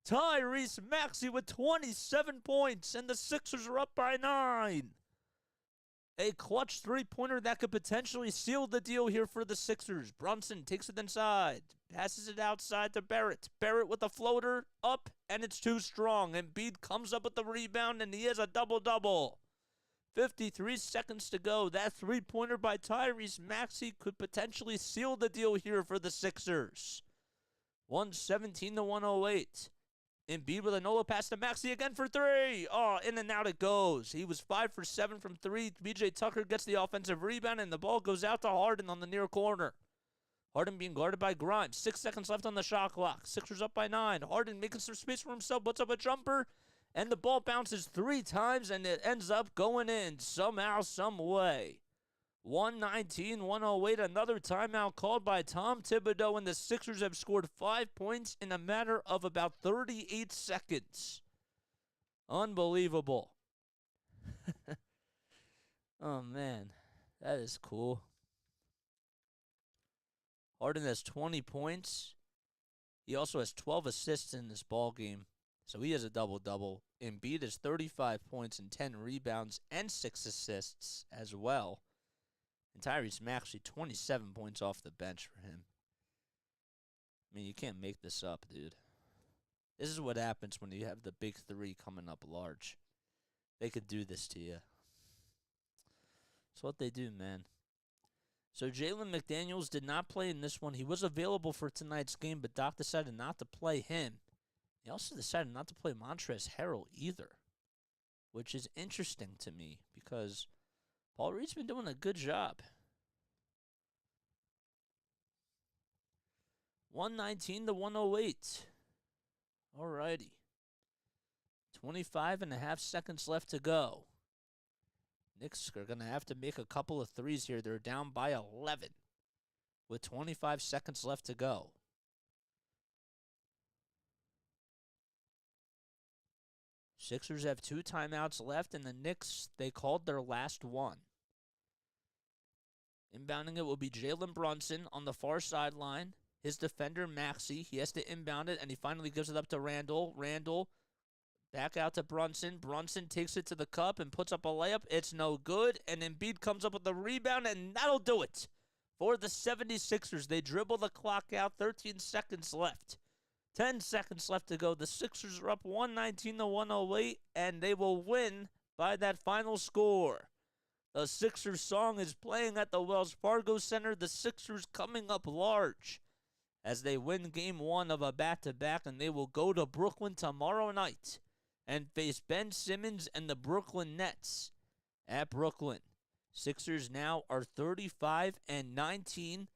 Tyrese Maxey with 27 points, and the Sixers are up by 9. A clutch three-pointer that could potentially seal the deal here for the Sixers. Brunson takes it inside, passes it outside to Barrett. Barrett with a floater up, and it's too strong. Embiid comes up with the rebound, and he has a double-double. 53 seconds to go. That three-pointer by Tyrese Maxey could potentially seal the deal here for the Sixers. 117 to 108. Embiid with a Nola pass to Maxey again for 3. Oh, in and out it goes. He was 5 for 7 from 3. B.J. Tucker gets the offensive rebound, and the ball goes out to Harden on the near corner. Harden being guarded by Grimes. 6 seconds left on the shot clock. Sixers up by 9. Harden making some space for himself. Puts up a jumper, and the ball bounces 3 times, and it ends up going in somehow, some way. 119-108, another timeout called by Tom Thibodeau, and the Sixers have scored 5 points in a matter of about 38 seconds. Unbelievable. Oh, man. That is cool. Harden has 20 points. He also has 12 assists in this ball game, so he has a double-double. Embiid has 35 points and 10 rebounds and 6 assists as well. And Tyrese Maxey, 27 points off the bench for him. I mean, you can't make this up, dude. This is what happens when you have the big 3 coming up large. They could do this to you. That's what they do, man. So Jalen McDaniels did not play in this one. He was available for tonight's game, but Doc decided not to play him. He also decided not to play Montrezl Harrell either, which is interesting to me because Paul Reed's been doing a good job. 119 to 108. Alrighty. 25.5 seconds left to go. Knicks are going to have to make a couple of threes here. They're down by 11 with 25 seconds left to go. Sixers have 2 timeouts left, and the Knicks, they called their last one. Inbounding it will be Jalen Brunson on the far sideline. his defender, Maxey. He has to inbound it, and he finally gives it up to Randall. Randall back out to Brunson. Brunson takes it to the cup and puts up a layup. It's no good, and Embiid comes up with the rebound, and that'll do it. For the 76ers, they dribble the clock out, 13 seconds left. 10 seconds left to go. The Sixers are up 119-108, and they will win by that final score. The Sixers song is playing at the Wells Fargo Center. The Sixers coming up large as they win game 1 of a back-to-back, and they will go to Brooklyn tomorrow night and face Ben Simmons and the Brooklyn Nets at Brooklyn. Sixers now are 35-19.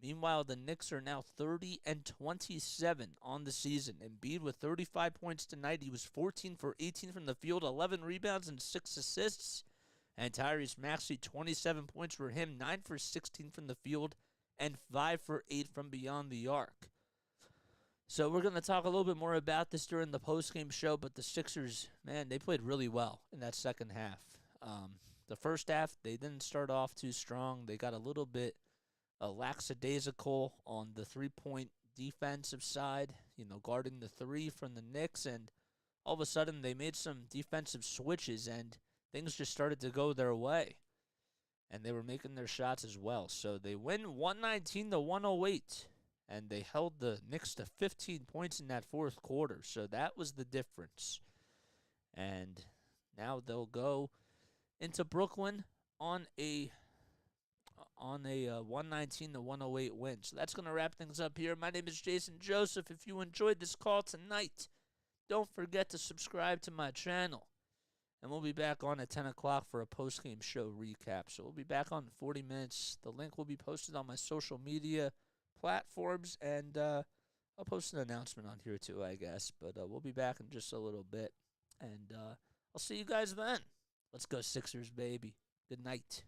Meanwhile, the Knicks are now 30-27 on the season. Embiid with 35 points tonight. He was 14 for 18 from the field, 11 rebounds and 6 assists. And Tyrese Maxey, 27 points for him, 9 for 16 from the field, and 5 for 8 from beyond the arc. So we're going to talk a little bit more about this during the postgame show, but the Sixers, man, they played really well in that second half. The first half, they didn't start off too strong. They got a little bit lackadaisical on the three-point defensive side, guarding the three from the Knicks, and all of a sudden they made some defensive switches, and things just started to go their way, and they were making their shots as well. So they win 119-108, and they held the Knicks to 15 points in that fourth quarter, so that was the difference. And now they'll go into Brooklyn on a 119-108 win. So that's going to wrap things up here. My name is Jason Joseph. If you enjoyed this call tonight, don't forget to subscribe to my channel. And we'll be back on at 10 o'clock for a post-game show recap. So we'll be back on in 40 minutes. The link will be posted on my social media platforms, and I'll post an announcement on here too, I guess. But we'll be back in just a little bit. And I'll see you guys then. Let's go Sixers, baby. Good night.